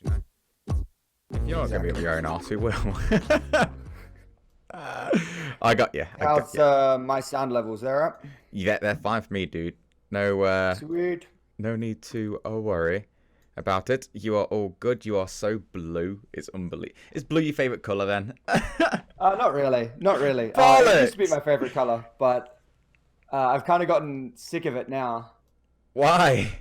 you know? If you're not going to be up your own arse, who will? I got you. How's my sound levels? They're up. Yeah, they're fine for me, dude. No, Sweet. no need to worry about it. You are all good. You are so blue. It's unbelievable. Is blue your favorite color then? Not really. Not really. It used to be Bollocks! my favorite color, but I've kind of gotten sick of it now. Why?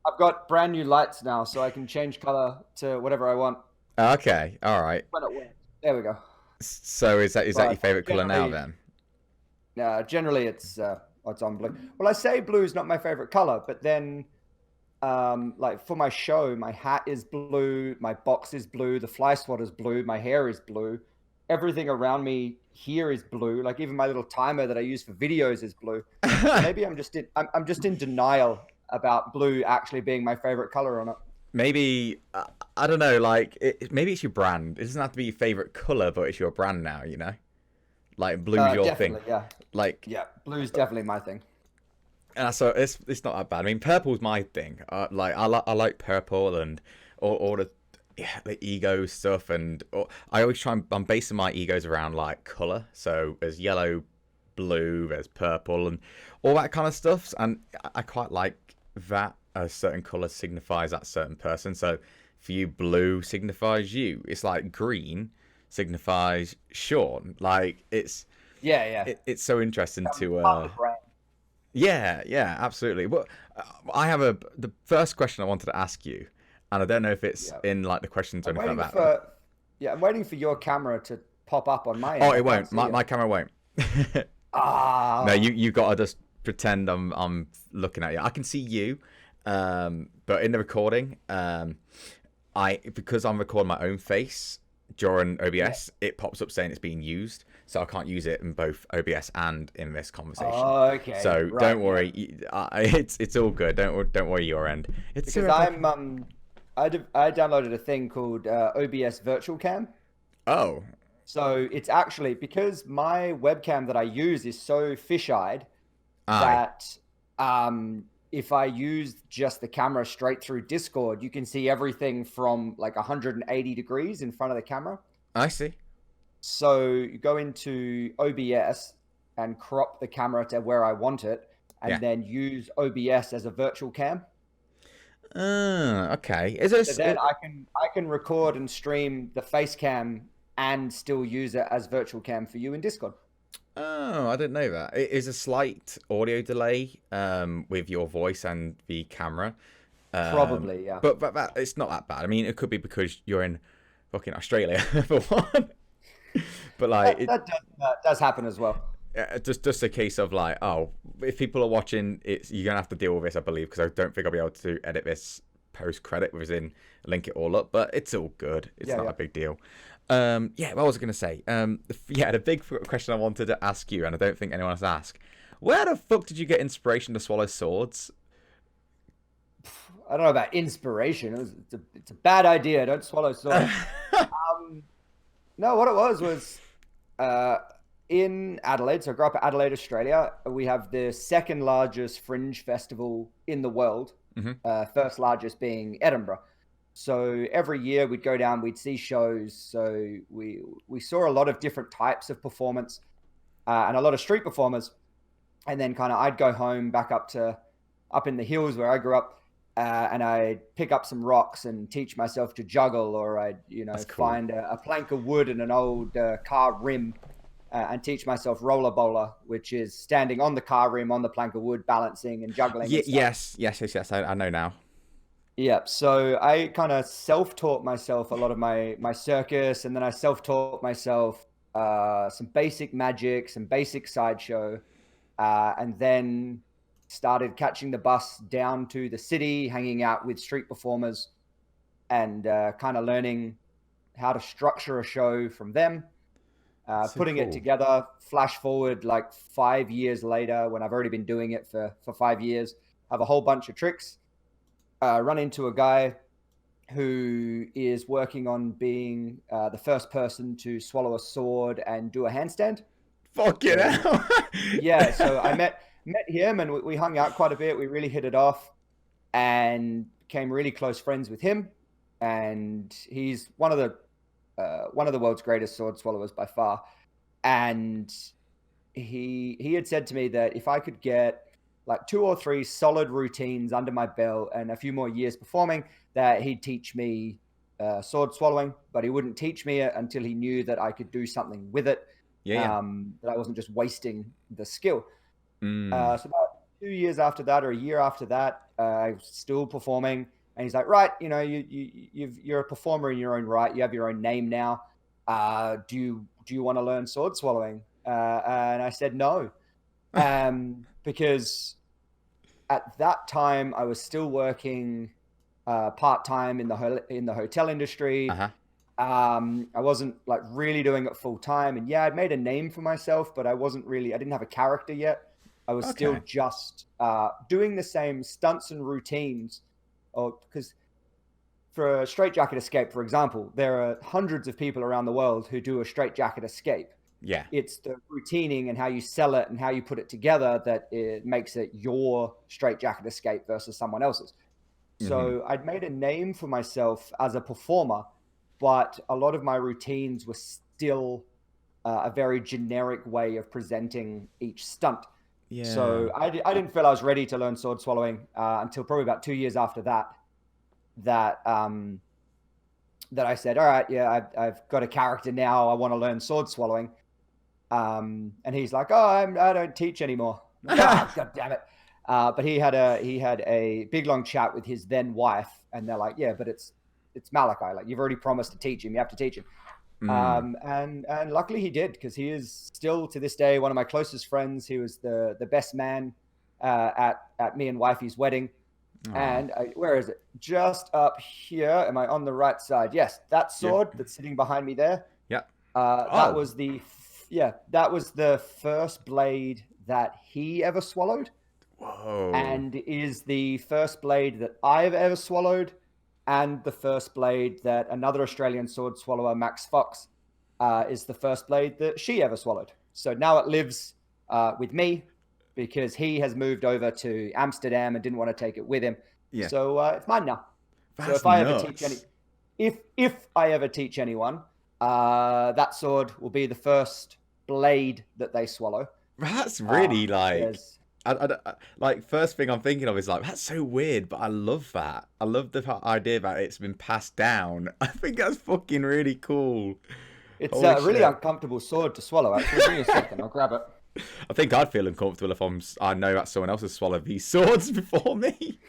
I've got brand new lights now, so I can change color to whatever I want Okay, all right. when it works. There we go. So is that your But favorite color now generally, then? generally it's on blue. Well, I say blue is not my favorite color, but then like for my show, my hat is blue, my box is blue, the fly swatter is blue, my hair is blue, everything around me here is blue. Like even my little timer that I use for videos is blue. So maybe I'm just in denial about blue actually being my favorite color or not. Maybe I don't know. Like maybe it's your brand. It doesn't have to be your favorite color, but it's your brand now. You know, like blue's your thing. Definitely, yeah, Like, yeah. Blue's definitely my thing. and so it's not that bad. I mean, purple's my thing. Like I like purple and all the yeah, the ego stuff, and I always try. I'm basing my egos around like color. So there's yellow, blue, there's purple, and all that kind of stuff. And I quite like that. A certain color signifies that certain person. So for you, blue signifies you. It's like green signifies Sean. Like Yeah, yeah. it's so interesting to Part of the brand. yeah, absolutely. But I have the first question I wanted to ask you, and I don't know if it's Yeah. in like the questions or I'm anything waiting like that. But, for yeah, I'm waiting for your camera to pop up on my oh, end. I it can't won't. see My it. camera won't. No, Ah, you gotta just pretend I'm looking at you. I can see you, but in the recording, I because I'm recording my own face during yeah. OBS, it pops up saying it's being used, so I can't use it in both OBS and in this conversation. Oh, okay. So Right, don't yeah. worry, it's all good. Don't worry your end. It's Because I downloaded a thing called OBS Virtual Cam. oh, So it's actually because my webcam that I use is so fisheyed aye, that if I use just the camera straight through Discord, you can see everything from like 180 degrees in front of the camera. I see. So you go into OBS and crop the camera to where I want it, Yeah. and then use OBS as a virtual cam. Okay. Is So this? then I can record and stream the face cam and still use it as virtual cam for you in Discord. Oh, I didn't know that. It is a slight audio delay with your voice and the camera. Probably, yeah. But that it's not that bad. I mean, it could be because you're in fucking Australia for one. But like, That does happen as well. just a case of like, oh, if people are watching, it's you're gonna have to deal with this, I believe, because I don't think I'll be able to edit this post credit within link it all up. But it's all good. It's Yeah, not yeah. a big deal. Yeah, what was I gonna say? Yeah, the big question I wanted to ask you, and I don't think anyone has asked, where the fuck did you get inspiration to swallow swords? I don't know about inspiration. It's a bad idea. Don't swallow swords. Um, no, what it was uh, in Adelaide. So I grew up in Adelaide, Australia. We have the second largest fringe festival in the world. Hmm. First largest being Edinburgh. So every year we'd go down, we'd see shows. So we saw a lot of different types of performance and a lot of street performers. And then kind of I'd go home back up in the hills where I grew up, and I'd pick up some rocks and teach myself to juggle, or I'd That's cool. find a plank of wood and an old car rim, and teach myself roller bowler, which is standing on the car rim on the plank of wood, balancing and juggling and stuff. Yes. I know now. Yeah, so I kind of self-taught myself a lot of my circus, and then I self-taught myself some basic magic, some basic sideshow, and then started catching the bus down to the city, hanging out with street performers, and kind of learning how to structure a show from them, So putting it cool. together. Flash forward like 5 years later, when I've already been doing it for 5 years, have a whole bunch of tricks. Run into a guy who is working on being the first person to swallow a sword and do a handstand. Fucking So hell. yeah, so I met him and we hung out quite a bit. We really hit it off and became really close friends with him. and he's one of the world's greatest sword swallowers by far. And he had said to me that if I could get like 2 or 3 solid routines under my belt and a few more years performing, that he'd teach me sword swallowing, but he wouldn't teach me it until he knew that I could do something with it. Yeah. That I wasn't just wasting the skill. Mm. So about 2 years after that, or a year after that, I was still performing. And he's like, right, you know, you're a performer in your own right. You have your own name now. Do you want to learn sword swallowing? And I said no, because at that time I was still working part time in the hotel industry. Uh-huh. I wasn't like really doing it full time, and yeah, I'd made a name for myself, but I didn't have a character yet. I was still just doing the same stunts and routines, because for a straitjacket escape, for example, there are hundreds of people around the world who do a straitjacket escape. Yeah. It's the routining and how you sell it and how you put it together that it makes it your straitjacket escape versus someone else's. So I'd made a name for myself as a performer, but a lot of my routines were still a very generic way of presenting each stunt. Yeah. So I didn't feel I was ready to learn sword swallowing until probably about 2 years after that. That I said, all right, yeah, I've got a character now. I want to learn sword swallowing. And he's like, oh, I don't teach anymore. God damn it. But he had a big long chat with his then wife, and they're like, yeah, but it's Malachi. Like, you've already promised to teach him. You have to teach him. And luckily he did, because he is still to this day one of my closest friends. He was the best man at me and wifey's wedding. Aww. And where is it? Just up here. Am I on the right side? Yes, that sword that's sitting behind me there. Yeah. That was the first blade that he ever swallowed. Whoa. And is the first blade that I've ever swallowed, and the first blade that another Australian sword swallower, Max Fox, is the first blade that she ever swallowed. So now it lives with me, because he has moved over to Amsterdam and didn't want to take it with him. Yeah. So it's mine now. That's so if I ever teach if I ever teach anyone, that sword will be the first blade that they swallow. That's really like first thing I'm thinking of is like, that's so weird, but I love that. I love the idea that it's been passed down. I think that's fucking really cool. It's a really uncomfortable sword to swallow. Actually, give me a second, I'll grab it. I think I'd feel uncomfortable if I know that someone else has swallowed these swords before me.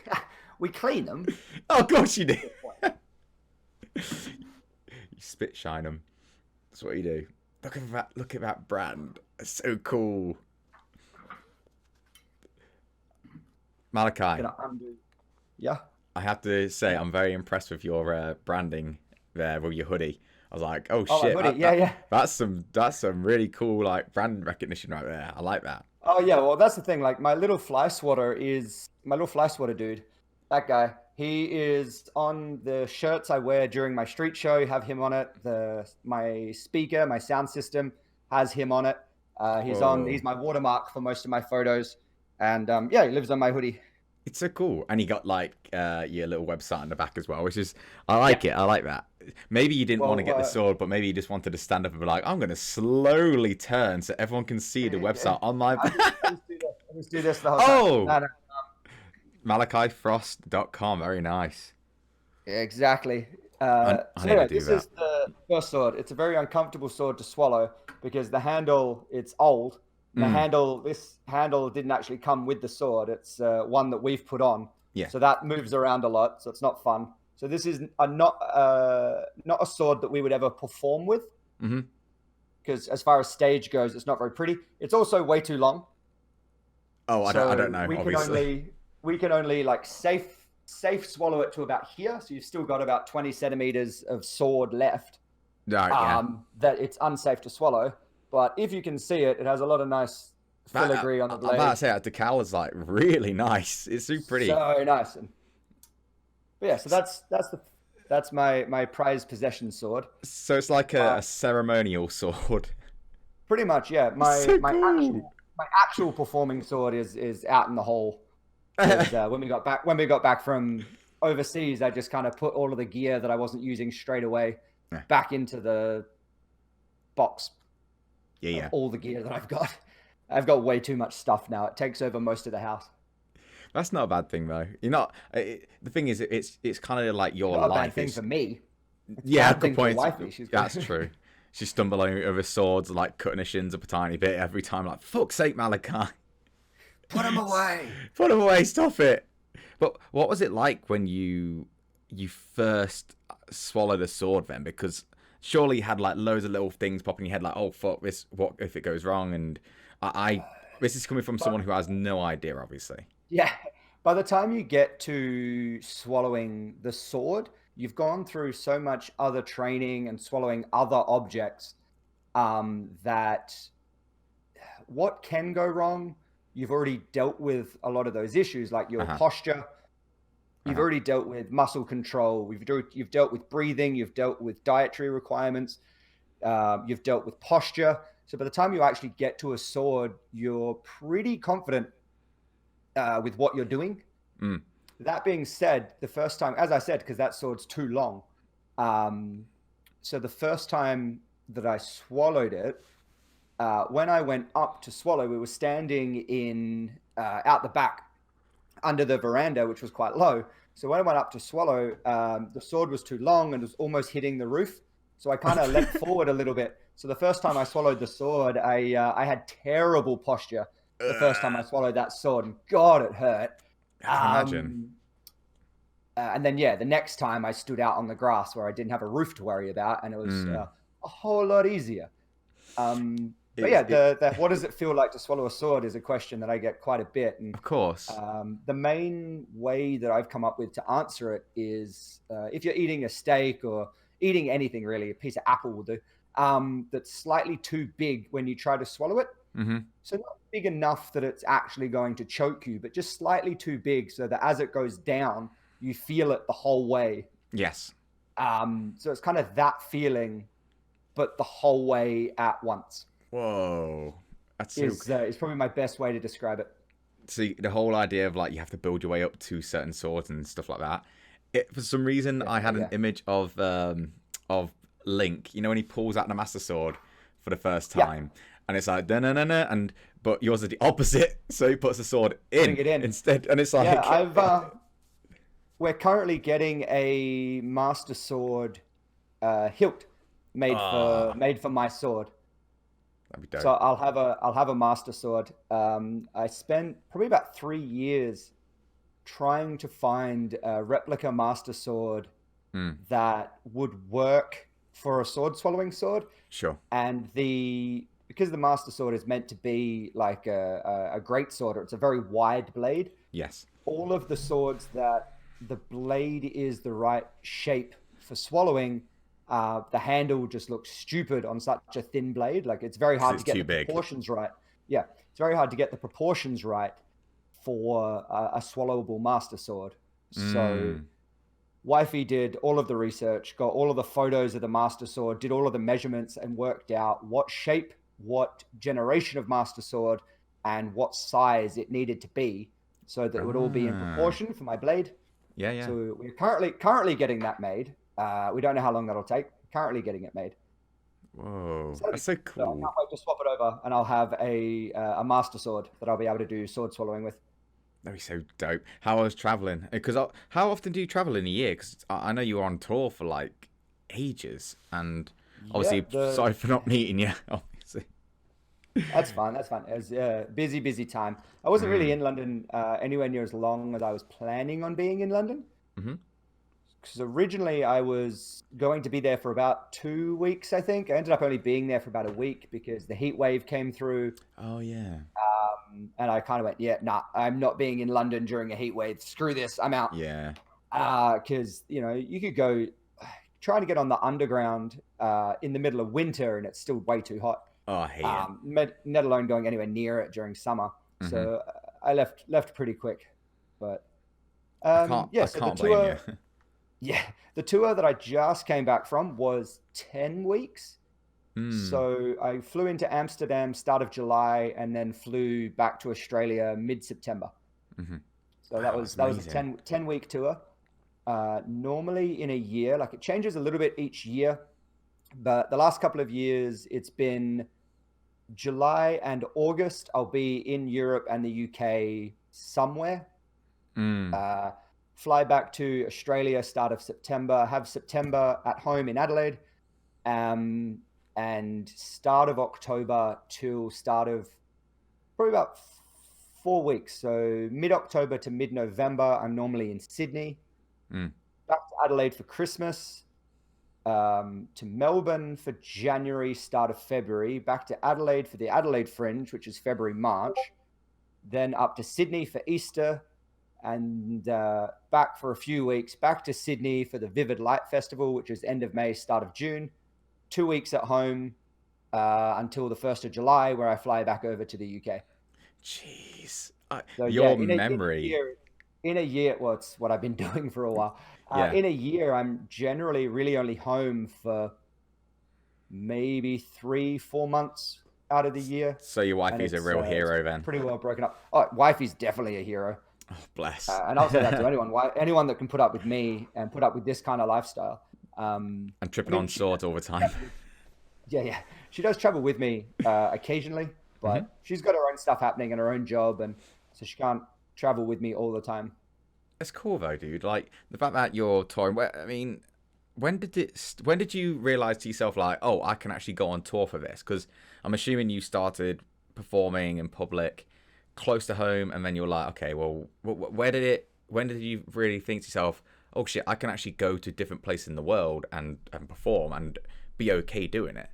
We clean them. Oh, of course you do. You spit shine them. That's what you do. Look at that brand. It's so cool. Malachi. Yeah. I have to say, I'm very impressed with your branding there with your hoodie. I was like, oh shit, that's some really cool like brand recognition right there. I like that. Oh yeah, well that's the thing. Like my little fly swatter dude. That guy, he is on the shirts I wear during my street show. Have him on it. My speaker, my sound system has him on it. He's my watermark for most of my photos, and he lives on my hoodie. It's so cool. And you got like your little website on the back as well, which is, I like it. I like that. Maybe you didn't want to get the sword, but maybe you just wanted to stand up and be like, I'm going to slowly turn so everyone can see the website on my back. Let's do this the whole time. MalachiFrost.com. Very nice. Exactly. This is the first sword. It's a very uncomfortable sword to swallow because the handle, it's old. This handle didn't actually come with the sword. It's one that we've put on. Yeah. So that moves around a lot. So it's not fun. So this is not a sword that we would ever perform with. Mm-hmm. Because as far as stage goes, it's not very pretty. It's also way too long. Oh, I don't know. We can only like safe swallow it to about here. So you've still got about 20 centimeters of sword left. Right. That it's unsafe to swallow. But if you can see it, it has a lot of nice filigree on the blade. I'm about to say that decal is like really nice. It's super pretty. So nice. But yeah, so that's my prized possession sword. So it's like a ceremonial sword. Pretty much, yeah. My actual performing sword is out in the hall. When we got back from overseas, I just kind of put all of the gear that I wasn't using straight away Yeah. back into the box Yeah, of yeah. all the gear that I've got. I've got way too much stuff now. It takes over most of the house. That's not a bad thing though. You're not. The thing is, it's kind of like your Not a bad life thing is. for me. Yeah, Bad good thing for point. wifey. She's That's true. She's stumbling over swords, like cutting her shins up a tiny bit every time. Like, fuck's sake, Malachi. Put him away. Put him away. Stop it. But what was it like when you first swallowed a sword then? Because surely you had like loads of little things popping in your head, like, oh fuck, this. What if it goes wrong? And this is coming from someone who has no idea, obviously. Yeah. By the time you get to swallowing the sword, you've gone through so much other training and swallowing other objects that what can go wrong, you've already dealt with a lot of those issues, like your posture. You've already dealt with muscle control. You've dealt with breathing. You've dealt with dietary requirements. You've dealt with posture. So by the time you actually get to a sword, you're pretty confident with what you're doing. Mm. That being said, the first time, as I said, because that sword's too long. So the first time that I swallowed it, when I went up to swallow, we were standing in out the back under the veranda, which was quite low. So when I went up to swallow, the sword was too long and was almost hitting the roof. So I kind of leant forward a little bit. So the first time I swallowed the sword, I had terrible posture. The first time I swallowed that sword, and God, it hurt. I can imagine. And then, yeah, the next time I stood out on the grass where I didn't have a roof to worry about, and it was a whole lot easier. But yeah, what does it feel like to swallow a sword is a question that I get quite a bit. And of course. The main way that I've come up with to answer it is if you're eating a steak or eating anything really, a piece of apple will do, that's slightly too big when you try to swallow it. Mm-hmm. So not big enough that it's actually going to choke you, but just slightly too big so that as it goes down, you feel it the whole way. Yes. So it's kind of that feeling, but the whole way at once. Whoa. That's it's probably my best way to describe it. See, the whole idea of like you have to build your way up to certain swords and stuff like that. For some reason, I had an image of Link. You know when he pulls out the Master Sword for the first time, and it's like no, but yours is the opposite. So he puts the sword in instead, and it's like we're currently getting a Master Sword hilt made for my sword. That'd be dope. So I'll have a Master Sword. I spent probably about 3 years trying to find a replica Master Sword that would work for a sword swallowing sword. Sure. And because the Master Sword is meant to be like a great sword, or it's a very wide blade. Yes. All of the swords that the blade is the right shape for swallowing, the handle just looks stupid on such a thin blade. Like it's very hard to get the proportions right. Yeah, it's very hard to get the proportions right for a swallowable Master Sword. So wifey did all of the research, got all of the photos of the Master Sword, did all of the measurements, and worked out what shape, what generation of Master Sword, and what size it needed to be, so that it would all be in proportion for my blade. Yeah, yeah. So we're currently getting that made. We don't know how long that'll take. Currently getting it made. Whoa, that's so cool. I can't wait to swap it over, and I'll have a Master Sword that I'll be able to do sword swallowing with. That'd be so dope. How I was traveling, because how often do you travel in a year? Because I know you were on tour for like ages, and obviously, sorry for not meeting you. Obviously, that's fine. That's fine. It was a busy time. I wasn't really in London anywhere near as long as I was planning on being in London. Mm-hmm. Because originally I was going to be there for about 2 weeks, I think. I ended up only being there for about a week because the heat wave came through. Oh, yeah. And I kind of went, nah, I'm not being in London during a heat wave. Screw this, I'm out. Yeah. Because, you could go trying to get on the underground in the middle of winter and it's still way too hot. Oh, I hate it. Let alone going anywhere near it during summer. Mm-hmm. So I left pretty quick. But I can't blame you. Yeah, the tour that I just came back from was 10 weeks. So I flew into Amsterdam start of July and then flew back to Australia mid-September. Mm-hmm. So that was a 10-week tour. normally in a year. Like it changes a little bit each year, but the last couple of years it's been July and August. I'll be in Europe and the UK somewhere. Mm. Fly back to Australia start of September. Have September at home in Adelaide, and start of October till start of probably about 4 weeks. So mid-October to mid-November, I'm normally in Sydney. Mm. Back to Adelaide for Christmas. To Melbourne for January, start of February. Back to Adelaide for the Adelaide Fringe, which is February, March. Then up to Sydney for Easter. And back for a few weeks. Back to Sydney for the Vivid Light Festival, which is end of May, start of June. 2 weeks at home until the 1st of July, where I fly back over to the UK. Jeez. So Your yeah, memory. in a year, well, it's what I've been doing for a while. Yeah. In a year, I'm generally really only home for maybe 3-4 months out of the year. So your wifey's a real hero then. Pretty well broken up. Oh, wifey's definitely a hero. Oh, bless. And I'll say that to anyone. Anyone that can put up with me and put up with this kind of lifestyle. And tripping on swords all the time. Yeah. She does travel with me occasionally, but she's got her own stuff happening and her own job, and so she can't travel with me all the time. It's cool though, dude. Like the fact that you're touring. I mean, when did you realize to yourself like, oh, I can actually go on tour for this? Because I'm assuming you started performing in public close to home, and then you're like, okay, well, when did you really think to yourself, oh shit, I can actually go to different places in the world and perform and be okay doing it?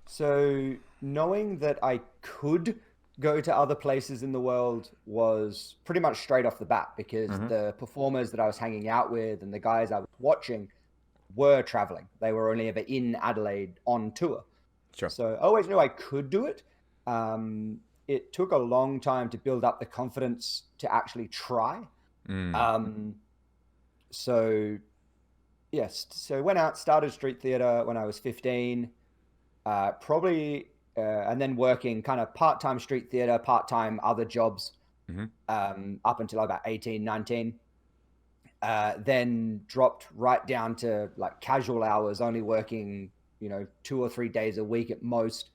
So knowing that I could go to other places in the world was pretty much straight off the bat, because the performers that I was hanging out with and the guys I was watching were traveling. They were only ever in Adelaide on tour. Sure. So I always knew I could do it. It took a long time to build up the confidence to actually try. So yes, so went out, started street theater when I was 15, and then working kind of part-time street theater, part-time other jobs, up until about 18, 19. Then dropped right down to like casual hours, only working, 2 or 3 days a week at most.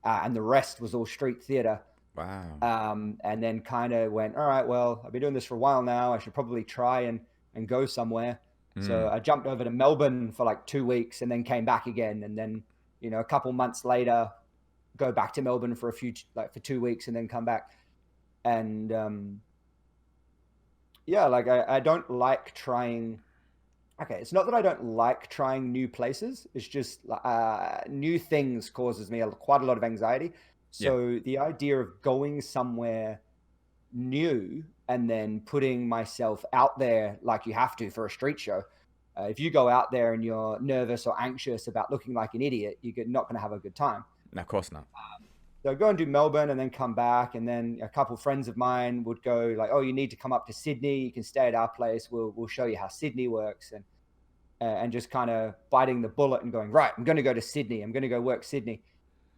And the rest was all street theater. Wow. And then kind of went, all right, well, I've been doing this for a while now. I should probably try and go somewhere. So I jumped over to Melbourne for like 2 weeks and then came back again. And then, a couple months later, go back to Melbourne for for 2 weeks and then come back. And I don't like trying. Okay, it's not that I don't like trying new places. It's just new things causes me quite a lot of anxiety. So the idea of going somewhere new and then putting myself out there like you have to for a street show. If you go out there and you're nervous or anxious about looking like an idiot, you're not going to have a good time. No, of course not. So go and do Melbourne and then come back. And then a couple of friends of mine would go like, oh, you need to come up to Sydney. You can stay at our place. We'll show you how Sydney works. And just kind of biting the bullet and going, right, I'm going to go to Sydney. I'm going to go work Sydney.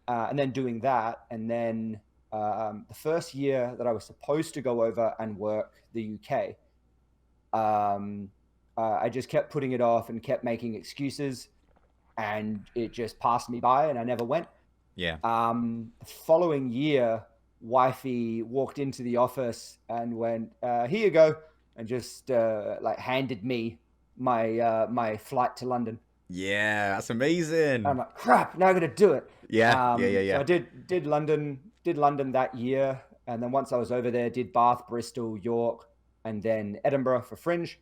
And then doing that. And then the first year that I was supposed to go over and work the UK, I just kept putting it off and kept making excuses. And it just passed me by and I never went. Yeah. The following year, wifey walked into the office and went, here you go. And just handed me my flight to London. Yeah, that's amazing. I'm like, crap, now I'm gonna do it. Yeah. So I did London that year, and then once I was over there, did Bath, Bristol, York, and then Edinburgh for Fringe,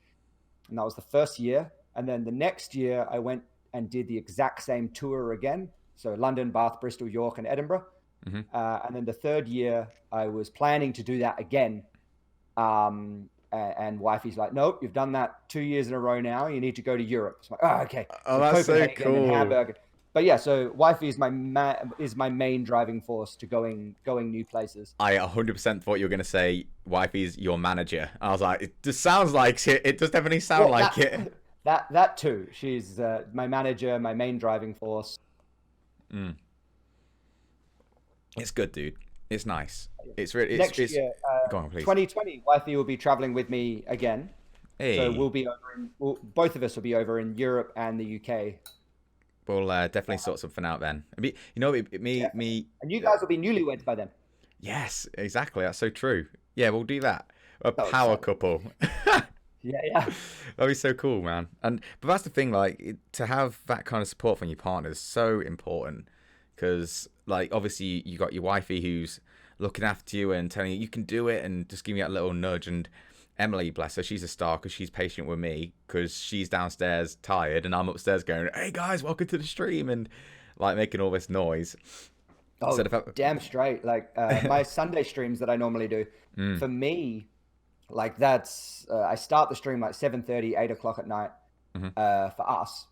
and that was the first year. And then the next year, I went and did the exact same tour again. So London, Bath, Bristol, York, and Edinburgh. And then the third year, I was planning to do that again. And wifey's like, nope, you've done that 2 years in a row now. You need to go to Europe. It's like, oh, okay. Oh, so that's so Copenhagen and cool. Hamburg. But yeah, so wifey is my main driving force to going new places. I 100% thought you were going to say wifey's your manager. I was like, it just sounds like it. It does definitely sound like it. That too. She's my manager, my main driving force. It's good, dude. It's nice. It's really. Next year, go on, please. 2020, wifey will be traveling with me again. So Hey, both of us will be over in Europe and the UK. we'll definitely sort something out then. Definitely. And you guys will be newlyweds by then. yes, exactly. That's so true. Yeah, we'll do that. A So power excited. couple. Yeah, yeah. That'd be so cool, man. And but that's the thing, like to have that kind of support from your partner is so important because, like, obviously you got your wifey who's looking after you and telling you you can do it and just giving you that little nudge. And Emily, bless her, she's a star because she's patient with me because she's downstairs tired and I'm upstairs going, "Hey guys, welcome to the stream," and like making all this noise. So Oh, the fact, damn straight. Like my Sunday streams that I normally do, mm, for me, like that's I start the stream like 7:30, 8 o'clock at night hmm, for us.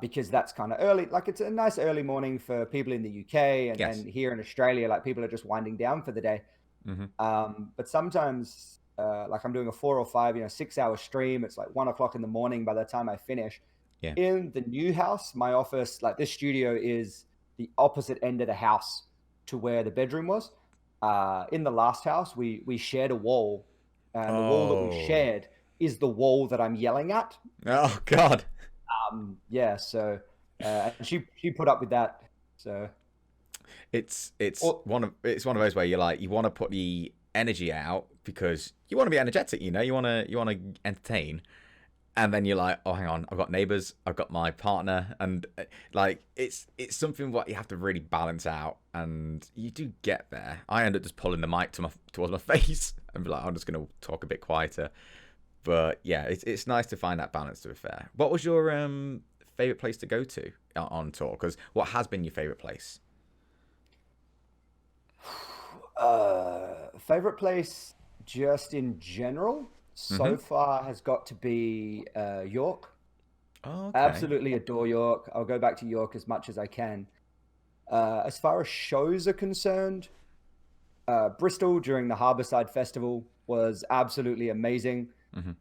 Because that's kind of early. Like it's a nice early morning for people in the UK yes, and here in Australia, like people are just winding down for the day. hmm, But sometimes, like I'm doing a 4 or 5, 6 hour stream. It's like 1 o'clock in the morning by the time I finish. yeah, In the new house, my office, like this studio is the opposite end of the house to where the bedroom was. In the last house, we shared a wall, and the wall that we oh, shared is the wall that I'm yelling at. oh God. Yeah, so and she put up with that. So It's or, one of those where you're like you want to put the energy out because you want to be energetic, you want to entertain, and then you're like, oh, hang on, I've got neighbors, I've got my partner, and like it's something what you have to really balance out, and you do get there. I end up just pulling the mic towards my face and be like, I'm just gonna talk a bit quieter. But yeah, it's nice to find that balance. To be fair, what was your favorite place to go to on tour? Because what has been your favorite place? favorite place just in general Hmm. so far has got to be York. Oh, okay. Absolutely adore York. I'll go back to York as much as I can. As far as shows are concerned, Bristol during the Harbourside Festival was absolutely amazing. Hmm.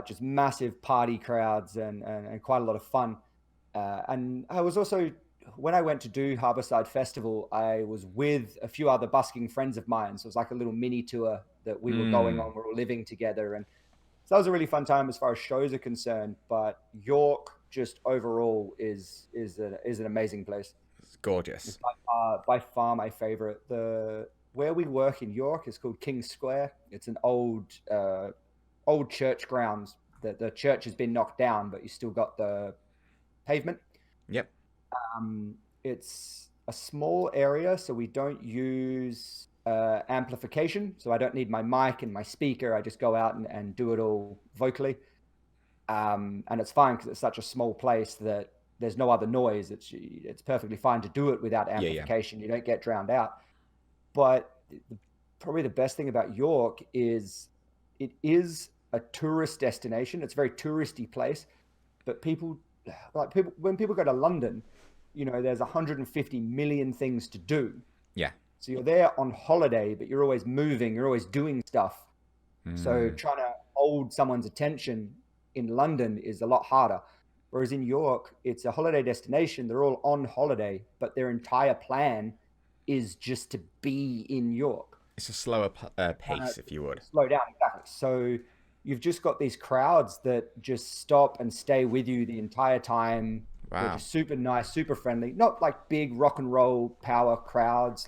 Just massive party crowds and quite a lot of fun. And I was also, when I went to do Harbourside Festival, I was with a few other busking friends of mine. So it was like a little mini tour that we were going Mm. on. We were living together. And so that was a really fun time as far as shows are concerned. But York, just overall, is an amazing place. It's It's gorgeous. by far my favorite. The Where we work in York is called King's Square. It's an old church grounds. The church has been knocked down, but you still got the pavement. Yep. It's a small area, so we don't use amplification. So I don't need my mic and my speaker. I just go out and do it all vocally. And it's fine because it's such a small place that there's no other noise. It's perfectly fine to do it without Yeah, yeah. amplification. You don't get drowned out. But probably the best thing about York is it is a tourist destination. It's a very touristy place, but people when people go to London, there's 150 million things to do. Yeah. So you're there on holiday, but you're always moving, you're always doing stuff. So Mm. trying to hold someone's attention in London is a lot harder. Whereas in York, it's a holiday destination. They're all on holiday, but their entire plan is just to be in York. It's a slower Kind of pace, if you would. slow down, exactly. So you've just got these crowds that just stop and stay with you the entire time. They're Wow. just super nice, super friendly. Not like big rock and roll power crowds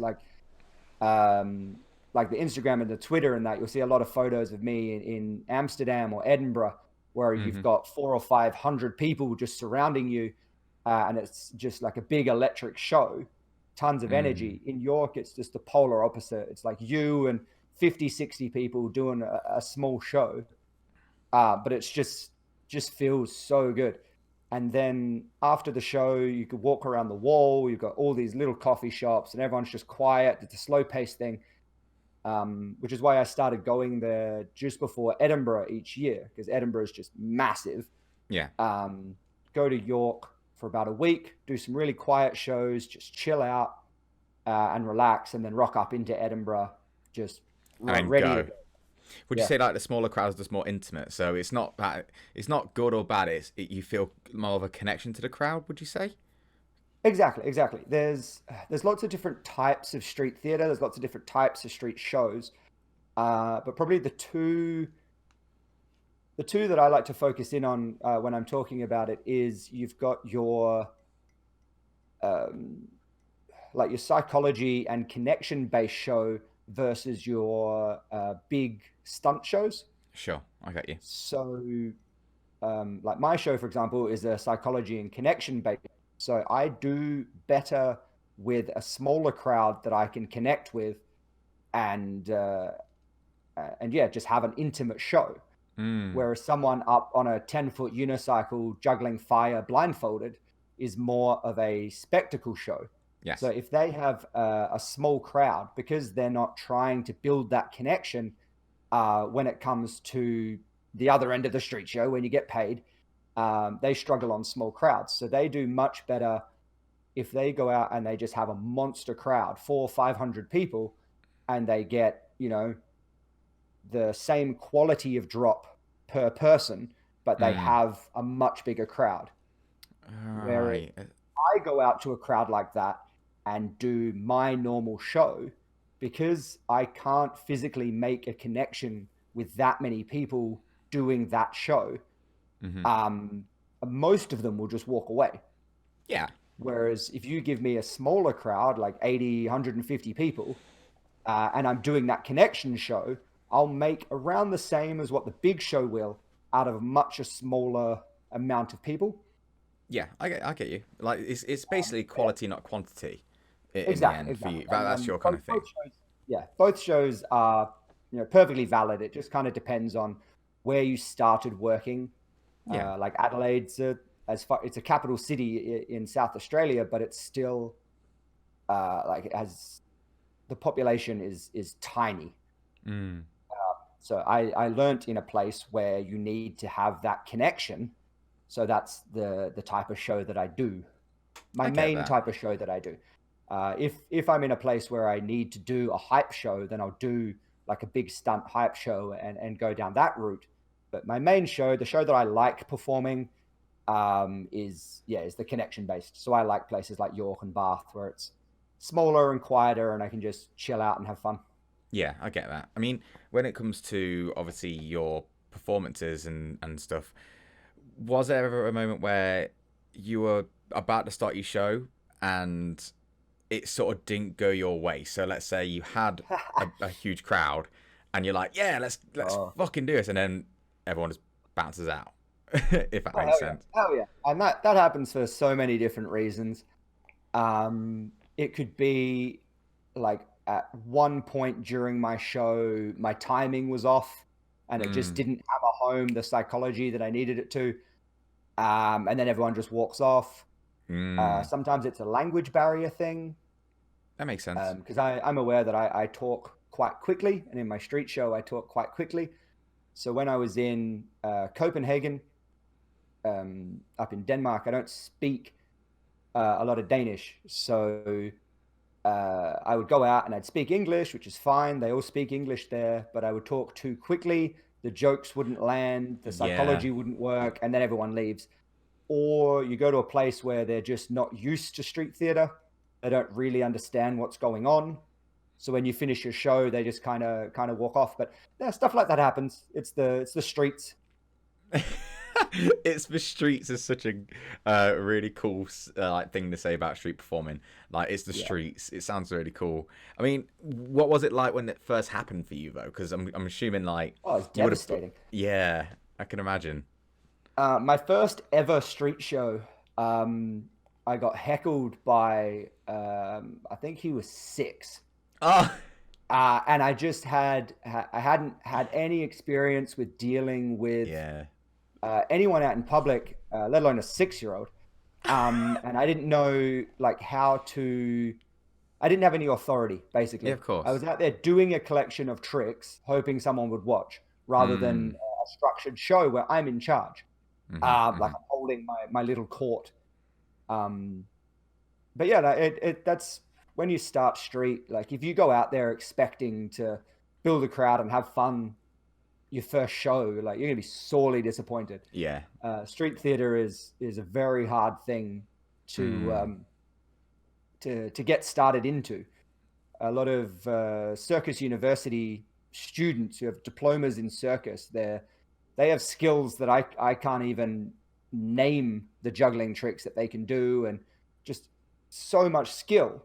um, like the Instagram and the Twitter and that. You'll see a lot of photos of me in Amsterdam or Edinburgh where you've Hmm. got 400 or 500 people just surrounding you, and it's just like a big electric show, tons of Mm. energy. In York, it's just the polar opposite. It's like you and 50, 60 people doing a small show, but it's just feels so good. And then after the show, you could walk around the wall. You've got all these little coffee shops, and everyone's just quiet. It's a slow paced thing, which is why I started going there just before Edinburgh each year because Edinburgh is just massive. Yeah. Um, Go to York for about a week, do some really quiet shows, just chill out and relax, and then rock up into Edinburgh, just And then ready to go. go. Would you Yeah. say like the smaller crowds are just more intimate? So it's not that it's not good or bad. You feel more of a connection to the crowd. Would you say? Exactly, exactly. There's lots of different types of street theater. There's lots of different types of street shows. But probably the two the two that I like to focus in on when I'm talking about it is you've got your um, like your psychology and connection based show versus your big stunt shows. Sure, I got you. So, like my show, for example, is a psychology and connection based. So I do better with a smaller crowd that I can connect with, and yeah, just have an intimate show. Mm, Whereas someone up on a 10-foot unicycle juggling fire blindfolded is more of a spectacle show. So yes. if they have a small crowd, because they're not trying to build that connection when it comes to the other end of the street show, when you get paid, they struggle on small crowds. So they do much better if they go out and they just have a monster crowd, 400 or 500 people, and they get, the same quality of drop per person, but they Mm, have a much bigger crowd. all Whereas right. I go out to a crowd like that and do my normal show, because I can't physically make a connection with that many people doing that show. Mm-hmm. Um, Most of them will just walk away. Yeah. Whereas if you give me a smaller crowd, like 80, 150 people, and I'm doing that connection show, I'll make around the same as what the big show will out of a much smaller amount of people. Yeah, I get you. Like it's basically Yeah, quality, not quantity, in the exactly, end for you. exactly. That's your kind of thing. Both shows, yeah, both shows are perfectly valid. It just kind of depends on where you started working. Yeah. Like Adelaide's it's a capital city in South Australia, but it's still like it has the population is tiny. Mm, So I learnt in a place where you need to have that connection. So that's the type of show that I do. My I get main that. type of show that I do. If I'm in a place where I need to do a hype show, then I'll do like a big stunt hype show and go down that route. But my main show, the show that I like performing, is the connection based. So I like places like York and Bath where it's smaller and quieter, and I can just chill out and have fun. Yeah, I get that. I mean, when it comes to obviously your performances and stuff, was there ever a moment where you were about to start your show and it sort of didn't go your way? So let's say you had a huge crowd and you're like, yeah, let's Oh. fucking do this, and then everyone just bounces out, if that Oh, makes hell yeah. sense. Hell yeah. And that happens for so many different reasons. It could be like at one point during my show, my timing was off and it just Mm, didn't hammer home the psychology that I needed it to. And then everyone just walks off. mm, Sometimes it's a language barrier thing, that makes sense. because I'm aware that I talk quite quickly. And in my street show, I talk quite quickly. So when I was in Copenhagen, up in Denmark, I don't speak a lot of Danish. So I would go out and I'd speak English, which is fine. They all speak English there, but I would talk too quickly. The jokes wouldn't land, the Yeah. psychology wouldn't work, and then everyone leaves. Or you go to a place where they're just not used to street theater. They don't really understand what's going on. So when you finish your show, they just kind of walk off. But yeah, stuff like that happens. It's the streets. It's the streets is such a really cool like thing to say about street performing. Like it's the Yeah. streets. It sounds really cool. I mean, what was it like when it first happened for you though? Because I'm assuming like Oh, it's you would have. devastating. Yeah, I can imagine. My first ever street show, I got heckled by, I think he was 6. Oh, And I hadn't had any experience with dealing with yeah. anyone out in public, let alone a 6-year-old. And I didn't know like I didn't have any authority, Yeah, basically. of I course. was out there doing a collection of tricks, hoping someone would watch, rather than Mm. a structured show where I'm in charge. Mm-hmm, Like mm-hmm. I'm holding my little court. Um, but yeah, no, that's when you start street. Like if you go out there expecting to build a crowd and have fun, your first show, like you're gonna be sorely disappointed. Yeah. Street theater is a very hard thing to Mm. to get started into. A lot of circus university students who have diplomas in circus, they have skills that I can't even name the juggling tricks that they can do, and just so much skill.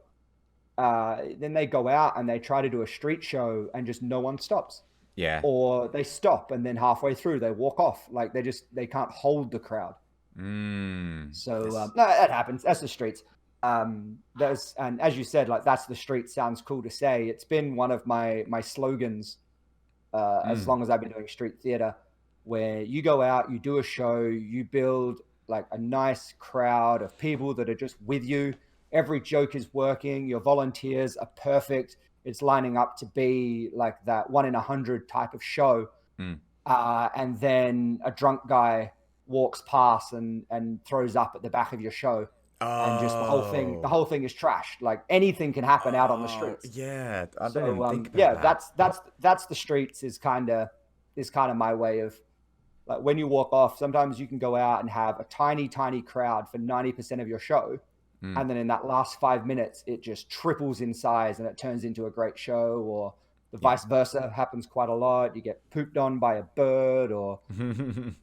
Then they go out and they try to do a street show and just no one stops, Yeah. or they stop and then halfway through they walk off. Like they can't hold the crowd. So This. no, that happens. That's the streets. There's, and as you said, like, that's the street sounds cool to say. It's been one of my slogans as long as I've been doing street theater, where you go out, you do a show, you build like a nice crowd of people that are just with you. Every joke is working. Your volunteers are perfect. It's lining up to be like that 1 in 100 type of show. And then a drunk guy walks past and throws up at the back of your show. And just the whole thing is trashed. Like, anything can happen out on the streets. Yeah, I didn't even think about yeah, that. that's the streets is kind of my way of, like, when you walk off, sometimes you can go out and have a tiny crowd for 90% of your show, and then in that last 5 minutes it just triples in size and it turns into a great show. Or the vice versa happens quite a lot. You get pooped on by a bird, or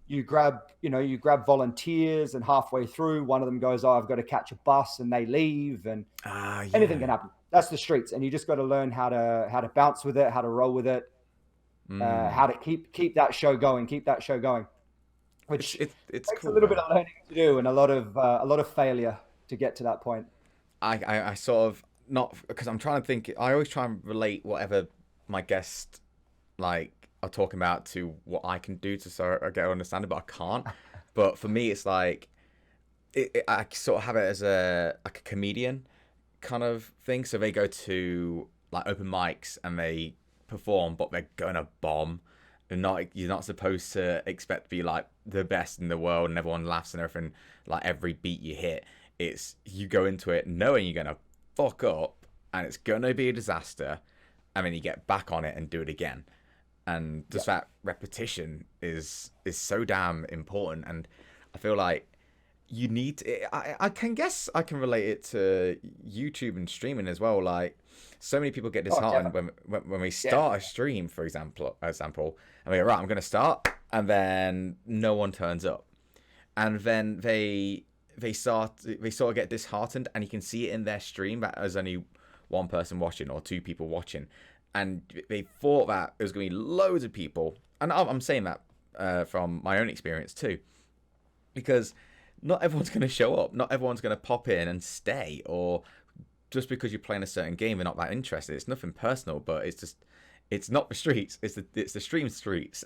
you grab volunteers and halfway through one of them goes, oh, I've got to catch a bus, and they leave, and anything can happen. That's the streets, and you just got to learn how to bounce with it, how to roll with it, how to keep that show going, which it's takes cool, a little man. bit of learning to do, and a lot of failure to get to that point. I sort of, not because I'm trying to think. I always try and relate whatever my guests like are talking about to what I can do to so I get to understand it, but I can't. But for me, it's like I sort of have it as a comedian kind of thing. So they go to like open mics and they perform, but they're gonna bomb. And you're not supposed to expect to be like the best in the world and everyone laughs and everything. Like, every beat you hit, it's you go into it knowing you're gonna fuck up and it's gonna be a disaster, and then you get back on it and do it again. And just that repetition is so damn important. And I feel like you need to, I can guess I can relate it to YouTube and streaming as well. Like, so many people get disheartened when we start a stream, for example, and we go, right, I'm gonna start, and then no one turns up, and then they sort of get disheartened, and you can see it in their stream that there's only one person watching or two people watching, and they thought that it was going to be loads of people. And I'm saying that from my own experience too, because not everyone's going to show up, not everyone's going to pop in and stay, or just because you're playing a certain game they're not that interested. It's nothing personal, but it's just, it's not the streets, it's the stream streets.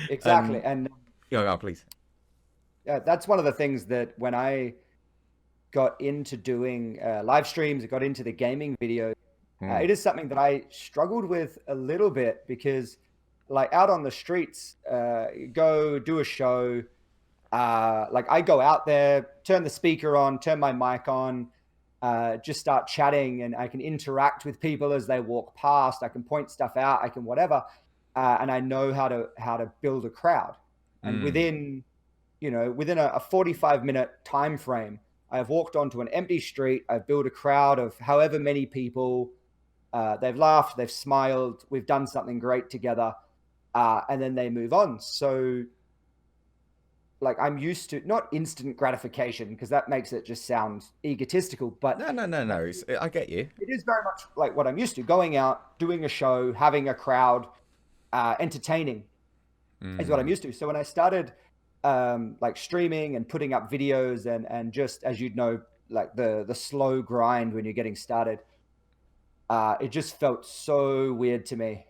Exactly. And please. Yeah, that's one of the things that when I got into doing live streams, I got into the gaming videos, it is something that I struggled with a little bit, because like out on the streets, go do a show, like I go out there, turn the speaker on, turn my mic on, just start chatting, and I can interact with people as they walk past. I can point stuff out, I can whatever, and I know how to build a crowd. And within a 45-minute time frame, I've walked onto an empty street, I've built a crowd of however many people, they've laughed, they've smiled, we've done something great together, and then they move on. So like, I'm used to, not instant gratification, because that makes it just sound egotistical, but No. I get you. it is very much like what I'm used to. Going out, doing a show, having a crowd, entertaining is what I'm used to. So when I started like streaming and putting up videos, and just, as you'd know, like the slow grind when you're getting started, it just felt so weird to me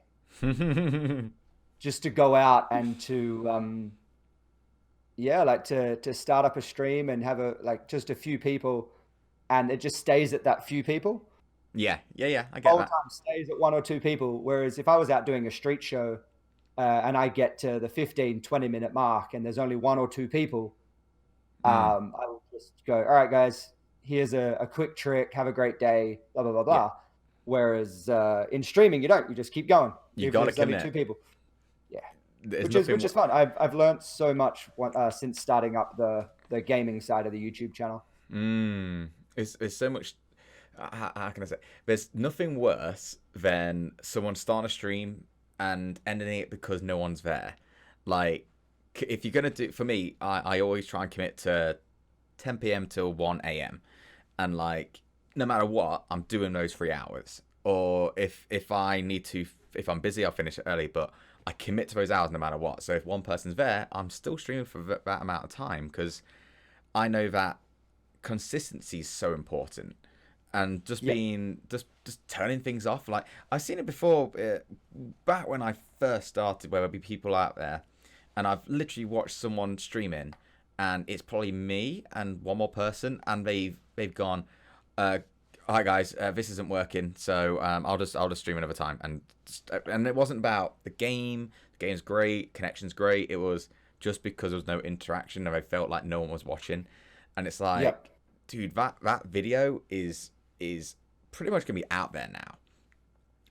just to go out and to to start up a stream and have just a few people, and it just stays at that few people. Yeah, I get Whole that. time stays at 1 or 2 people. Whereas if I was out doing a street show, and I get to the 15-20 minute mark and there's only 1 or 2 people, I will just go, all right, guys, here's a quick trick, have a great day, blah, blah, blah, blah. Yeah. Whereas in streaming, you don't, you just keep going. You got to There's only commit. 2 people. Yeah. There's Which is fun. I've learned so much since starting up the gaming side of the YouTube channel. It's so much. How can I say? There's nothing worse than someone starting a stream and ending it because no one's there. Like, if you're gonna do, for me, I always try and commit to 10 p.m. till 1 a.m. and like no matter what, I'm doing those 3 hours. Or if I need to, if I'm busy, I'll finish it early. But I commit to those hours no matter what. So if one person's there, I'm still streaming for that amount of time because I know that consistency is so important. And just being just turning things off. Like I've seen it before, back when I first started, where there'd be people out there, and I've literally watched someone streaming, and it's probably me and one more person, and they've gone, "Hi guys, this isn't working, so I'll just stream another time." And it wasn't about the game. The game's great, connection's great. It was just because there was no interaction, and I felt like no one was watching, and it's like, dude, that video is pretty much gonna be out there now,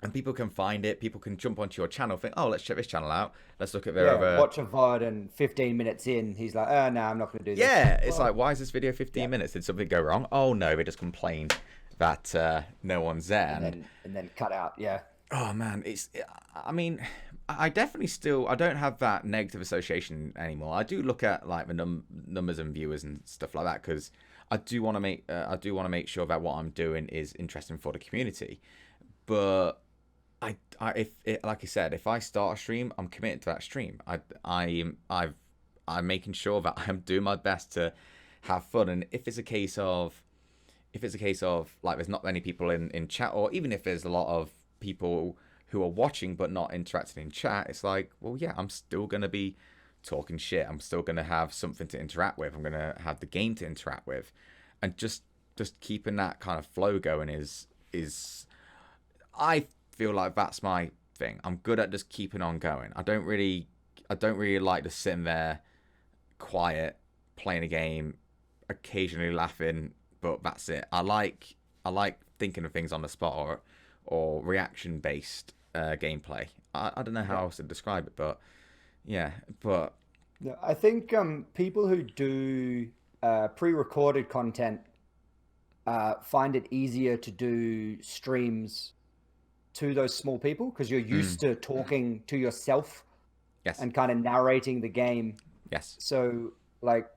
and people can find it. People can jump onto your channel, think, "Oh, let's check this channel out. Let's look at their other." Watch a VOD, and 15 minutes in, he's like, "Oh no, I'm not gonna do this." Yeah, it's like, why is this video 15 minutes? Did something go wrong? Oh no, they just complained that no one's there, and then cut out. Yeah. Oh man, I mean, I definitely still, I don't have that negative association anymore. I do look at like the numbers and viewers and stuff like that because I do want to make sure that what I'm doing is interesting for the community. But like I said, if I start a stream, I'm committed to that stream. I'm making sure that I'm doing my best to have fun. And if it's a case of like there's not many people in chat, or even if there's a lot of people who are watching but not interacting in chat, it's like, well, yeah, I'm still gonna be talking shit. I'm still gonna have something to interact with. I'm gonna have the game to interact with, and just keeping that kind of flow going is I feel like that's my thing. I'm good at just keeping on going. I don't really like just sitting there quiet playing a game, occasionally laughing, but that's it. I like thinking of things on the spot or reaction based gameplay. I don't know how else to describe it, but yeah. I think people who do pre-recorded content find it easier to do streams to those small people because you're used to talking to yourself and kind of narrating the game. Yes. So like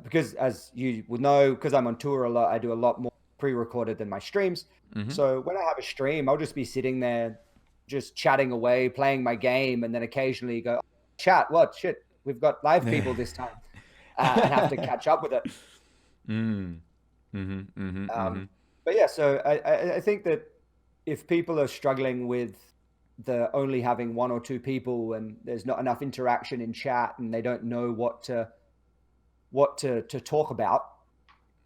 because as you will know, because I'm on tour a lot, I do a lot more pre-recorded than my streams. So when I have a stream, I'll just be sitting there just chatting away, playing my game, and then occasionally go, "Chat, what shit? We've got live people this time," and have to catch up with it. But yeah, so I think that if people are struggling with the only having one or two people and there's not enough interaction in chat and they don't know what to talk about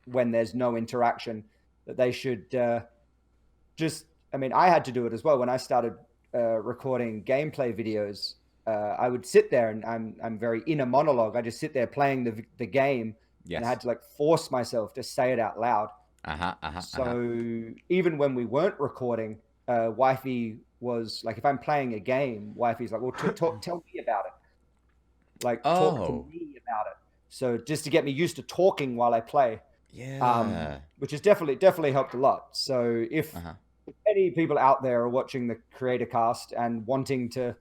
when there's no interaction, that they should I mean, I had to do it as well when I started recording gameplay videos. I would sit there and I'm very inner monologue. I just sit there playing the game, and I had to like force myself to say it out loud. So even when we weren't recording, wifey was like, if I'm playing a game, wifey's like, "Well, tell me about it. Like, talk to me about it." So just to get me used to talking while I play. Which has definitely helped a lot. So if any people out there are watching the Creator Cast and wanting to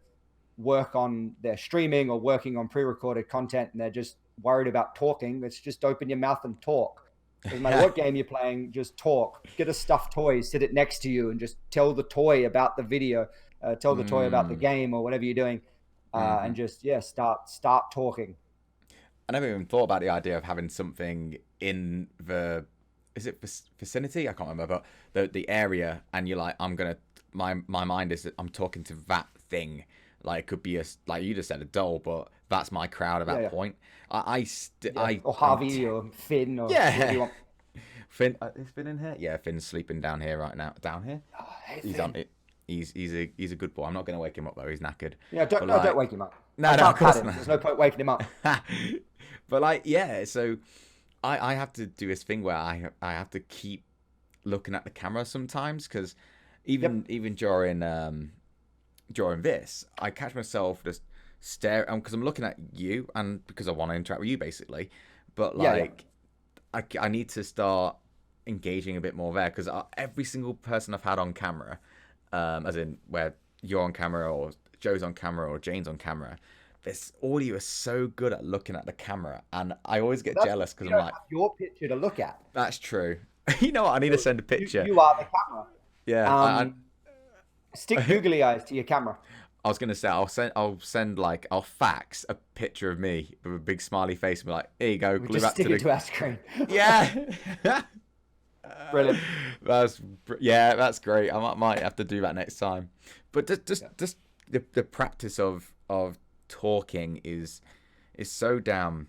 work on their streaming or working on pre-recorded content and they're just worried about talking, let's just open your mouth and talk. Doesn't matter what game you're playing, just talk. Get a stuffed toy, sit it next to you, and just tell the toy about the video, tell the toy about the game or whatever you're doing, and just start talking. I never even thought about the idea of having something in the vicinity? I can't remember, but the area, and you're like, my mind is that I'm talking to that thing. Like it could be like you just said, a doll, but that's my crowd at that point. Or Harvey or Finn or whatever you want. Finn, is Finn in here? Yeah, Finn's sleeping down here right now. Down here? Oh, hey, he's Finn. on it. He's a good boy. I'm not going to wake him up though. He's knackered. Yeah, don't wake him up. No, of course not. There's no point waking him up. But like, yeah, so I have to do this thing where I have to keep looking at the camera sometimes because even during this, I catch myself just staring because I'm looking at you and because I want to interact with you basically. But like, I need to start engaging a bit more there because every single person I've had on camera, as in where you're on camera or Joe's on camera or Jane's on camera, this audio is so good at looking at the camera, and I always get That's jealous because you I'm don't like, have your picture to look at. that's true. You know what? I need to send a picture. You are the camera. Yeah, Um, Stick googly eyes to your camera. I was gonna say I'll send like I'll fax a picture of me with a big smiley face and be like, here you go, We glue just that stick to it the to our screen. yeah. Brilliant. That's great. I might have to do that next time. But just the practice of talking is so damn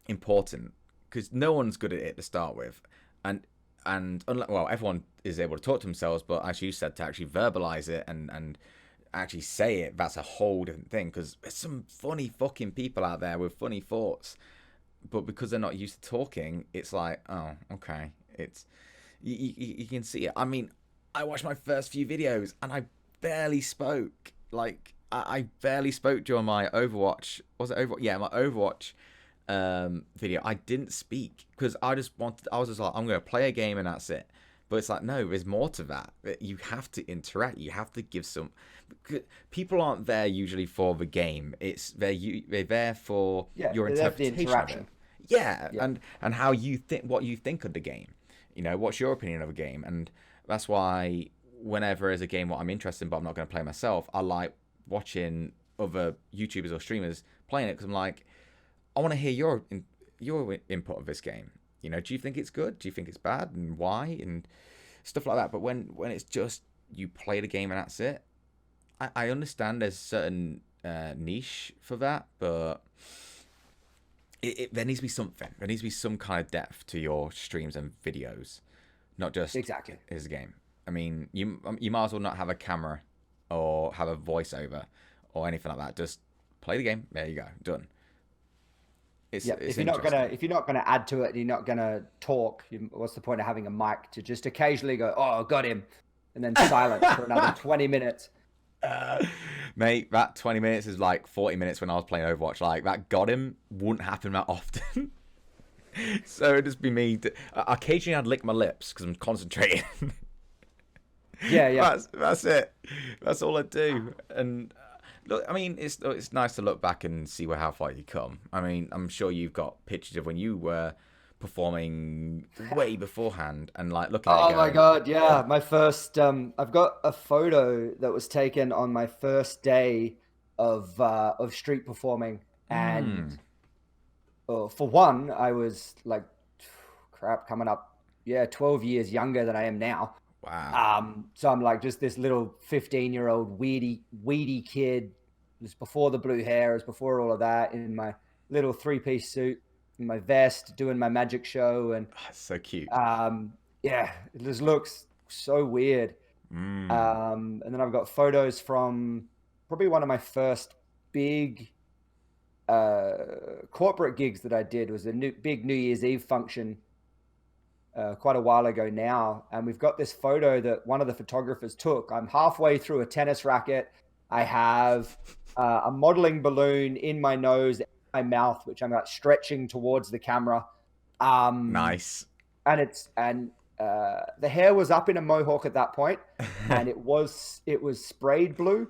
important because no one's good at it to start with, and unlike, well, everyone is able to talk to themselves, but as you said, to actually verbalize it and actually say it, that's a whole different thing. Because there's some funny fucking people out there with funny thoughts, but because they're not used to talking, it's like, oh, okay, it's you can see it. I mean, I watched my first few videos and I barely spoke. Like I barely spoke during my Overwatch. Was it Overwatch? Yeah, my Overwatch video. I didn't speak because I was just like, I'm gonna play a game and that's it. But it's like, no, there's more to that. You have to interact. You have to give some. People aren't there usually for the game. They're there for your interpretation of it. Yeah, Yeah. and how you think, what you think of the game. You know, what's your opinion of a game? And that's why whenever there's a game what I'm interested in, but I'm not going to play myself, I like watching other YouTubers or streamers playing it because I'm like, I want to hear your input of this game. You know, do you think it's good? Do you think it's bad, and why, and stuff like that. But when it's just you play the game and that's it, I understand there's a certain niche for that, but there needs to be something. There needs to be some kind of depth to your streams and videos, not just Exactly. here's a game. I mean, you might as well not have a camera or have a voiceover or anything like that. Just play the game. There you go, done. It's If you're not gonna add to it, and you're not gonna talk. What's the point of having a mic to just occasionally go, "Oh, got him," and then silence for another 20 minutes? Mate, that 20 minutes is like 40 minutes when I was playing Overwatch. Like, that got him wouldn't happen that often. So it'd just be me. Occasionally I'd lick my lips because I'm concentrating. Yeah. That's it. That's all I do. And look, I mean, it's nice to look back and see how far you come. I mean, I'm sure you've got pictures of when you were performing way beforehand and like looking at it Oh going, my God, yeah. My first, I've got a photo that was taken on my first day of street performing, and for one, I was like, crap, coming up, 12 years younger than I am now. wow. So I'm like just this little 15-year-old weedy kid. It was before the blue hair, it was before all of that, in my little 3-piece suit, in my vest, doing my magic show, and That's so cute. it just looks so weird. And then I've got photos from probably one of my first big corporate gigs that I did. Was a big New Year's Eve function quite a while ago now, and we've got this photo that one of the photographers took. I'm halfway through a tennis racket. I have a modeling balloon in my nose, my mouth, which I'm like stretching towards the camera. Nice. And the hair was up in a mohawk at that point, and it was sprayed blue.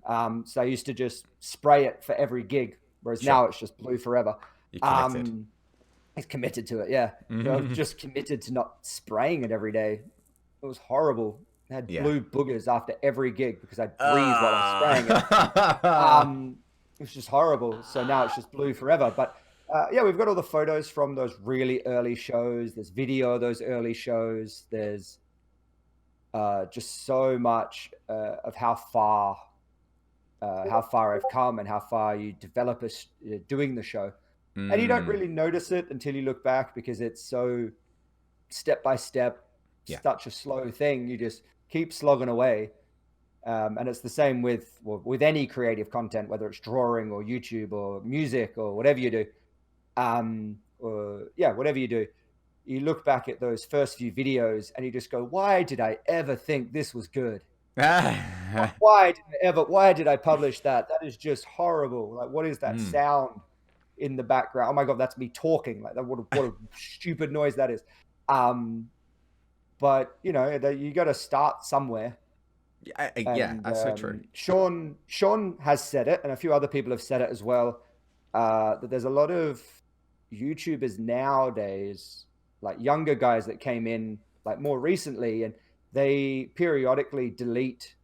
So I used to just spray it for every gig, whereas now it's just blue forever. You're committed. He's committed to it, yeah. So I'm just committed to not spraying it every day. It was horrible. I had blue boogers after every gig because I breathed while I was spraying it. It was just horrible. So now it's just blue forever. But we've got all the photos from those really early shows. There's video of those early shows. There's just so much of how far I've come and how far you develop doing the show. And you don't really notice it until you look back because it's so step by step, such a slow thing. You just keep slogging away. And it's the same with any creative content, whether it's drawing or YouTube or music or whatever you do. Whatever you do, you look back at those first few videos and you just go, why did I ever think this was good? Why did I publish that? That is just horrible. Like, what is that sound in the background? Oh my God, that's me talking. Like, what a stupid noise that is. But you know, you got to start somewhere. Yeah, And that's so true. Sean has said it, and a few other people have said it as well. That there's a lot of YouTubers nowadays, like younger guys that came in like more recently, and they periodically delete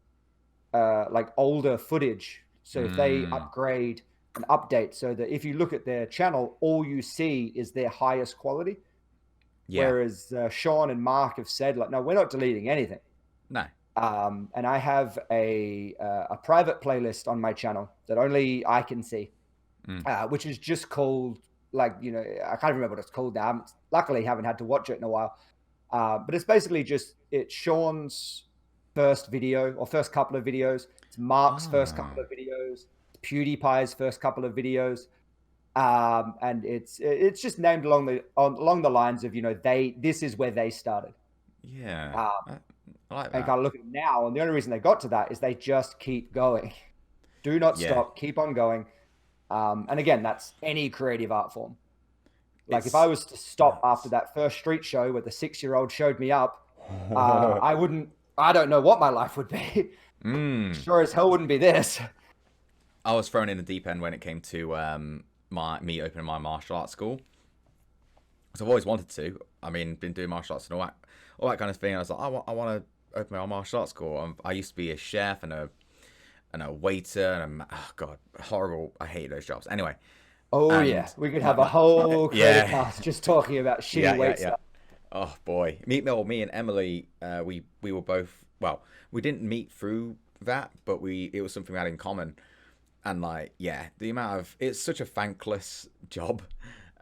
like older footage. So if they Mm, upgrade and update, so that if you look at their channel, all you see is their highest quality. yeah. Whereas Sean and Mark have said, like, no, we're not deleting anything. No. And I have a private playlist on my channel that only I can see, Mm. which is just called, like, I can't remember what it's called now. Luckily, haven't had to watch it in a while. But it's basically just it's Sean's first video or first couple of videos. It's Mark's first Ah. couple of videos. It's PewDiePie's first couple of videos. And it's just named along the lines of, this is where they started. Yeah. Um, I like and that. kind of look at it now, and the only reason they got to that is they just keep going. Do not Yeah. stop, keep on going. And again, that's any creative art form. Like if I It's was to stop after that first street show where the 6-year-old showed me up, I wouldn't. I don't know what my life would be. mm. Sure as hell wouldn't be this. I was thrown in the deep end when it came to me opening my martial arts school. So I've always wanted to. I mean, been doing martial arts and all that kind of thing. I was like, I want to open my own martial arts school. I used to be a chef and a waiter oh god, horrible. I hate those jobs. Anyway, Oh yeah, and we could have a whole credit yeah, cast just talking about shitty yeah, weight yeah. stuff. Oh boy, me and Emily, we were both, well, we didn't meet through that, but it was something we had in common. And like, yeah, the amount of it's such a thankless job,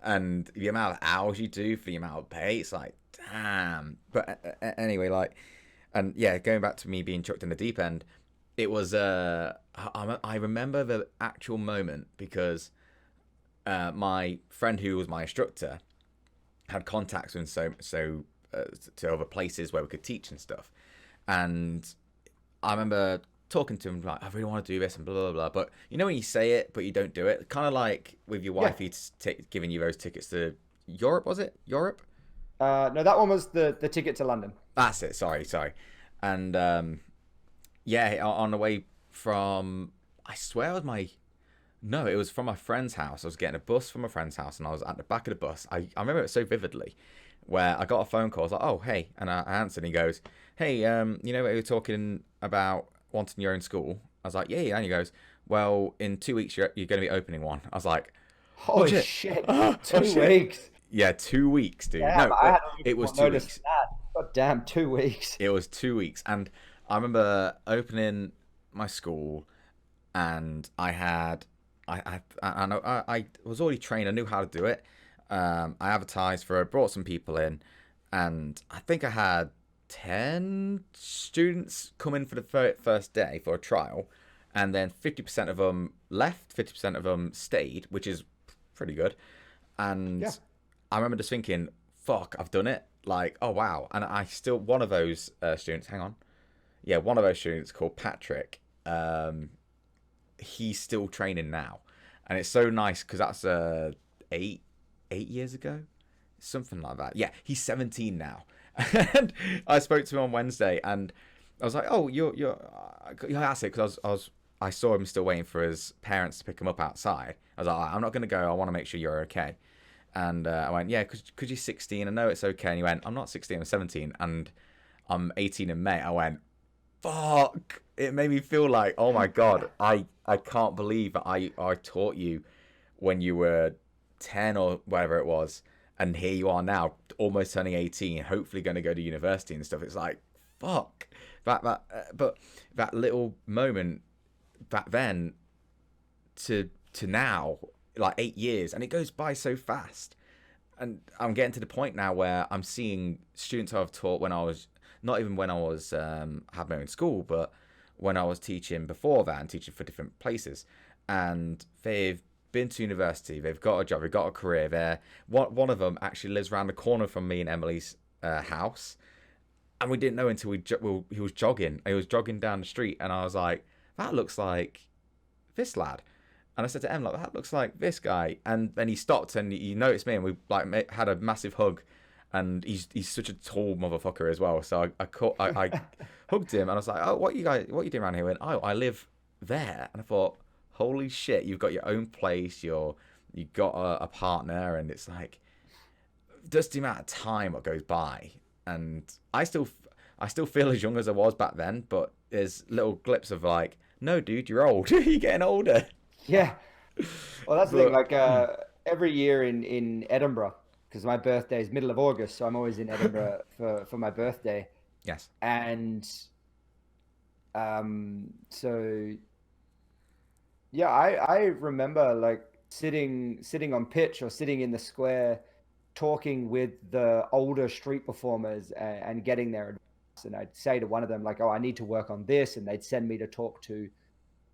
and the amount of hours you do for the amount of pay, it's like, damn. But anyway, like, and yeah, going back to me being chucked in the deep end, it was I remember the actual moment because my friend who was my instructor had contacts with to other places where we could teach and stuff, and I remember talking to him like, I really want to do this and blah blah blah. But you know when you say it but you don't do it, kind of like with your wife, Yeah. giving you those tickets to Europe. Was it Europe? No, that one was the ticket to London. That's it. Sorry. And yeah, on the way from, I swear it was my, no, it was from my friend's house. I was getting a bus from my friend's house, and I was at the back of the bus. I remember it so vividly, where I got a phone call. I was like, oh hey, and I answered. And he goes, hey, you know what we were talking about wanting your own school? I was like, yeah. And he goes, well, in 2 weeks you're going to be opening one. I was like, oh Holy shit, shit! oh 2 weeks. yeah, 2 weeks, dude. Damn, No, I had a little it bit was more two notice weeks. than that. God damn, 2 weeks. It was 2 weeks, and I remember opening my school, and I was already trained. I knew how to do it. I advertised for it, brought some people in, and I think I had 10 students come in for the first day for a trial, and then 50% of them left, 50% of them stayed, which is pretty good. And Yeah. I remember just thinking, fuck, I've done it. Like, oh wow. And I still, one of those students, hang on. Yeah, one of those students called Patrick, he's still training now. And it's so nice because that's eight years ago, something like that. Yeah, he's 17 now. And I spoke to him on Wednesday, and I was like, "Oh, that's it." Because I saw him still waiting for his parents to pick him up outside. I was like, "I'm not gonna go. I want to make sure you're okay." And I went, "Yeah, because you're 16. I know it's okay." And he went, "I'm not 16. I'm 17, and I'm 18 in May." I went, "Fuck!" It made me feel like, oh my god, I can't believe that I taught you when you were 10 or whatever it was, and here you are now, almost turning 18, hopefully going to go to university and stuff. It's like, fuck, but that little moment back then to now, like 8 years, and it goes by so fast. And I'm getting to the point now where I'm seeing students I've taught when I was, not even when I was had my own school, but when I was teaching before that and teaching for different places, and they've been to university, they've got a job, they've got a career. One of them actually lives around the corner from me and Emily's house, and we didn't know until he was jogging. He was jogging down the street, and I was like, that looks like this lad. And I said to Em, like, that looks like this guy. And then he stopped and he noticed me, and we like had a massive hug. and he's such a tall motherfucker as well. So I hugged him and I was like, oh, what you doing around here? He went, oh, I live there. And I thought, holy shit, you've got your own place. You got a partner, and it's like just the amount of time that goes by, and I still feel as young as I was back then, but there's little glips of like, no, dude, you're old. You're getting older. Yeah. Well, that's the thing. Like every year in Edinburgh, because my birthday is middle of August, so I'm always in Edinburgh for my birthday. Yes. And so yeah, I remember like sitting on pitch or sitting in the square, talking with the older street performers and getting their advice. And I'd say to one of them like, oh, I need to work on this, and they'd send me to talk to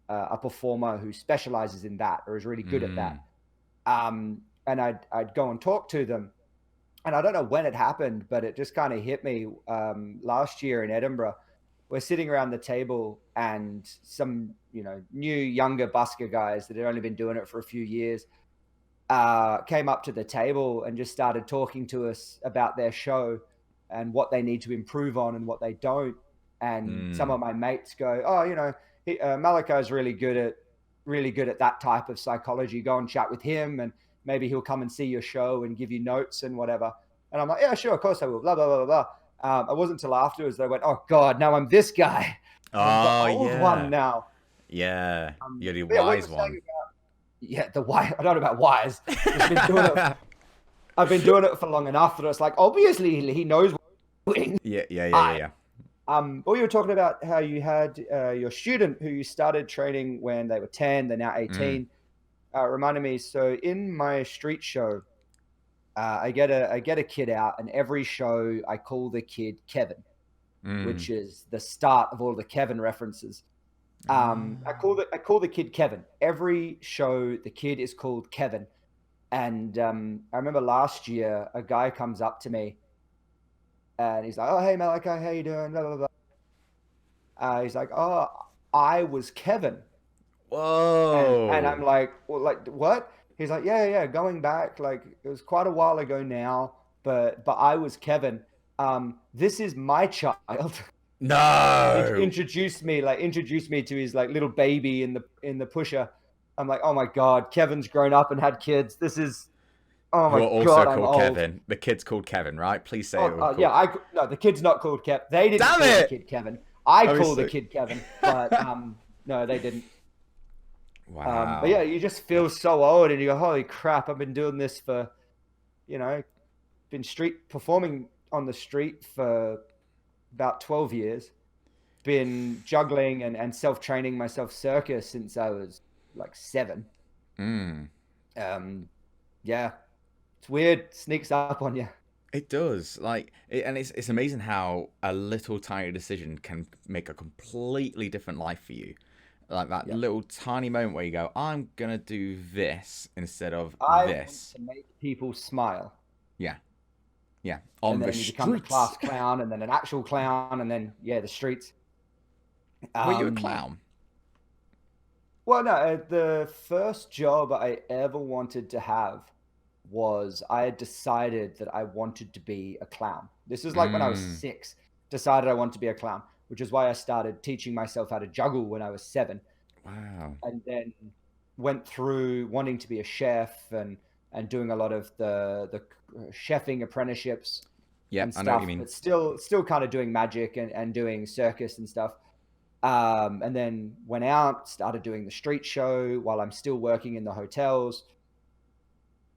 a performer who specializes in that or is really good at that. And I'd go and talk to them. And I don't know when it happened, but it just kind of hit me last year in Edinburgh. We're sitting around the table, and some, new younger busker guys that had only been doing it for a few years came up to the table and just started talking to us about their show and what they need to improve on and what they don't. And some of my mates go, oh, Malachi is really good at that type of psychology. Go and chat with him, and maybe he'll come and see your show and give you notes and whatever. And I'm like, yeah, sure, of course I will. Blah blah blah blah blah. It wasn't until afterwards they went, oh God, now I'm this guy. I'm the old one now. Yeah, you're the wise one. The wise. I don't know about wise. I've been doing it for long enough that it's like, obviously he knows what he's doing. Yeah. Well, you were talking about how you had your student who you started training when they were 10, they're now 18. Reminded me, so in my street show, I get a kid out, and every show I call the kid Kevin, which is the start of all the Kevin references. I call the kid Kevin. Every show the kid is called Kevin. And I remember last year a guy comes up to me and he's like, oh, hey Malachi, how you doing? Blah, blah, blah. He's like, oh, I was Kevin. Whoa. And I'm like, well, like what? He's like, yeah, going back, like it was quite a while ago now, but I was Kevin. This is my child. No. Introduced me to his like little baby in the pusher. I'm like, oh my God, Kevin's grown up and had kids. This is, oh my You're also God, called I'm old. Kevin. The kid's called Kevin, right? Please say it. Yeah, no, the kid's not called Kevin. They didn't call the kid Kevin. I call the kid Kevin, but no, they didn't. Wow. But yeah, you just feel so old, and you go, holy crap, I've been doing this for, been performing on the street for about 12 years. Been juggling and self-training myself circus since I was like 7. Yeah, it's weird, sneaks up on you. It does, and it's amazing how a little tiny decision can make a completely different life for you. Like that little tiny moment where you go, I'm gonna do this instead of this. I want to make people smile. Yeah. On the streets. You become a class clown, and then an actual clown, and then the streets. Were you a clown? Well, no. The first job I ever wanted to have was I had decided that I wanted to be a clown. This is like when I was 6. Decided I wanted to be a clown, which is why I started teaching myself how to juggle when I was 7. Wow. And then went through wanting to be a chef and doing a lot of the chefing apprenticeships. Yeah, I know what you mean. But still kind of doing magic and doing circus and stuff. And then went out, started doing the street show while I'm still working in the hotels.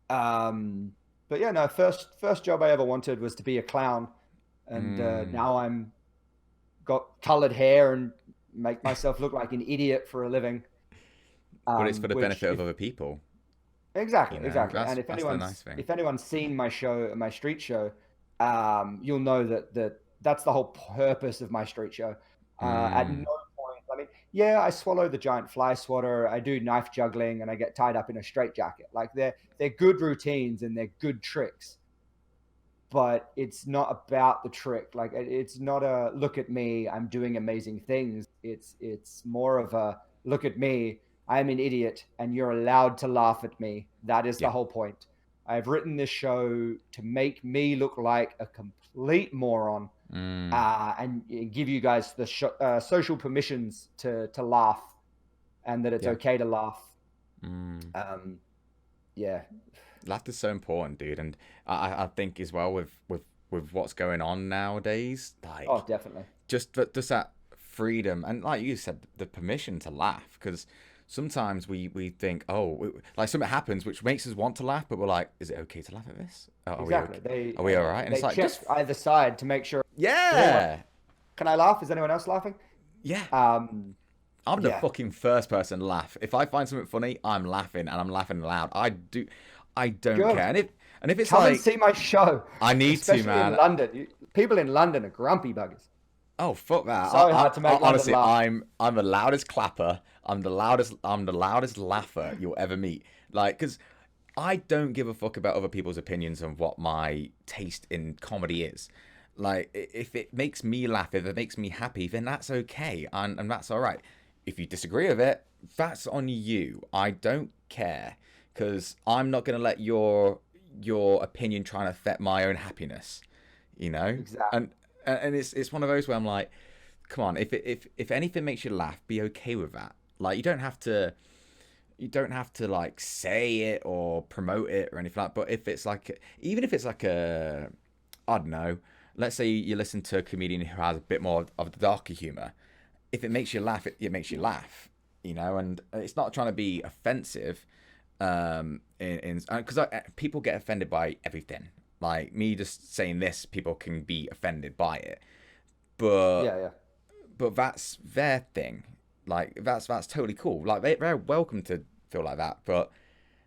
But yeah, no, first job I ever wanted was to be a clown. And now I'm got colored hair and make myself look like an idiot for a living. But it's for the benefit of other people. Exactly. And if anyone's seen my street show, you'll know that's the whole purpose of my street show. At no point, I swallow the giant fly swatter, I do knife juggling, and I get tied up in a straitjacket. Like they're good routines and they're good tricks. But it's not about the trick. Like it's not a look at me, I'm doing amazing things. It's more of a look at me, I'm an idiot, and you're allowed to laugh at me. That is the whole point. I have written this show to make me look like a complete moron, and give you guys the social permissions to laugh, and that it's okay to laugh. Yeah, Laughter's so important, dude, and I think as well with what's going on nowadays, like, oh, definitely. Just that freedom, and like you said, the permission to laugh, because sometimes we think, oh, like something happens which makes us want to laugh, but we're like, is it okay to laugh at this? Exactly. Are we all right? And they it's like, check either side to make sure. yeah, Can I laugh? Is anyone else laughing? yeah. Um, I'm the fucking first person to laugh. If I find something funny, I'm laughing, and I'm laughing loud. I don't care. And if it's come like, and see my show. I need especially to, man. in London. People in London are grumpy buggers. Oh, fuck that! So hard to make honestly, London laugh. I'm the loudest clapper. I'm the loudest laugher you'll ever meet. Like, because I don't give a fuck about other people's opinions on what my taste in comedy is. Like, if it makes me laugh, if it makes me happy, then that's okay, and that's all right. If you disagree with it, that's on you. I don't care, because I'm not gonna let your opinion try and affect my own happiness. You know? Exactly. And it's one of those where I'm like, come on, if anything makes you laugh, be okay with that. Like, you don't have to like say it or promote it or anything like that. But if it's like, even if it's like a, I don't know, let's say you listen to a comedian who has a bit more of the darker humor. If it makes you laugh, it makes you laugh, you know, and it's not trying to be offensive, because people get offended by everything. Like, me just saying this, people can be offended by it, but but that's their thing. Like, that's totally cool. Like, they're welcome to feel like that. But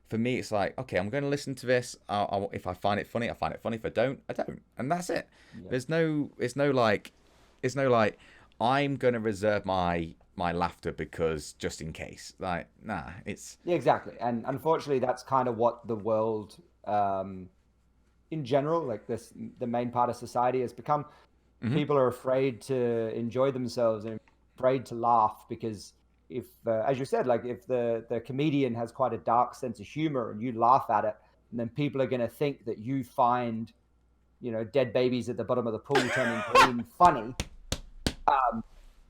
for me, it's like, okay, I'm going to listen to this. If I find it funny, I find it funny. If I don't, I don't, and that's it. Yeah. There's no like I'm going to reserve my laughter because just in case. Like, nah, it's exactly. And unfortunately, that's kind of what the world, in general, like the main part of society has become. People are afraid to enjoy themselves and afraid to laugh, because if, as you said, like, if the comedian has quite a dark sense of humor and you laugh at it, and then people are going to think that you find, dead babies at the bottom of the pool turning green funny.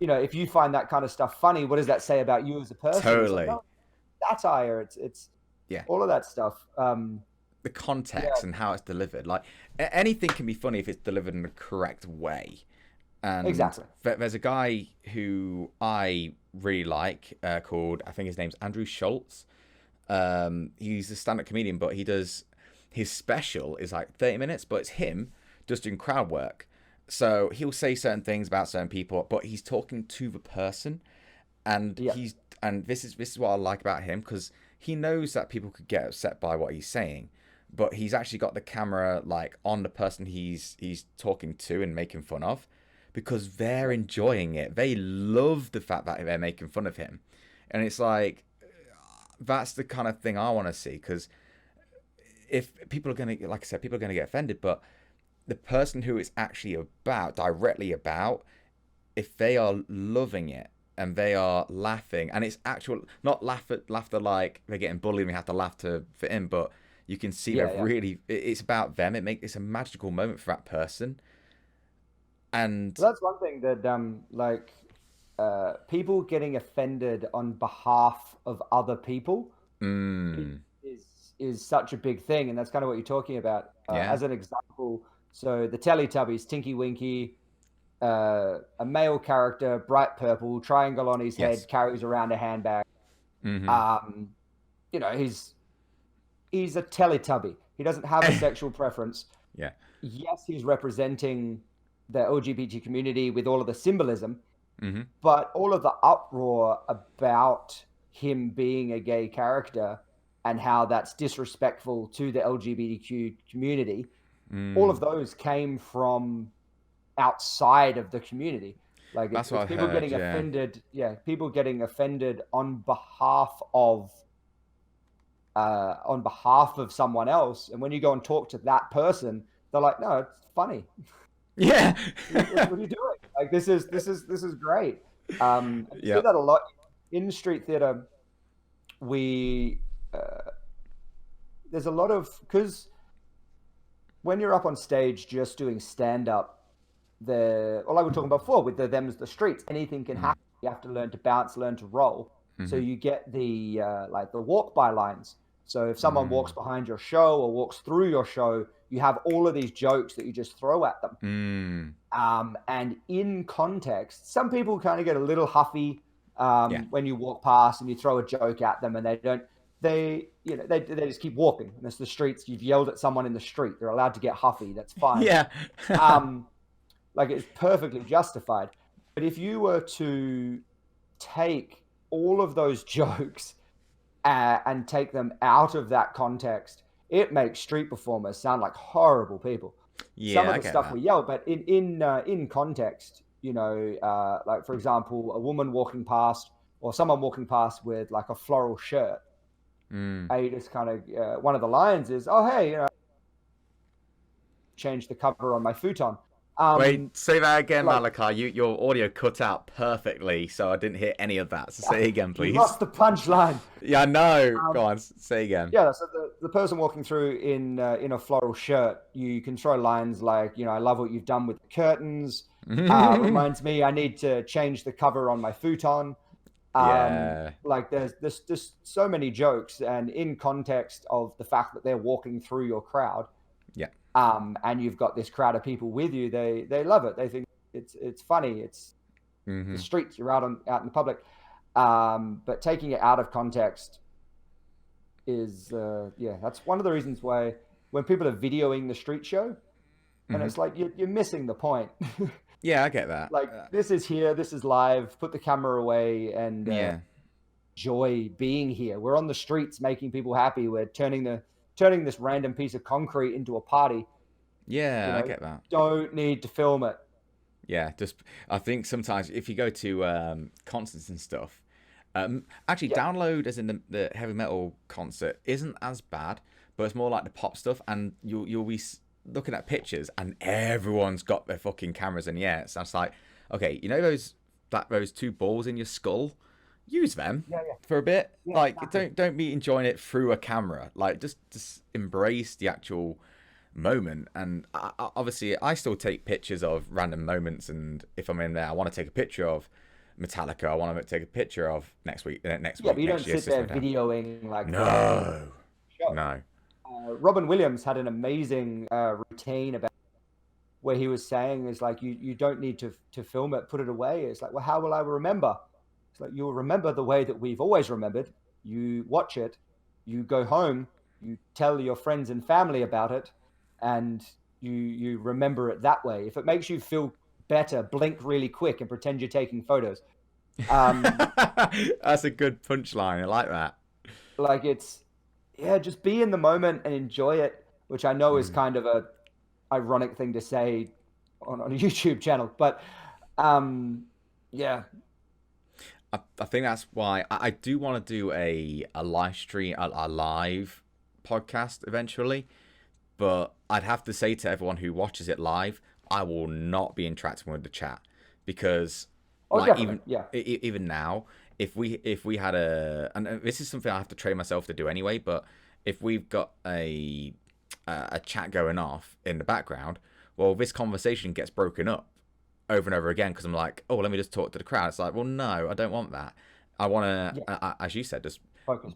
If you find that kind of stuff funny, what does that say about you as a person? Totally. It's like, no, satire. It's all of that stuff. The context and how it's delivered. Like, anything can be funny if it's delivered in the correct way. And exactly. There's a guy who I really like, called, I think his name's Andrew Schultz. He's a stand-up comedian, but his special is like 30 minutes, but it's him just doing crowd work. So he'll say certain things about certain people, but he's talking to the person, and this is what I like about him, because he knows that people could get upset by what he's saying, but he's actually got the camera like on the person he's talking to and making fun of, because they're enjoying it. They love the fact that they're making fun of him, and it's like, that's the kind of thing I want to see. Because if people are gonna, like I said, people are gonna get offended, but the person who it's actually directly about, if they are loving it and they are laughing, and it's actual, not laughter like they're getting bullied and we have to laugh to fit in, but you can see really, it's about them. It's a magical moment for that person. And so that's one thing that people getting offended on behalf of other people is such a big thing, and that's kind of what you're talking about. As an example, so the Teletubbies, Tinky Winky, a male character, bright purple, triangle on his head, carries around a handbag. He's a Teletubby. He doesn't have a sexual preference. Yes, he's representing the LGBT community with all of the symbolism, but all of the uproar about him being a gay character and how that's disrespectful to the LGBTQ community, all of those came from outside of the community. Like, it's people getting offended. People getting offended on behalf of someone else, and when you go and talk to that person, they're like, "No, it's funny." Yeah. What are you doing? Like, this is great. Do that a lot in street theater. We there's a lot of, because when you're up on stage just doing stand up, or like we were talking about before with the streets, anything can happen. You have to learn to bounce, learn to roll. So you get the like the walk by lines. So if someone walks behind your show or walks through your show, you have all of these jokes that you just throw at them. And in context, some people kind of get a little huffy when you walk past and you throw a joke at them, and they just keep walking. And it's the streets. You've yelled at someone in the street. They're allowed to get huffy. That's fine. Yeah. Like, it's perfectly justified. But if you were to take all of those jokes and take them out of that context, it makes street performers sound like horrible people. Yeah, some of the stuff we yell, but in context, like, for example, a woman walking past or someone walking past with like a floral shirt. I just kind of one of the lines is, "Oh, hey, change the cover on my futon." Wait, say that again, like, Malachi. Your audio cut out perfectly, so I didn't hear any of that. So say it again, please. You lost the punchline. Yeah, I know. Go on, say again. Yeah, so the person walking through in a floral shirt, you can throw lines like, I love what you've done with the curtains. Reminds me, I need to change the cover on my futon. Like there's so many jokes, and in context of the fact that they're walking through your crowd. Yeah. And you've got this crowd of people with you. They love it. They think it's funny. It's the streets. You're out in the public. But taking it out of context is that's one of the reasons why when people are videoing the street show, and it's like you're missing the point. Yeah, I get that. Like, this is here. This is live. Put the camera away and enjoy being here. We're on the streets making people happy. We're turning this random piece of concrete into a party. Yeah, I get that. Don't need to film it. Yeah, I think sometimes if you go to concerts and stuff, Download as in the heavy metal concert isn't as bad, but it's more like the pop stuff, and you'll be looking at pictures and everyone's got their fucking cameras in the air. So it's like, okay, those two balls in your skull, use them for a bit. Don't be enjoying it through a camera. Like, just embrace the actual moment. And obviously I still take pictures of random moments, and if I'm in there, I want to take a picture of Metallica, I want to take a picture of next week. But you don't sit there videoing like no. Robin Williams had an amazing routine about where he was saying is like, you don't need to film it, put it away. It's like, well, how will I remember? It's like, you'll remember the way that we've always remembered. You watch it, you go home, you tell your friends and family about it, and you remember it that way. If it makes you feel better, blink really quick and pretend you're taking photos. That's a good punchline. I like that. Like, just be in the moment and enjoy it, which I know is kind of a ironic thing to say on a YouTube channel, but I think that's why I do want to do a live stream, a live podcast eventually, but I'd have to say to everyone who watches it live, I will not be interacting with the chat, because even now, if we had and this is something I have to train myself to do anyway, but if we've got a chat going off in the background, well, this conversation gets broken up over and over again, because I'm like, oh, let me just talk to the crowd. It's like, well, no, I don't want that. I want to, as you said, just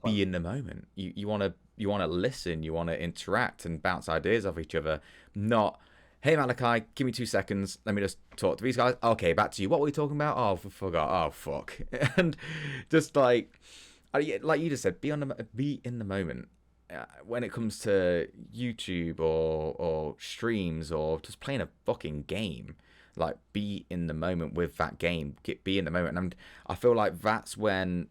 be in the moment. You want to listen, you want to interact and bounce ideas off each other, not, hey, Malachi, give me 2 seconds, let me just talk to these guys. Okay, back to you. What were we talking about? Oh, I forgot. Oh, fuck. And just like you just said, be in the moment. When it comes to YouTube or streams or just playing a fucking game, like, be in the moment with that game. Be in the moment. And I feel like that's when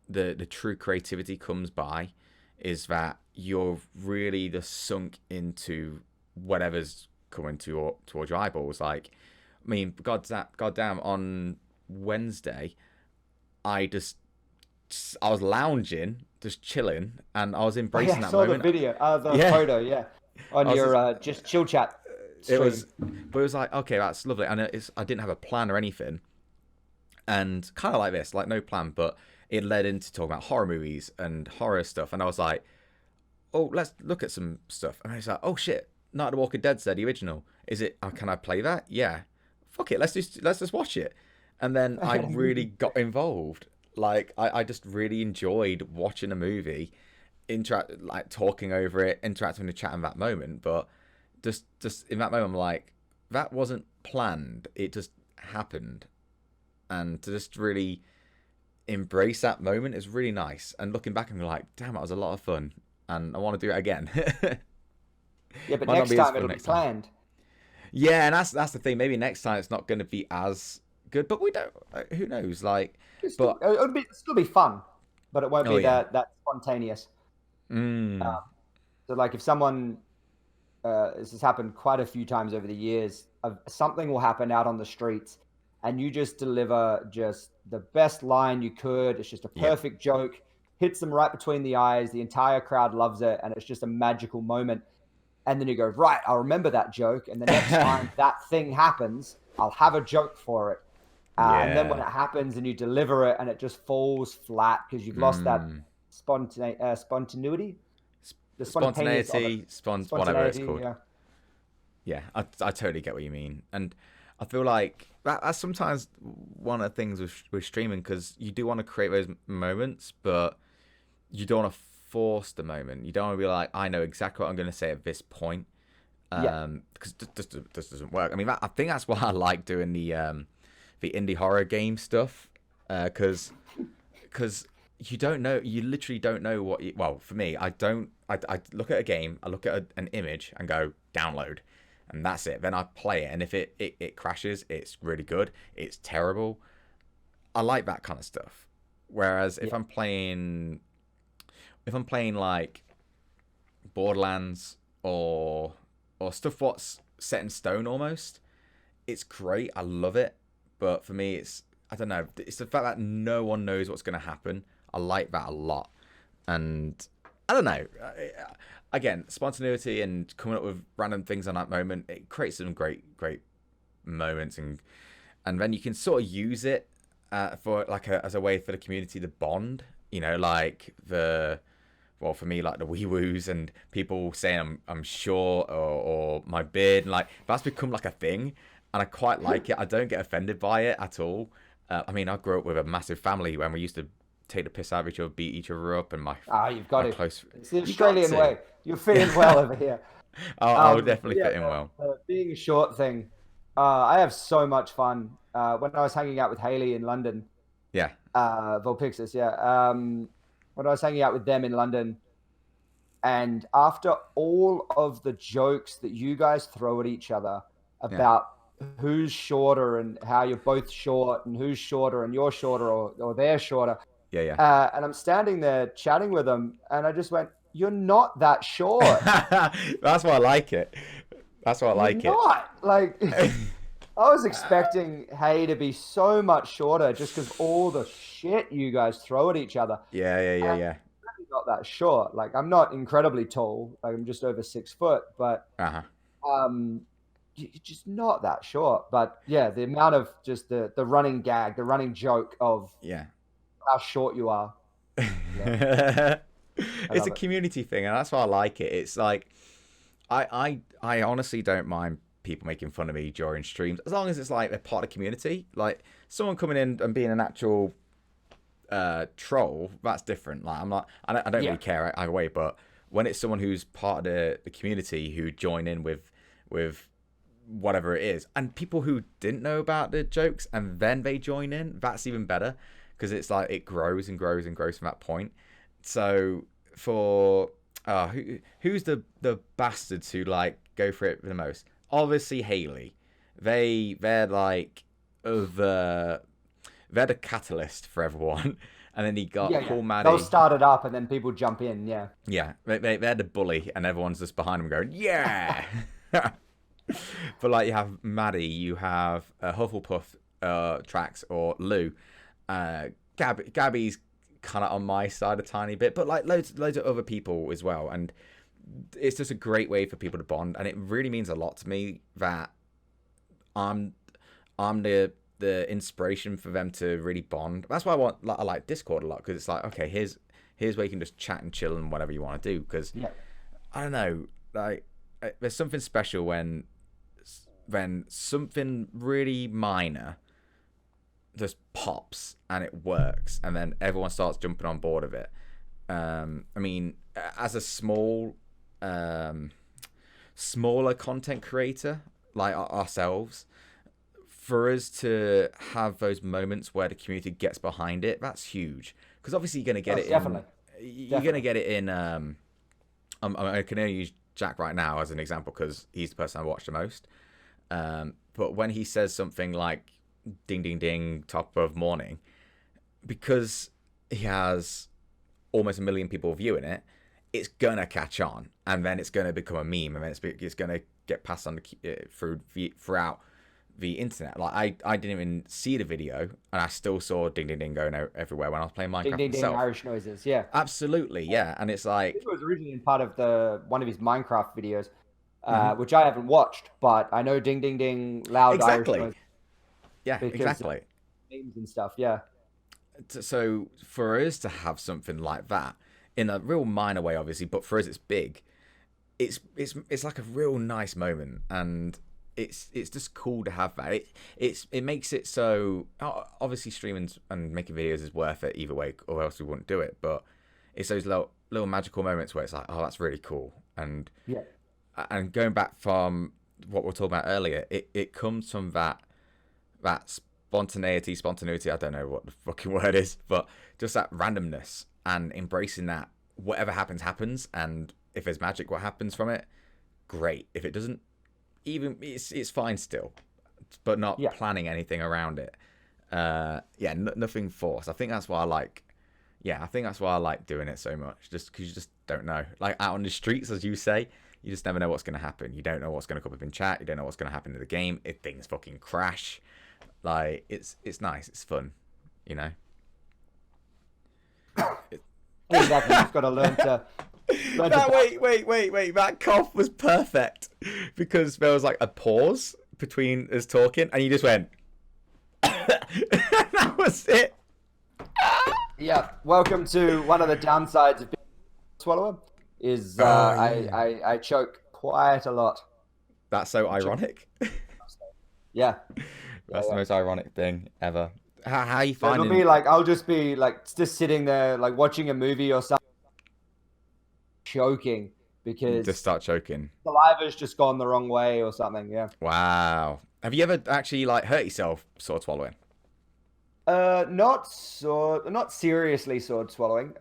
the true creativity comes by, is that you're really just sunk into whatever's coming towards your eyeballs. Like, I mean, goddamn, on Wednesday, I was lounging, just chilling, and I was embracing that moment. I saw the video, the photo, on your just chill chat stream. But it was like, okay, that's lovely. And I didn't have a plan or anything, and kind of like this, like no plan, but it led into talking about horror movies and horror stuff, and I was like, oh, let's look at some stuff. And it's like, oh shit, Night of the Walking Dead's there, the original. Is it? Can I play that? Yeah. Fuck it, let's just watch it. And then I really got involved. Like I just really enjoyed watching a movie, like talking over it, interacting with the chat in that moment. But just in that moment, I'm like, that wasn't planned. It just happened, and to just really embrace that moment is really nice. And looking back, I'm like, damn, that was a lot of fun, and I want to do it again. Yeah, but next time it'll be planned. Yeah, and that's the thing. Maybe next time it's not going to be as good, but we don't. Who knows? Like, but it'll still be fun, but it won't be that spontaneous. Mm. So, like, if someone, this has happened quite a few times over the years, something will happen out on the streets, and you just deliver just the best line you could. It's just a perfect joke, hits them right between the eyes. The entire crowd loves it, and it's just a magical moment. And then you go, right, I'll remember that joke. And the next time that thing happens, I'll have a joke for it. And then when it happens and you deliver it and it just falls flat because you've lost that spontaneity, the spontaneity, whatever it's called. Yeah, I totally get what you mean. And I feel like that's sometimes one of the things with streaming, because you do want to create those moments, but you don't want to force the moment. You don't want to be like, I know exactly what I'm going to say at this point, because this doesn't work. I mean, I think that's why I like doing the indie horror game stuff, because you don't know, you literally don't know what. Well, for me, I look at a game, I look at an image and go download, and that's it. Then I play it, and if it crashes, it's really good. It's terrible. I like that kind of stuff. Whereas if I'm playing like Borderlands or stuff what's set in stone almost, it's great. I love it. But for me, I don't know. It's the fact that no one knows what's going to happen. I like that a lot. And I don't know. Again, spontaneity and coming up with random things on that moment, it creates some great moments. And then you can sort of use it for like as a way for the community to bond. You know, like well, for me, like the wee woos and people saying I'm short or my beard, and like that's become like a thing, and I quite like it. I don't get offended by it at all. I mean, I grew up with a massive family when we used to take the piss out of each other, beat each other up, and you've got it. It's the Australian way. You're fitting well over here. I'll definitely fit in well. The being short thing, I have so much fun. When I was hanging out with Haley in London. Yeah. Volpixis, yeah. When I was hanging out with them in London, and after all of the jokes that you guys throw at each other about who's shorter and how you're both short and who's shorter and you're shorter or they're shorter. Yeah. And I'm standing there chatting with them, and I just went, "You're not that short." That's why I like it. Not like. I was expecting Hay to be so much shorter just because all the shit you guys throw at each other. Yeah. I'm really not that short. Like, I'm not incredibly tall. Like, I'm just over 6 foot, but you're just not that short. But yeah, the amount of just the running gag, the running joke of how short you are. Yeah. It's a community thing, and that's why I like it. It's like I honestly don't mind people making fun of me during streams, as long as it's like they're part of the community. Like someone coming in and being an actual troll, that's different. Like I don't really care either way. But when it's someone who's part of the community who join in with whatever it is, and people who didn't know about the jokes and then they join in, that's even better, because it's like it grows and grows and grows from that point. So for who's the bastards who like go for it the most? Obviously Haley. They're like they're the catalyst for everyone. And then he got Paul Maddie. They'll start it up and then people jump in. Yeah, they're the bully, and everyone's just behind them going yeah. But like you have Maddie, you have Hufflepuff Tracks or Lou. Gabby's kind of on my side a tiny bit, but like loads of other people as well. And it's just a great way for people to bond, and it really means a lot to me that I'm the inspiration for them to really bond. That's why I like Discord a lot, because it's like, okay, here's Here's where you can just chat and chill and whatever you want to do. Because I don't know, like there's something special when something really minor just pops and it works, and then everyone starts jumping on board of it. I mean, as a smaller content creator like ourselves, for us to have those moments where the community gets behind it, that's huge. Because obviously you're gonna get it definitely. You're gonna get it in. I can only use Jack right now as an example because he's the person I watch the most. But when he says something like "ding ding ding" top of morning, because he has almost 1 million people viewing it, it's gonna catch on, and then it's gonna become a meme, and then it's gonna get passed on throughout the internet. Like I didn't even see the video, and I still saw "ding ding ding" going everywhere when I was playing Minecraft Ding ding ding, myself. Irish noises, yeah. Absolutely, yeah. And it's like It was originally part of one of his Minecraft videos, which I haven't watched, but I know "ding ding ding" loud Irish noises. Yeah, exactly. Memes and stuff, yeah. So for us to have something like that in a real minor way, obviously, but for us it's big. It's like a real nice moment, and it's just cool to have that. It makes it so obviously streaming and making videos is worth it either way, or else we wouldn't do it. But it's those little magical moments where it's like, oh, that's really cool. And going back from what we were talking about earlier, it comes from that spontaneity. I don't know what the fucking word is, but just that randomness and embracing that whatever happens, and if there's magic, what happens from it, great. If it doesn't, even it's fine still, but not planning anything around it. Nothing forced. I think that's why I like. Yeah, I think that's why I like doing it so much. Just because you just don't know. Like out on the streets, as you say, you just never know what's going to happen. You don't know what's going to come up in chat. You don't know what's going to happen in the game. If things fucking crash, like it's nice. It's fun, you know. Exactly. You've got to learn to. Wait. That cough was perfect because there was like a pause between us talking, and you just went. That was it. Yeah. Welcome to one of the downsides of being a swallower. I choke quite a lot. That's so ironic. Yeah. That's the most ironic thing ever. How you finding? It'll be like I'll just be like just sitting there like watching a movie or something, choking because just start choking. Saliva's just gone the wrong way or something. Yeah. Wow. Have you ever actually like hurt yourself sword swallowing? Not seriously sword swallowing.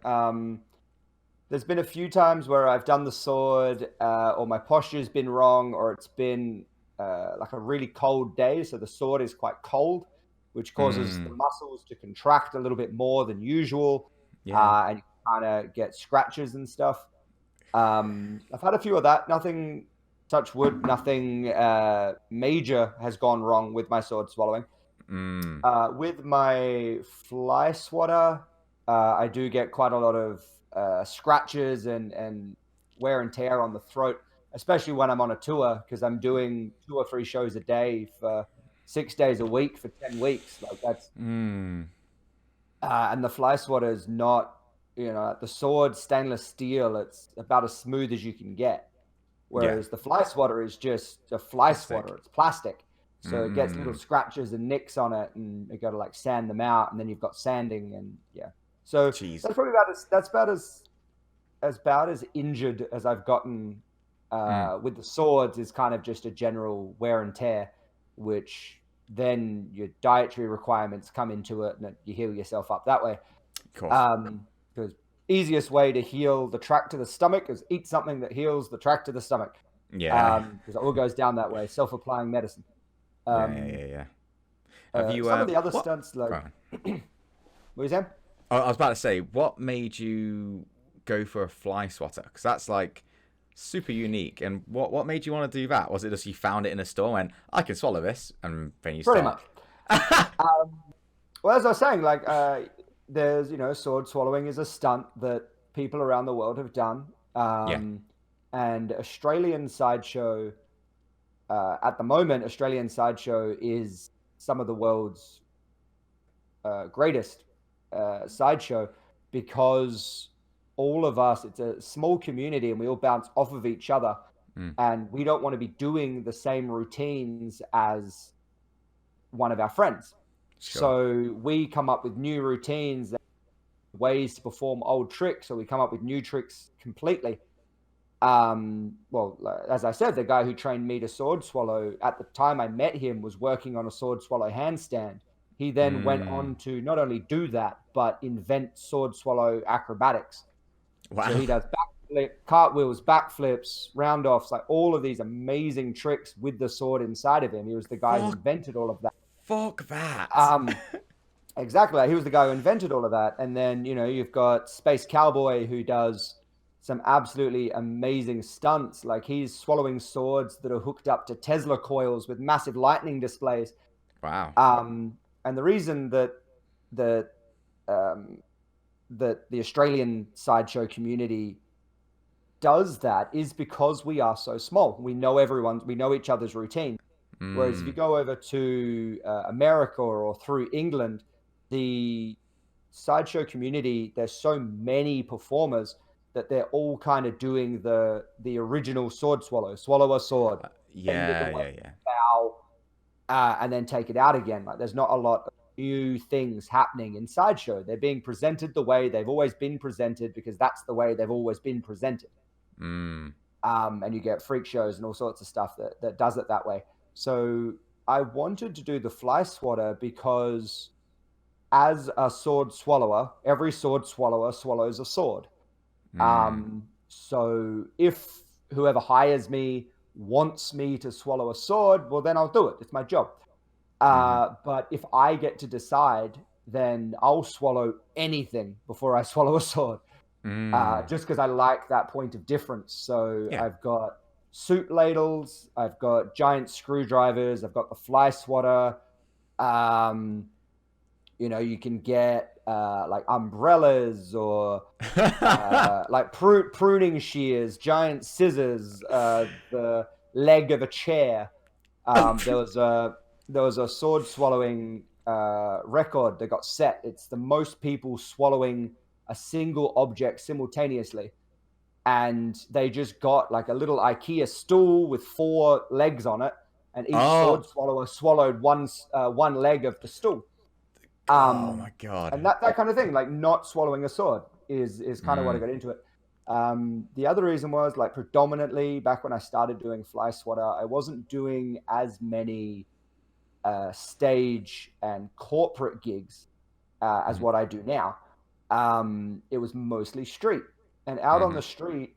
There's been a few times where I've done the sword, or my posture's been wrong, or it's been like a really cold day, so the sword is quite cold, which causes the muscles to contract a little bit more than usual, and you kind of get scratches and stuff. I've had a few of that. Nothing, touch wood, nothing major has gone wrong with my sword swallowing. With my fly swatter, I do get quite a lot of scratches and wear and tear on the throat, especially when I'm on a tour, because I'm doing 2 or 3 shows a day for 6 days a week for 10 weeks. Like that's, and the fly swatter is not, the sword, stainless steel, it's about as smooth as you can get. Whereas the fly swatter is just a fly swatter. It's plastic. So it gets little scratches and nicks on it, and you got to like sand them out, and then you've got sanding, and So that's probably about as injured as I've gotten with the swords. Is kind of just a general wear and tear, which then your dietary requirements come into it, and you heal yourself up that way. Because easiest way to heal the tract to the stomach is eat something that heals the tract to the stomach. Because it all goes down that way. Self-applying medicine. Have you some of the other stunts like what were you saying? I was about to say, what made you go for a fly swatter? Because that's like super unique. And what made you want to do that? Was it just you found it in a store and I can swallow this, and then you pretty much? Well, as I was saying, like there's sword swallowing is a stunt that people around the world have done. And Australian Sideshow. At the moment, Australian Sideshow is some of the world's greatest sideshow because all of us, it's a small community and we all bounce off of each other. Mm. And we don't want to be doing the same routines as one of our friends. Sure. So we come up with new routines, ways to perform old tricks, or we come up with new tricks completely. Well, as I said, the guy who trained me to sword swallow, at the time I met him, was working on a sword swallow handstand. He then went on to not only do that, but invent sword swallow acrobatics. Wow. So he does backflip, cartwheels, backflips, round offs, like all of these amazing tricks with the sword inside of him. He was the guy who invented all of that. Fuck that. Exactly. He was the guy who invented all of that. And then, you know, you've got Space Cowboy, who does some absolutely amazing stunts. Like he's swallowing swords that are hooked up to Tesla coils with massive lightning displays. Wow. And the reason that the Australian sideshow community does that is because we are so small. We know each other's routine. Whereas if you go over to America or through England, the sideshow community, there's so many performers that they're all kind of doing the original sword swallow a sword, bow, and then take it out again. Like there's not a lot of new things happening in sideshow. They're being presented the way they've always been presented because that's the way they've always been presented. And you get freak shows and all sorts of stuff that does it that way. So I wanted to do the fly swatter because as a sword swallower, every sword swallower swallows a sword. So if whoever hires me wants me to swallow a sword, well, then I'll do it. It's my job. But if I get to decide, then I'll swallow anything before I swallow a sword. Just because I like that point of difference. So I've got soup ladles, I've got giant screwdrivers, I've got the fly swatter. You know, you can get like umbrellas or like pruning shears, giant scissors, the leg of a chair. There was a sword swallowing record that got set. It's the most people swallowing a single object simultaneously. And they just got like a little IKEA stool with 4 legs on it, and each sword swallower swallowed one leg of the stool. Oh my god! And that kind of thing, like not swallowing a sword, is kind of what I got into it. The other reason was like predominantly back when I started doing fly swatter, I wasn't doing as many stage and corporate gigs as what I do now. It was mostly street. And out on the street,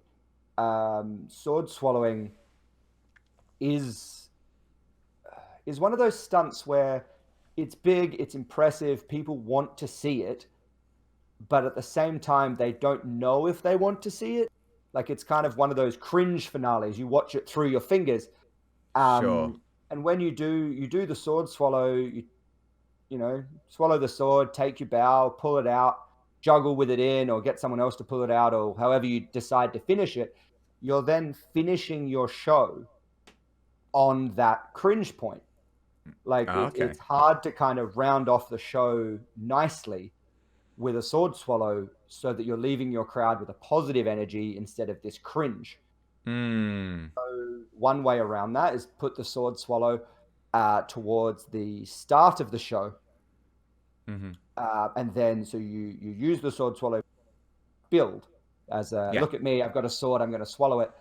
sword swallowing is one of those stunts where it's big, it's impressive, people want to see it, but at the same time, they don't know if they want to see it. Like it's kind of one of those cringe finales. You watch it through your fingers. Sure. And when you do the sword swallow, you know, swallow the sword, take your bow, pull it out, juggle with it in, or get someone else to pull it out, or however you decide to finish it, you're then finishing your show on that cringe point. Like it's hard to kind of round off the show nicely with a sword swallow so that you're leaving your crowd with a positive energy instead of this cringe. So one way around that is put the sword swallow towards the start of the show. And then so you use the sword swallow build as a look at me, I've got a sword, I'm going to swallow it.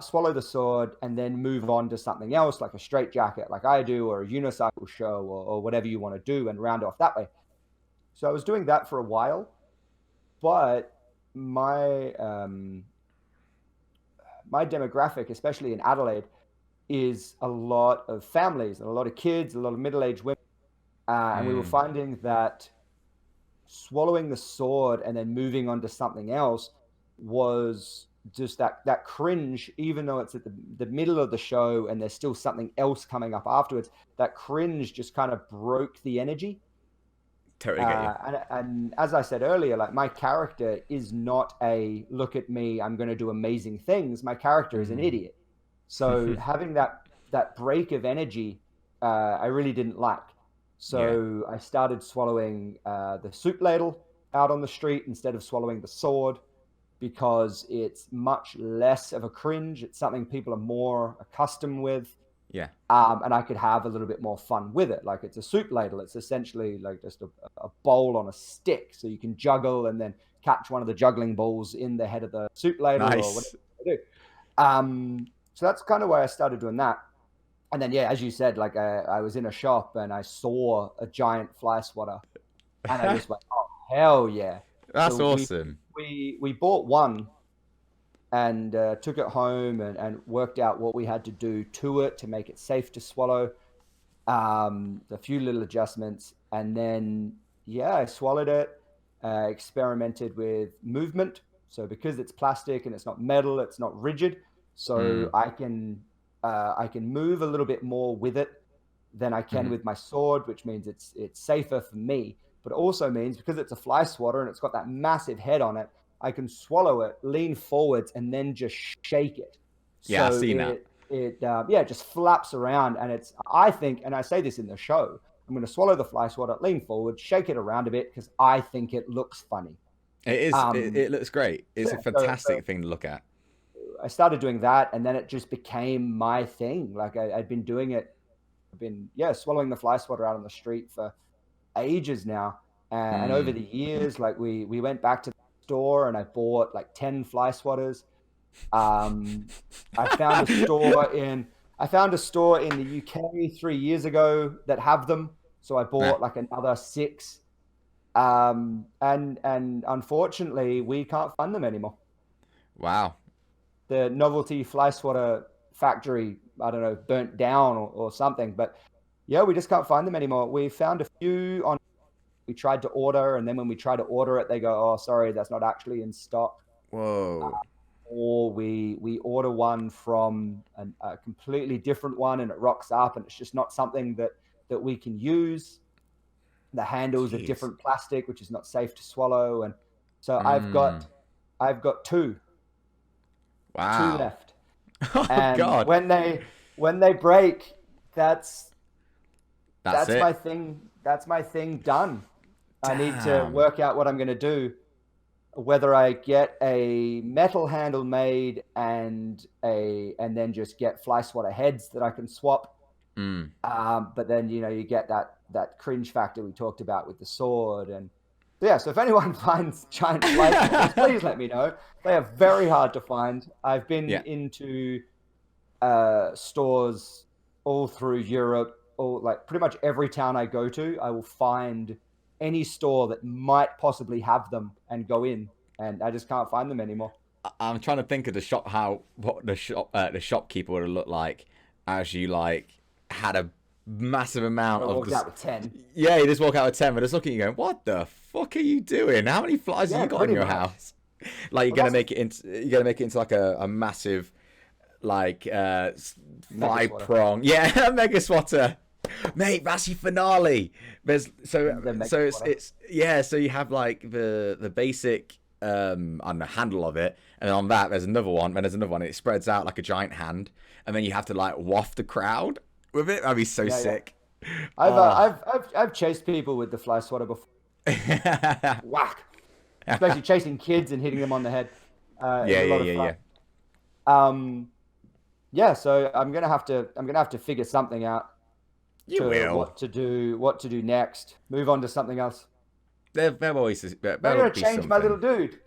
Swallow the sword and then move on to something else like a straitjacket like I do, or a unicycle show, or whatever you want to do, and round off that way. So I was doing that for a while, but my demographic, especially in Adelaide, is a lot of families and a lot of kids, a lot of middle-aged women. And we were finding that swallowing the sword and then moving on to something else was just that cringe, even though it's at the middle of the show and there's still something else coming up afterwards. That cringe just kind of broke the energy. Totally get you. And as I said earlier, like my character is not a look at me, I'm going to do amazing things. My character is an idiot. So having that break of energy, I really didn't like. So I started swallowing the soup ladle out on the street instead of swallowing the sword. because it's much less of a cringe. It's something people are more accustomed with. Yeah. And I could have a little bit more fun with it. Like it's a soup ladle. It's essentially like just a bowl on a stick. So you can juggle and then catch one of the juggling balls in the head of the soup ladle or whatever you do. So that's kind of why I started doing that. And then, yeah, as you said, like I was in a shop and I saw a giant fly swatter and I just went, oh, hell yeah. That's So awesome. we bought one and took it home and worked out what we had to do to it to make it safe to swallow. A few little adjustments. And then, yeah, I swallowed it, experimented with movement. So because it's plastic and it's not metal, it's not rigid. So I can move a little bit more with it than I can with my sword, which means it's safer for me. But it also means because it's a fly swatter and it's got that massive head on it, I can swallow it, lean forwards, and then just shake it. Yeah, I've So seen that. it just flaps around, and I think, and I say this in the show, I'm going to swallow the fly swatter, lean forward, shake it around a bit because I think it looks funny. It is. It looks great. It's a fantastic thing to look at. I started doing that, and then it just became my thing. Like I'd been doing it. I've been swallowing the fly swatter out on the street for ages now, and over the years, like we went back to the store and I bought like 10 fly swatters. I found a store in the UK 3 years ago that have them, so I bought like another 6. And unfortunately, we can't find them anymore. Wow. The novelty fly swatter factory, I don't know, burnt down or something. But yeah, we just can't find them anymore. We found a few on. We tried to order, and then when we try to order it, they go, "Oh, sorry, that's not actually in stock." Whoa. Or we order one from a completely different one, and it rocks up, and it's just not something that we can use. The handles are different plastic, which is not safe to swallow, and so I've got 2. Wow. 2 left. Oh And God. when they break, that's it. my thing. That's my thing done. Damn. I need to work out what I'm going to do. Whether I get a metal handle made and then just get fly swatter heads that I can swap. But then you get that cringe factor we talked about with the sword. And yeah, so if anyone finds giant fly swatters, please let me know. They are very hard to find. I've been into stores all through Europe, or like pretty much every town I go to, I will find any store that might possibly have them and go in, and I just can't find them anymore. I'm trying to think of what the shopkeeper would have looked like as you like had a massive amount of. Walked out with 10. Yeah, you just walk out with 10, but just looking at you going, "What the fuck are you doing? How many flies have you got in your house?" Like you're gonna make it into like a massive like 5-prong, mega swatter. Mate, that's your finale. So you have like the basic on the handle of it, and on that there's another one, and there's another one, and it spreads out like a giant hand, and then you have to like waft the crowd with it. That'd be so sick. I've chased people with the fly swatter before. Whack. Especially chasing kids and hitting them on the head. So I'm gonna have to figure something out. What to do next. Move on to something else. They're always. I'm gonna change my little dude.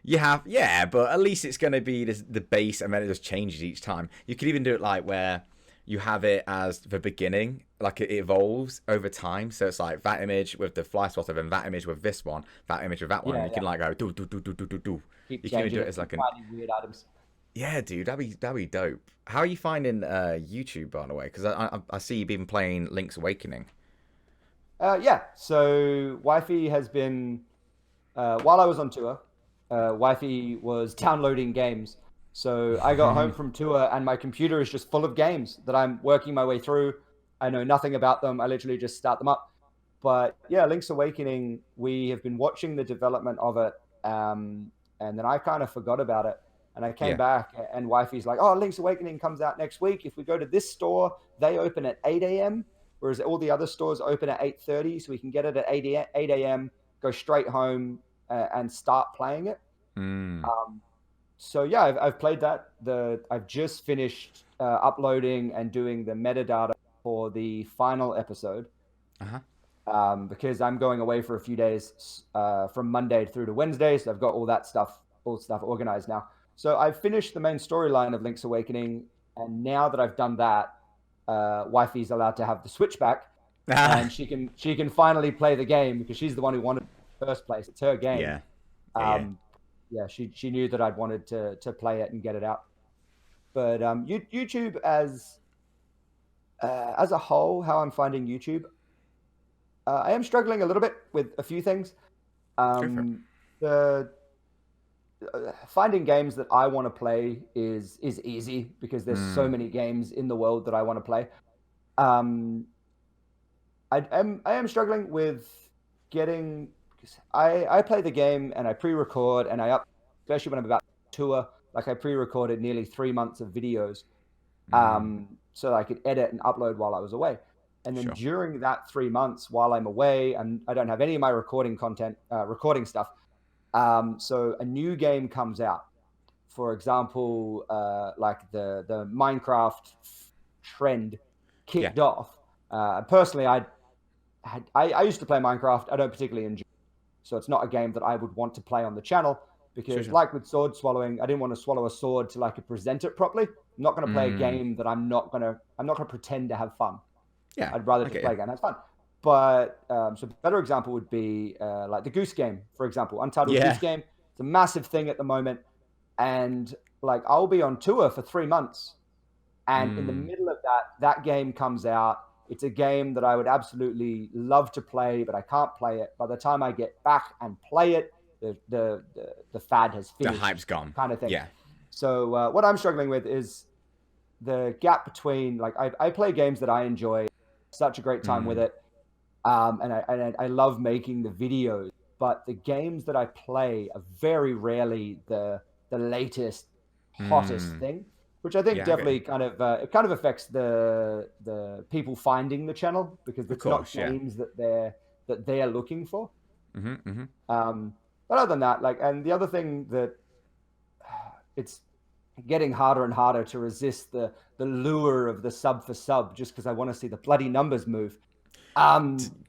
You have, but at least it's gonna be the base, and then it just changes each time. You could even do it like where you have it as the beginning, like it evolves over time. So it's like that image with the fly swatter, then that image with this one, that image with that one. And you can like go do. You can even do it as like weird items. Yeah, dude, that'd be dope. How are you finding YouTube, by the way? Because I see you've been playing Link's Awakening. So Wifey has been while I was on tour, Wifey was downloading games. So I got home from tour and my computer is just full of games that I'm working my way through. I know nothing about them. I literally just start them up. But yeah, Link's Awakening, we have been watching the development of it, and then I kind of forgot about it. And I came back, and Wifey's like, "Oh, Link's Awakening comes out next week. If we go to this store, they open at 8 a.m., whereas all the other stores open at 8:30, so we can get it at 8 a.m., go straight home and start playing it." Mm. So yeah, I've played that. I've just finished uploading and doing the metadata for the final episode, Uh-huh. because I'm going away for a few days from Monday through to Wednesday. So I've got all stuff organized now. So I've finished the main storyline of Link's Awakening, and now that I've done that, Wifey's allowed to have the Switch back, Ah. and she can finally play the game because she's the one who wanted it in the first place. It's her game. Yeah. Yeah. Um, yeah, she knew that I'd wanted to play it and get it out. But YouTube as a whole, how I'm finding YouTube, I am struggling a little bit with a few things. Go for it. The Finding games that I want to play is easy because there's so Mm. many games in the world that I want to play. Um, I am struggling with getting. I play the game and I pre-record and especially when I'm about to tour. Like I pre-recorded nearly 3 months of videos, Mm. so that I could edit and upload while I was away. And then Sure. during that 3 months while I'm away, and I don't have any of my recording stuff. So a new game comes out. For example, like the Minecraft trend Yeah. kicked off. Personally, I used to play Minecraft. I don't particularly enjoy it. So it's not a game that I would want to play on the channel Sure. because, Sure. like with sword swallowing, I didn't want to swallow a sword till I could present it properly. I'm not going to play a Mm. game that I'm not gonna pretend to have fun. Yeah. I'd rather I just get play you. a game that's fun. But so a better example would be like the Goose Game, for example, Untitled Goose Yeah. Game. It's a massive thing at the moment, and like I'll be on tour for 3 months, and in the Mm. middle of that game comes out. It's a game that I would absolutely love to play, but I can't play it. By the time I get back and play it, the fad has The finished, hype's gone. kind of thing. Yeah. So what I'm struggling with is the gap between like I play games that I enjoy, such a great time with Mm. it, and I love making the videos. But the games that I play are very rarely the latest, hottest Mm. thing, which I think Yeah. I get you. definitely kind of affects the people finding the channel because Of it's not course. Yeah. games that they're looking for. Mhm. Mhm. Um, but other than that, like, and the other thing that it's getting harder and harder to resist the lure of the sub for sub just because I want to see the bloody numbers move.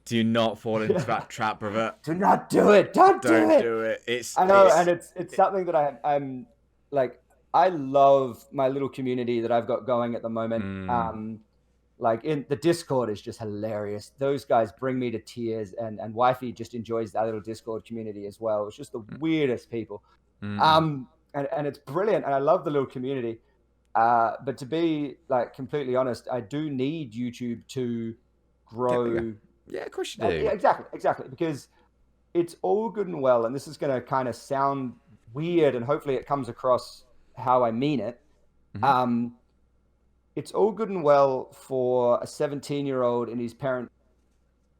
Do not fall into that trap, brother. Do not do it. Don't do Don't it. do it. It's I know, and it's. it's something that I'm like. I love my little community that I've got going at the moment. Mm. Like in the Discord is just hilarious. Those guys bring me to tears, and Wifey just enjoys that little Discord community as well. It's just the weirdest people. Mm. And it's brilliant, and I love the little community. But to be like completely honest, I do need YouTube to Get bigger. grow. Yeah. Of course you Yeah, do. exactly, because it's all good and well, and this is going to kind of sound weird, and hopefully it comes across how I mean it. Mhm. Um, it's all good and well for a 17-year-old in his parent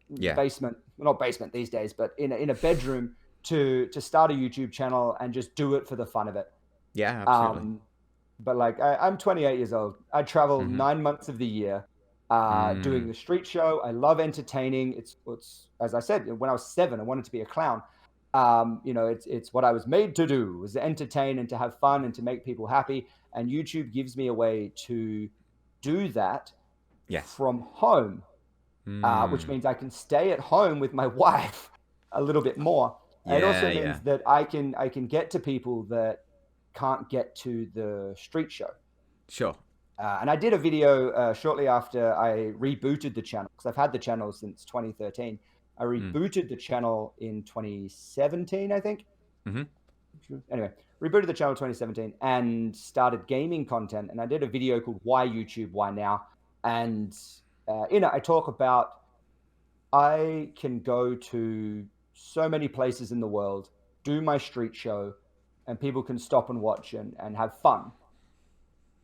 Yeah. basement, well, not basement these days, but in a bedroom to start a YouTube channel and just do it for the fun of it. Yeah. Absolutely. But like I'm 28 years old. I travel Mhm. 9 months of the year, doing Mm. the street show. I love entertaining. It's as I said when I was 7, I wanted to be a clown. It's what I was made to do, was to entertain and to have fun and to make people happy. And YouTube gives me a way to do that Yes. from home, which Mm. means I can stay at home with my wife a little bit more. And it Yeah. also Yeah. means that I can get to people that can't get to the street show. Sure. And I did a video shortly after I rebooted the channel because I've had the channel since 2013. I Mm. rebooted the channel in 2017, I think. Mhm. Anyway, rebooted the channel in 2017 and started gaming content. And I did a video called "Why YouTube? Why Now?" And in it, I talk about I can go to so many places in the world, do my street show, and people can stop and watch and have fun.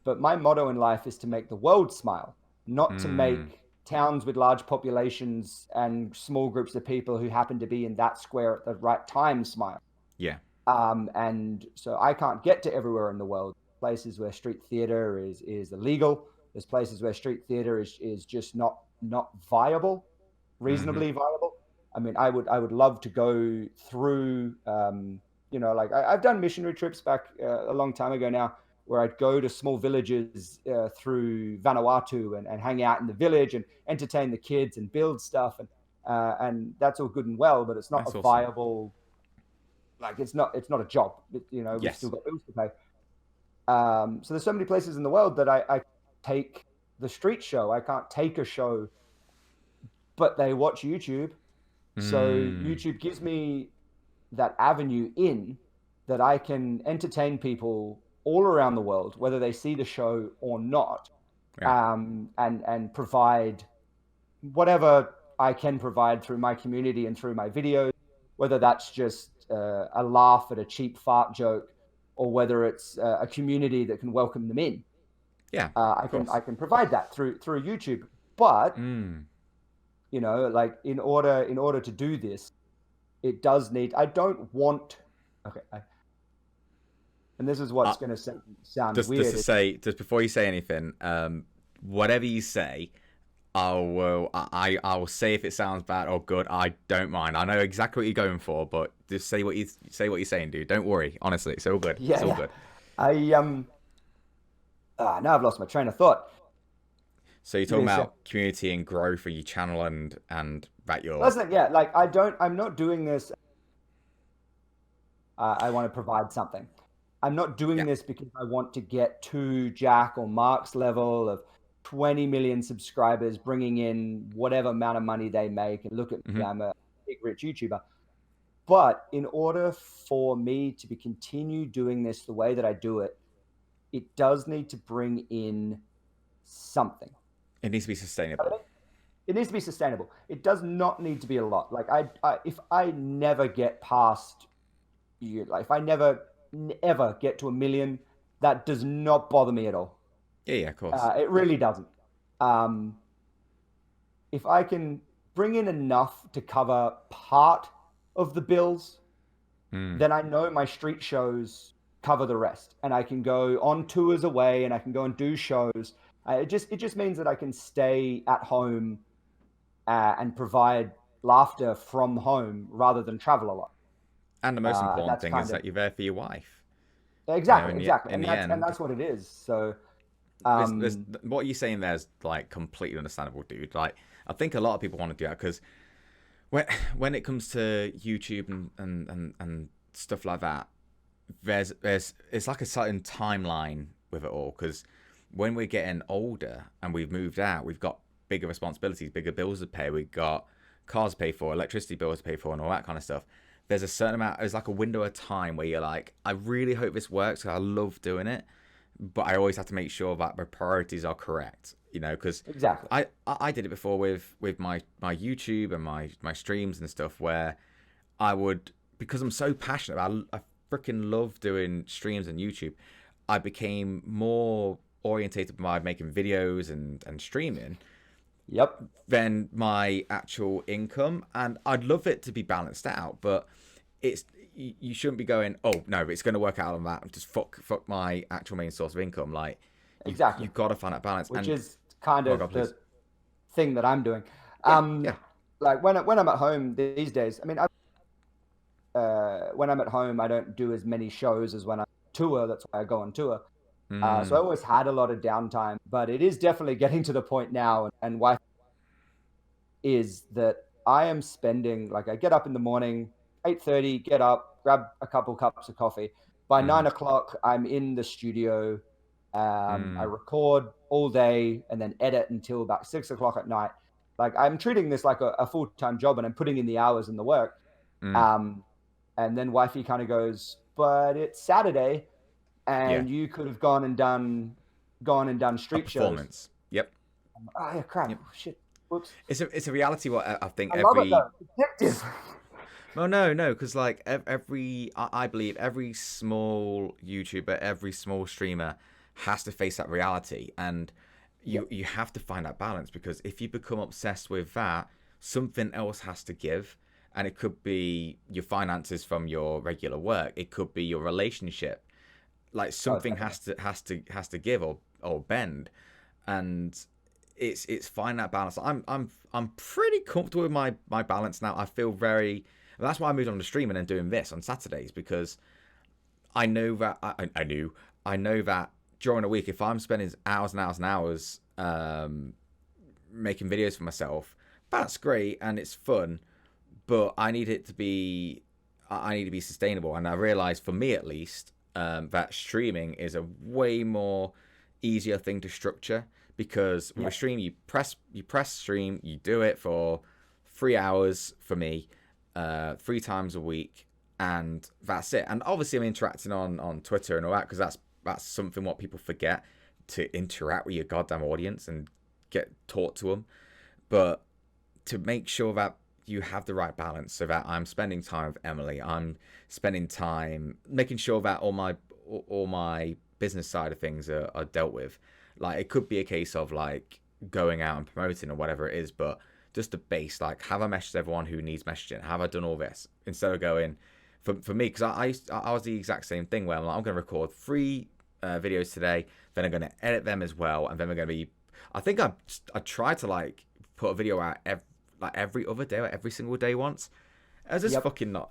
But my motto in life is to make the world smile, not to Mm. make towns with large populations and small groups of people who happen to be in that square at the right time smile. Yeah. And so I can't get to everywhere in the world. Places where street theater is illegal. There's places where street theater is just not viable, Mhm. reasonably viable. I mean, I would love to go through you know, like I've done missionary trips back a long time ago now, where I'd go to small villages through Vanuatu and hang out in the village and entertain the kids and build stuff, and that's all good and well, but it's not That's a awesome. viable, like it's not a job. You know, we've still Yes. got bills to pay. So there's so many places in the world that I take the street show. I can't take a show, but they watch YouTube. So Mm. YouTube gives me that avenue in that I can entertain people all around the world, whether they see the show or not, Yeah. and provide whatever I can provide through my community and through my videos, whether that's just a laugh at a cheap fart joke, or whether it's a community that can welcome them in. Yeah. I Of course. can provide that through YouTube, but Mm. you know, like in order to do this, it does need. I don't want. Okay, and this is what's going to sound Just weird. to say, just before you say anything, whatever you say, I will say if it sounds bad or good. I don't mind. I know exactly what you're going for, but just say what you're saying, dude. Don't worry. Honestly, it's all good. Yeah, It's all yeah. good. I now I've lost my train of thought. So you're Give me talking a sec. about community and growth for your channel and that your Listen, yeah, like I'm not doing this. I want to provide something. I'm not doing yeah. this because I want to get to Jack or Mark's level of 20 million subscribers, bringing in whatever amount of money they make. And look at me, Hmm. I'm a big rich YouTuber. But in order for me to be continue doing this the way that I do it, it does need to bring in something. It needs to be sustainable. It needs to be sustainable. It does not need to be a lot. Like if I never get past you, like if I never ever get to 1 million, that does not bother me at all. Yeah, yeah, of course. It really doesn't. Um, if I can bring in enough to cover part of the bills, Mm. then I know my street shows cover the rest, and I can go on tours away, and I can go and do shows. It just means that I can stay at home and provide laughter from home rather than travel a lot. And the most And important that's thing is kind of that you're there for your wife. You know, exactly, exactly, in the and end, that's what it is. So, there's what you're saying there is like completely understandable, dude. Like I think a lot of people want to do that because when it comes to YouTube and stuff like that, there's it's like a certain timeline with it all because when we're getting older and we've moved out, we've got bigger responsibilities, bigger bills to pay. We've got cars to pay for, electricity bills to pay for, and all that kind of stuff. There's a certain amount. There's like a window of time where you're like, I really hope this works because I love doing it, but I always have to make sure that my priorities are correct. You know, because exactly. I did it before with my YouTube and my streams and stuff where I would because I'm so passionate about I freaking love doing streams and YouTube. I became more orientated by making videos and streaming Yep. than my actual income, and I'd love it to be balanced out, but it's you shouldn't be going, oh no, it's going to work out on that. Just fuck my actual main source of income. Like Exactly. you've got to find that balance. Which And is kind oh of god, please. the thing that I'm doing. Yeah, yeah. Like when I'm at home these days, I mean, when I'm at home, I don't do as many shows as when I tour. That's why I go on tour. So I Mm, always had a lot of downtime, but it is definitely getting to the point now. And why is that I am spending like I get up in the morning, 8:30, get up, grab a couple cups of coffee. By mm, 9 o'clock, I'm in the studio. I mm, record all day and then edit until about 6 o'clock at night. Like I'm treating this like a full-time job, and I'm putting in the hours and the work. mm. Um, and then wifey kind of goes, but it's Saturday, Yeah, and you could have gone and done a street shows. performance. Yep, Oh yeah, crap. yep. Oh, shit. Whoops. It's a reality. What I think I love it every though. It's addictive. well, no, because like every I believe every small YouTuber, every small streamer has to face that reality, and Yep. you have to find that balance because if you become obsessed with that, something else has to give, and it could be your finances from your regular work, it could be your relationship, like Oh, something definitely. has to give or bend, and it's finding that balance. I'm pretty comfortable with my balance now. I feel very. That's why I moved on to streaming and doing this on Saturdays, because I know that I know that during a week, if I'm spending hours and hours and hours making videos for myself, that's great and it's fun, but I need it to be sustainable. And I realized, for me at least, that streaming is a way more easier thing to structure, because with a stream, you press stream, you do it for 3 hours for me, 3 times a week, and that's it. And obviously I'm interacting on Twitter and all that, because that's something what people forget, to interact with your goddamn audience and get taught to them. But to make sure that you have the right balance, so that I'm spending time with Emily, I'm spending time making sure that all my business side of things are dealt with. Like, it could be a case of like going out and promoting or whatever it is, but just the base, like, have I messaged everyone who needs messaging? Have I done all this? Instead of going, for me, because I was the exact same thing, where I'm like, I'm going to record 3 videos today, then I'm going to edit them as well, and then we're going to be, I think I tried to like put a video out every other day or every single day once. It's just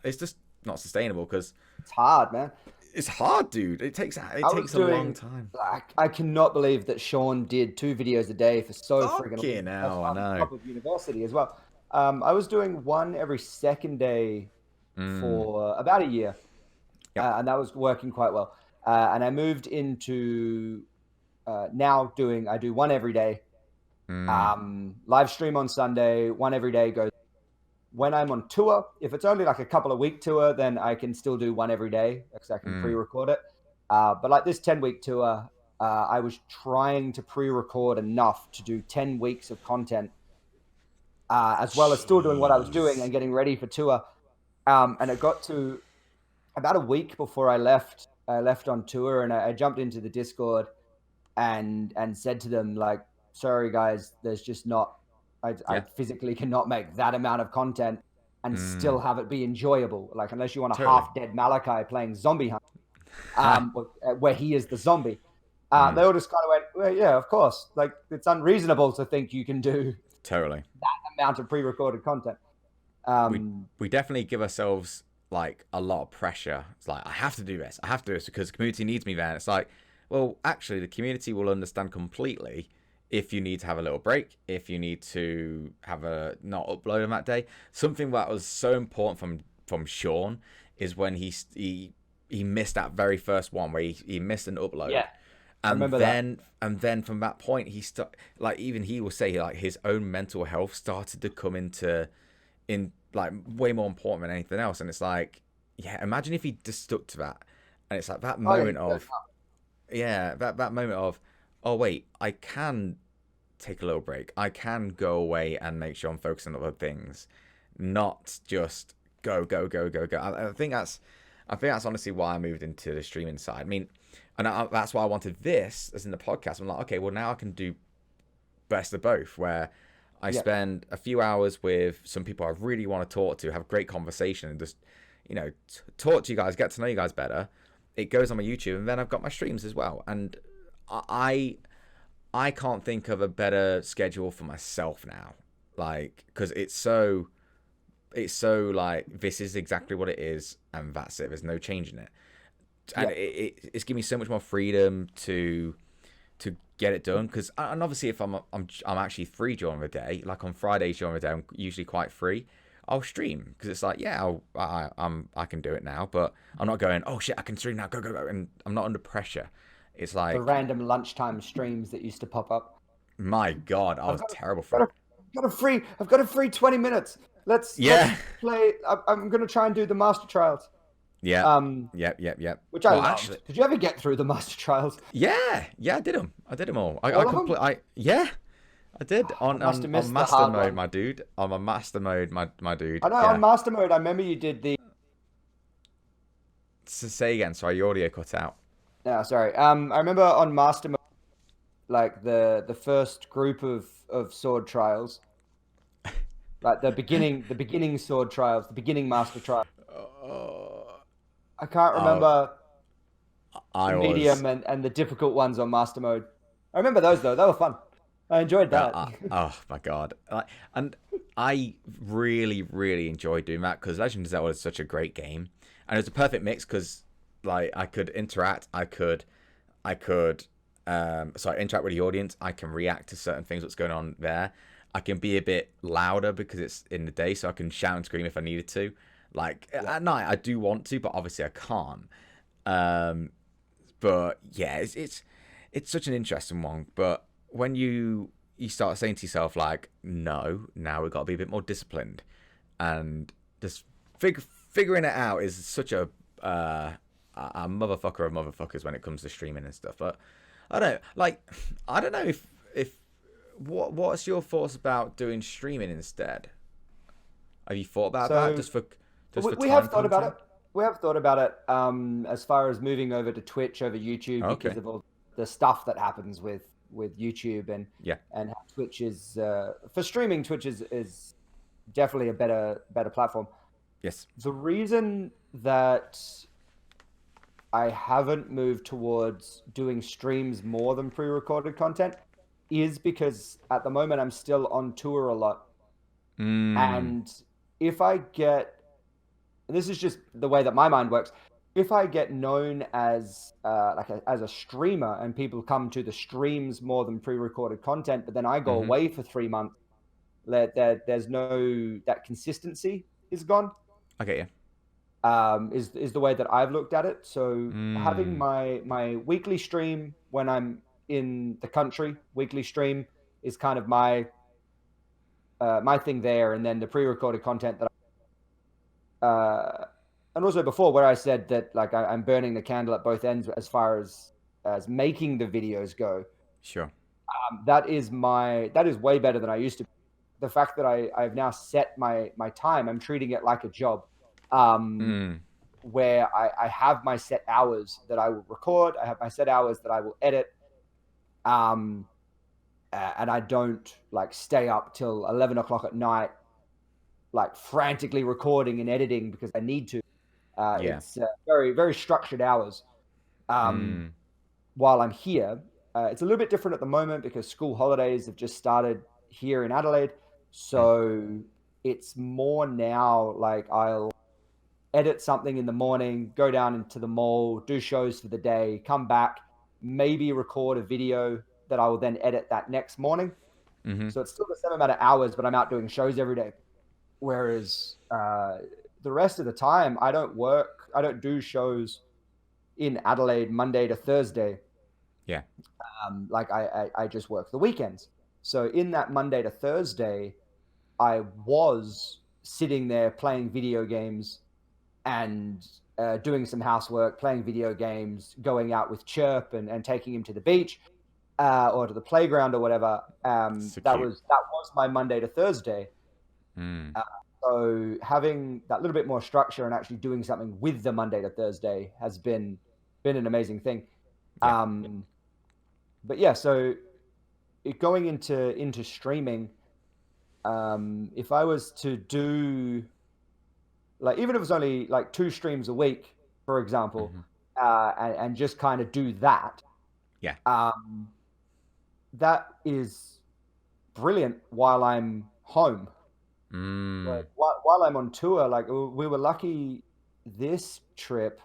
it's just not sustainable, because it's hard, man. It's hard, dude. It takes a long time. I cannot believe that Sean did 2 videos a day for so freaking long. Hell, I know. On top of university as well. I was doing 1 every second day for about a year, and that was working quite well. And I moved into now I do 1 every day. Live stream on Sunday, 1 every day goes. When I'm on tour, if it's only like a couple of week tour, then I can still do 1 every day, because I can pre-record it. But like this 10-week tour, I was trying to pre-record enough to do 10 weeks of content, as well as still doing what I was doing and getting ready for tour. And it got to about a week before I left on tour, and I jumped into the Discord and said to them, like, sorry guys, there's just not, I physically cannot make that amount of content and still have it be enjoyable. Like, unless you want a half-dead Malachi playing Zombie Hunt, where he is the zombie. They all just kind of went, well, yeah, of course. Like, it's unreasonable to think you can do that amount of pre-recorded content. We definitely give ourselves like a lot of pressure. It's like, I have to do this because the community needs me there. And it's like, well, actually, the community will understand completely if you need to have a little break, if you need to have a not upload on that day. Something that was so important from Sean is when he missed that very first one, where he missed an upload. Yeah. And then from that point, like, even he will say, like, his own mental health started to come in like way more important than anything else. And it's like, yeah, imagine if he just stuck to that. And it's like that moment that moment of, oh wait, I can take a little break. I can go away and make sure I'm focusing on other things, not just go. I think that's honestly why I moved into the streaming side. I mean, and that's why I wanted this as in the podcast. I'm like, okay, well, now I can do best of both, where I spend a few hours with some people I really want to talk to, have a great conversation, and just, you know, talk to you guys, get to know you guys better. It goes on my YouTube, and then I've got my streams as well. And I can't think of a better schedule for myself now, like, because it's so like, this is exactly what it is, and that's it. There's no changing it. And it's giving me so much more freedom to get it done. Because, and obviously, if I'm actually free during the day, like on Fridays during the day, I'm usually quite free. I'll stream, because it's like, yeah, I can do it now, but I'm not going, oh shit, I can stream now, go, and I'm not under pressure. It's like the random lunchtime streams that used to pop up. My God, I was terrible for it. I've got a free 20 minutes. Let's play. I'm going to try and do the Master Trials. Yeah. Yep. Which I loved. Actually, did you ever get through the Master Trials? Yeah, I did them. I did them all. I did on master mode, my dude. On my master mode, my dude. I know, on master mode, I remember you did the. So say again. Sorry, your audio cut out. No, sorry. I remember on master mode, like the first group of sword trials, like the beginning sword trials, the beginning master trial. I can't remember the medium and the difficult ones on master mode. I remember those though; they were fun. I enjoyed that. Oh my god! And I really, really enjoyed doing that because Legend of Zelda is such a great game, and it's a perfect mix because like I could interact, I could, so I interact with the audience. I can react to certain things that's going on there. I can be a bit louder because it's in the day, so I can shout and scream if I needed to. Like Yeah. at night, I do want to, but obviously I can't. Um, but yeah, it's such an interesting one. But when you start saying to yourself like, no, now we've got to be a bit more disciplined, and just figuring it out is such a motherfucker of motherfuckers when it comes to streaming and stuff. But I don't know if what's your thoughts about doing streaming instead? Have you thought about that So just for we time have thought about it. content? We have thought about it as far as moving over to Twitch over YouTube because Okay. of all the stuff that happens with YouTube Yeah. and how Twitch is for streaming. Twitch is definitely a better platform. Yes. The reason that I haven't moved towards doing streams more than pre-recorded content is because at the moment I'm still on tour a lot. Mm. And if I get, and this is just the way that my mind works, if I get known as as a streamer and people come to the streams more than pre-recorded content, but then I go Mm-hmm. away for 3 months, there's no, that consistency is gone. I get you. Is the way that I've looked at it. So having Mm. my weekly stream when I'm in the country, weekly stream is kind of my my thing there, and then the pre-recorded content that and also before where I said that like I'm burning the candle at both ends as far as making the videos go. Sure. That is way better than I used to. The fact that I've now set my time, I'm treating it like a job. Um, Mm. where I have my set hours that I will record, I have my set hours that I will edit, and I don't like stay up till 11 o'clock at night, like frantically recording and editing because I need to. Yeah. It's very, very structured hours. Um, Mm. while I'm here, it's a little bit different at the moment because school holidays have just started here in Adelaide. Mm. So it's more now like I'll edit something in the morning, go down into the mall, do shows for the day, come back, maybe record a video that I will then edit that next morning. Mm-hmm. So it's still the same amount of hours, but I'm out doing shows every day. Whereas the rest of the time, I don't work, I don't do shows in Adelaide Monday to Thursday. Yeah. Like I just work the weekends. So in that Monday to Thursday, I was sitting there playing video games and doing some housework, playing video games, going out with Chirp and taking him to the beach or to the playground or whatever. So That cute. was my Monday to Thursday. Mm. So having that little bit more structure and actually doing something with the Monday to Thursday has been an amazing thing. Yeah. But yeah, so going into streaming, if I was to do like even if it was only like 2 streams a week, for example, Mm-hmm. and just kind of do that, Yeah. that is brilliant while I'm home. Mm. Like while I'm on tour, like we were lucky this trip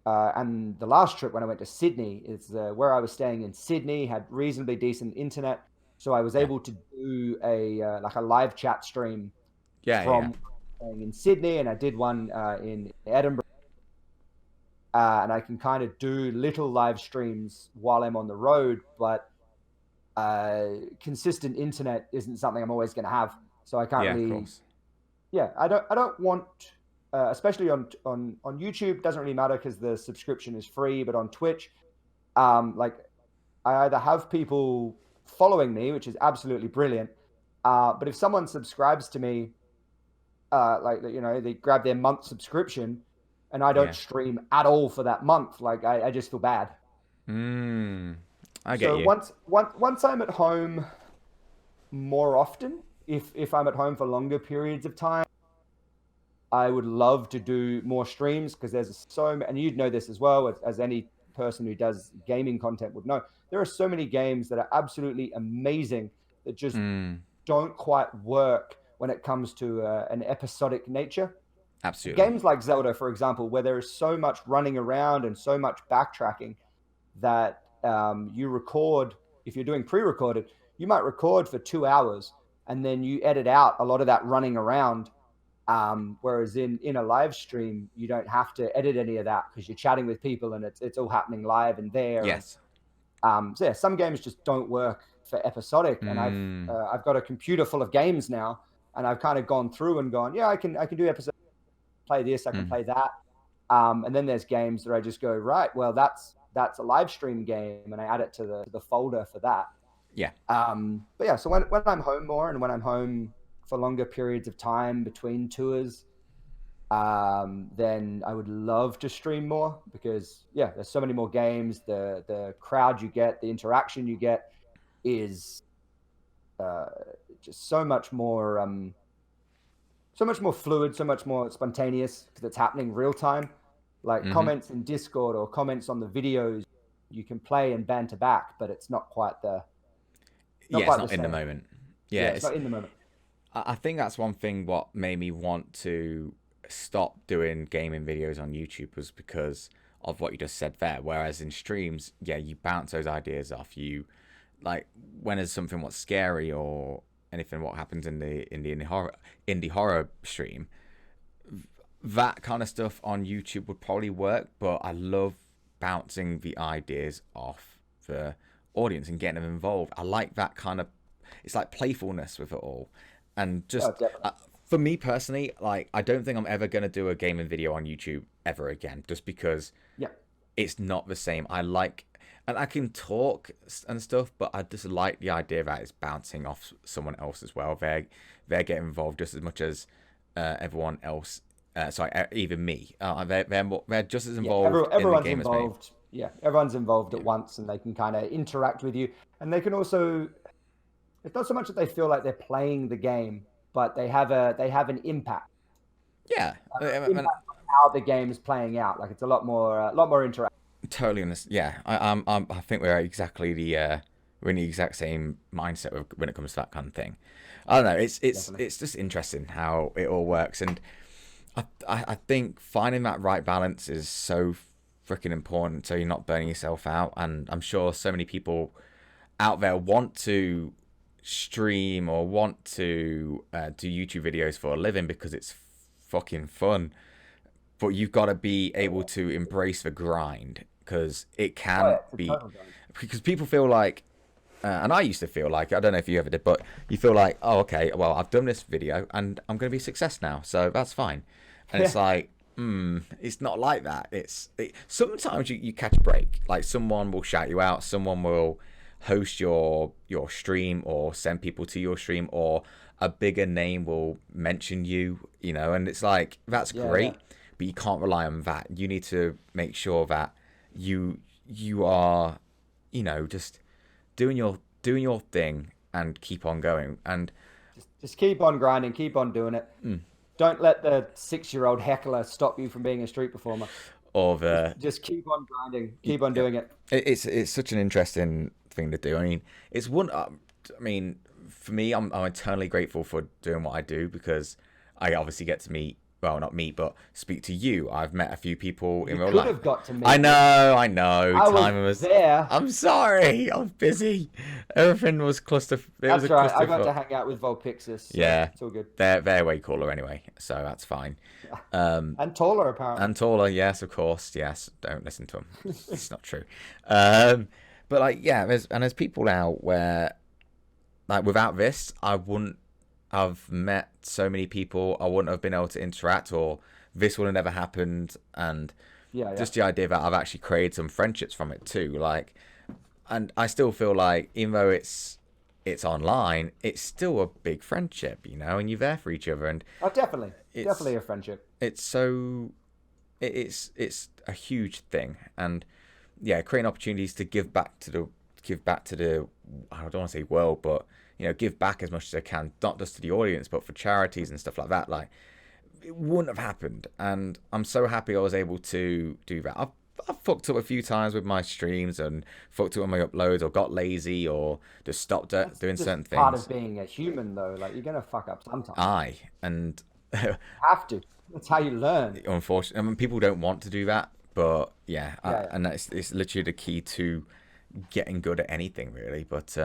and the last trip when I went to Sydney is where I was staying in Sydney had reasonably decent internet, so I was Yeah. able to do a like a live chat stream Yeah. Yeah. from staying in Sydney, and I did one in Edinburgh, and I can kind of do little live streams while I'm on the road, but consistent internet isn't something I'm always going to have, so I can't Yeah. Of really. course. Yeah, I don't want, especially on YouTube, doesn't really matter because the subscription is free. But on Twitch, like I either have people following me, which is absolutely brilliant. But if someone subscribes to me, like they grab their month subscription, and I don't Yeah. stream at all for that month, like I just feel bad. Mm. I get So you. once I'm at home more often, if I'm at home for longer periods of time, I would love to do more streams because there's and you'd know this as well as any person who does gaming content would know. there are so many games that are absolutely amazing that just Mm, don't quite work when it comes to an episodic nature. absolutely. Games like Zelda, for example, where there is so much running around and so much backtracking that you record, if you're doing pre-recorded, you might record for 2 hours and then you edit out a lot of that running around. Whereas in a live stream, you don't have to edit any of that because you're chatting with people and it's all happening live and there. Yes. And so yeah, some games just don't work for episodic. And Mm, I've got a computer full of games now, and I've kind of gone through and gone, yeah, I can do episode, play this, I can play that. And then there's games that I just go, right, well, that's a live stream game, and I add it to the folder for that. yeah. But yeah, so when I'm home more and when I'm home for longer periods of time between tours, then I would love to stream more because yeah, there's so many more games. The crowd you get, the interaction you get is just so much more fluid, so much more spontaneous because it's happening real time. Like comments in Discord or comments on the videos, you can play and banter back, but it's not quite the Yeah, it's not in the moment. Yeah, it's not in the moment. I think that's one thing what made me want to stop doing gaming videos on YouTube was because of what you just said there. Whereas in streams, yeah, you bounce those ideas off. You like when there's something what's scary or anything what happens in the indie horror stream, that kind of stuff on YouTube would probably work. But I love bouncing the ideas off the audience and getting them involved. I like that kind of, it's like playfulness with it all. And just for me personally, like I don't think I'm ever going to do a gaming video on YouTube ever again, just because it's not the same. I like, and I can talk and stuff, but I just like the idea that it's bouncing off someone else as well. They're getting involved just as much as everyone else. Sorry, even me. They're just as involved everyone's in the game involved. as me. Yeah, everyone's involved at once, and they can kind of interact with you, and they can also. It's not so much that they feel like they're playing the game, but they have an impact. Yeah, Impact on how the game's playing out. Like it's a lot more interactive. Totally honest. Yeah, I think we're exactly we're in the exact same mindset when it comes to that kind of thing. I don't know. It's just interesting how it all works, and I think finding that right balance is so freaking important, so you're not burning yourself out. And I'm sure so many people out there want to stream or want to do YouTube videos for a living because it's fucking fun, but you've got to be able to embrace the grind because it can be, because people feel like and I used to feel like, I don't know if you ever did, but you feel like, oh okay, well I've done this video and I'm going to be a success now, so that's fine. And it's like it's not like that. Sometimes you catch a break, like someone will shout you out, someone will host your stream or send people to your stream, or a bigger name will mention you, and it's like that's great, but you can't rely on that. You need to make sure that you are just doing your thing and keep on going, and just keep on grinding, keep on doing it. Don't let the 6-year-old heckler stop you from being a street performer. Or just keep on grinding, keep on doing it. It's such an interesting thing to do. I mean, it's one. I mean, for me, I'm eternally grateful for doing what I do because I obviously get to meet. Well, not meet, but speak to you. I've met a few people in real life. You could have got to meet. I know. I was there. I'm sorry. I was busy. Everything was cluster. That's right. I got to hang out with Volpixis. So yeah, it's all good. They're way cooler anyway, so that's fine. And taller apparently. And taller, yes, of course, yes. Don't listen to them. It's not true. But like, yeah, there's people out where, like, without this, I wouldn't have met so many people. I wouldn't have been able to interact, or this would have never happened. And just the idea that I've actually created some friendships from it too. Like, and I still feel like even though it's online, it's still a big friendship, and you're there for each other. And definitely a friendship. It's a huge thing, and creating opportunities to give back to the I don't want to say world, but give back as much as I can, not just to the audience, but for charities and stuff like that. Like, it wouldn't have happened, and I'm so happy I was able to do that. I've fucked up a few times with my streams and fucked up on my uploads or got lazy or just stopped That's doing just certain part things. of being a human, though. Like you're gonna fuck up sometimes. Aye, and Have to. That's how you learn. unfortunately, I mean, people don't want to do that, but yeah, Yeah, yeah. and it's literally the key to getting good at anything, really. But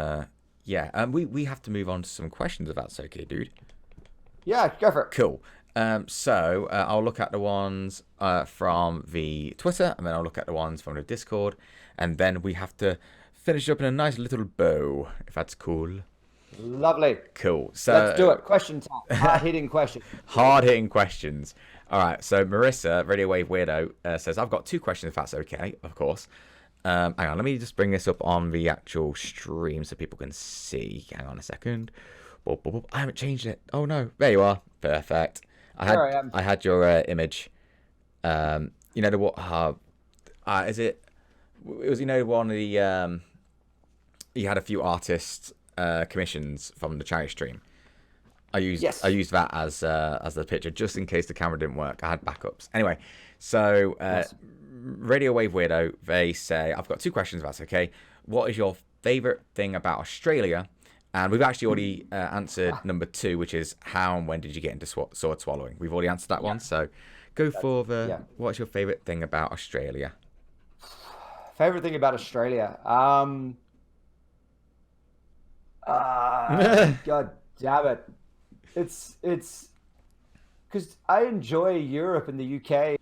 yeah, we have to move on to some questions if that's okay, dude. Yeah, go for it. Cool. So I'll look at the ones from the Twitter, and then I'll look at the ones from the Discord, and then we have to finish up in a nice little bow, if that's cool. Lovely. Cool. So Let's do it. Question time. Hard-hitting question. hard-hitting questions. All right. So Marissa, Radio Wave Weirdo, says, I've got 2 questions, if that's okay, of course. Hang on, let me just bring this up on the actual stream so people can see. Hang on a second. Boop, boop, boop. I haven't changed it. Oh no, there you are. Perfect. I had your image. You know the what? Is it? It was one of the you had a few artists commissions from the charity stream. I used that as the picture just in case the camera didn't work. I had backups. Anyway, so Radio Wave Weirdo, they say, I've got 2 questions if that's okay. What is your favourite thing about Australia? And we've actually already answered number 2, which is how and when did you get into sword swallowing? We've already answered that one, so go for the what's your favourite thing about Australia? Favorite thing about Australia? God damn it. It's because I enjoy Europe and the UK